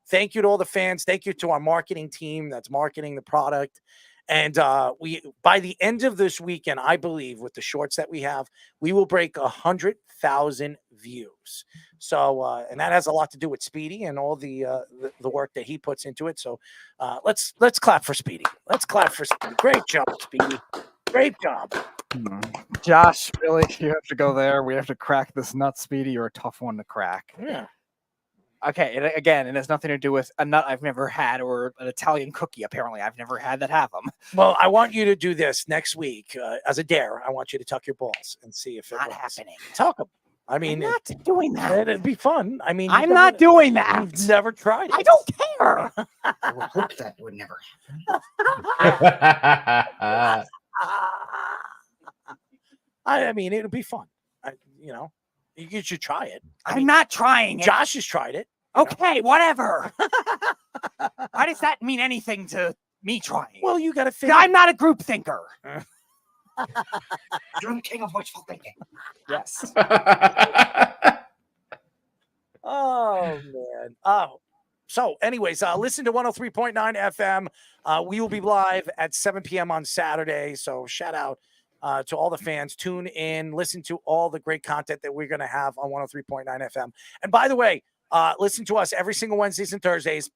thank you to all the fans. Thank you to our marketing team that's marketing the product. And we, by the end of this weekend, I believe with the shorts that we have, we will break 100,000 views. So, and that has a lot to do with Speedy and all the work that he puts into it. So, let's clap for Speedy. Let's clap for Speedy. Great job, Speedy. Great job. Josh, really, you have to go there. We have to crack this nut, Speedy. You're a tough one to crack. Yeah. Okay, and again, it has nothing to do with a nut I've never had or an Italian cookie. Apparently, I've never had that have them. Well, I want you to do this next week as a dare. I want you to tuck your balls and see if it Not works. happening. Tuck them. I mean, I'm not doing that. It'd be fun. I mean, I'm not doing that. You've never tried it. I don't care. I would hope that would never I mean, it'll be fun. You should try it. I'm not trying it. Josh has tried it. Okay, whatever. Why does that mean anything to me trying? Well, you got to figure. I'm not a group thinker. You're the king of wishful thinking. Yes. Oh man. So anyways, listen to 103.9 FM. We will be live at 7 p.m. on Saturday. So shout out to all the fans. Tune in, listen to all the great content that we're going to have on 103.9 FM. And by the way, listen to us every single Wednesdays and Thursdays.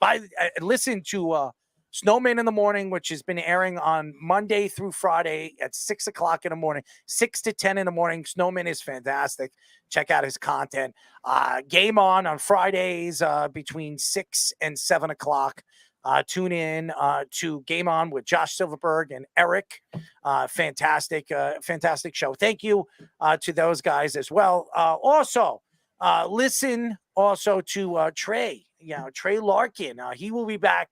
Listen to Snowman in the Morning, which has been airing on Monday through Friday at 6 o'clock in the morning, 6 to 10 in the morning. Snowman is fantastic. Check out his content. Game On Fridays between 6 and 7 o'clock. Tune in to Game On with Josh Silverberg and Eric. Fantastic show. Thank you to those guys as well. Also, listen also to Trey. Trey Larkin. He will be back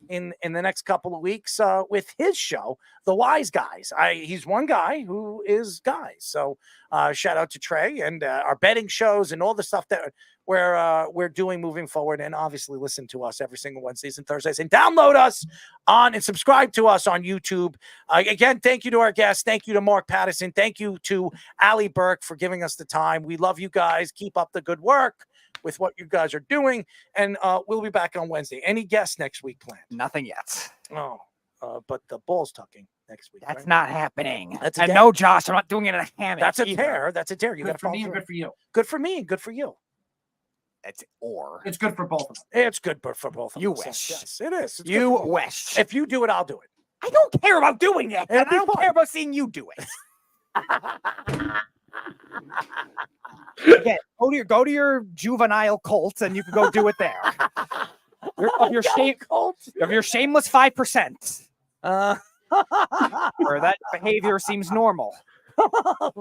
in the next couple of weeks with his show, The Wise Guys. He's one guy who is guys. So shout out to Trey and our betting shows and all the stuff that we're doing moving forward. And obviously listen to us every single Wednesdays and Thursdays and download us and subscribe to us on YouTube. Again, thank you to our guests. Thank you to Mark Pattison. Thank you to Allie Burke for giving us the time. We love you guys. Keep up the good work with what you guys are doing. And we'll be back on Wednesday. Any guests next week planned? Nothing yet. Oh, but the ball's tucking next week. That's right? not happening. That's and no, Josh, I'm not doing it in a hammock. That's a either. tear. That's a tear. You got Good for me and good for you. Good for me and good for you. It's good for both of us. It's good for both of You us. wish. Yes, it is. It's You good for both. wish. If you do it, I'll do it. I don't care about doing it. And I It'll be don't fun. care about seeing you do it. Again, go to your juvenile cult and you can go do it there. Of your shameless 5%. Where that behavior seems normal.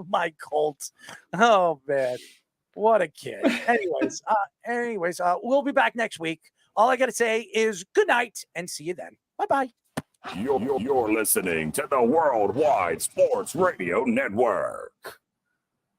My cult. Oh man. What a kid. Anyways, we'll be back next week. All I got to say is good night and see you then. Bye-bye. You're listening to the Worldwide Sports Radio Network.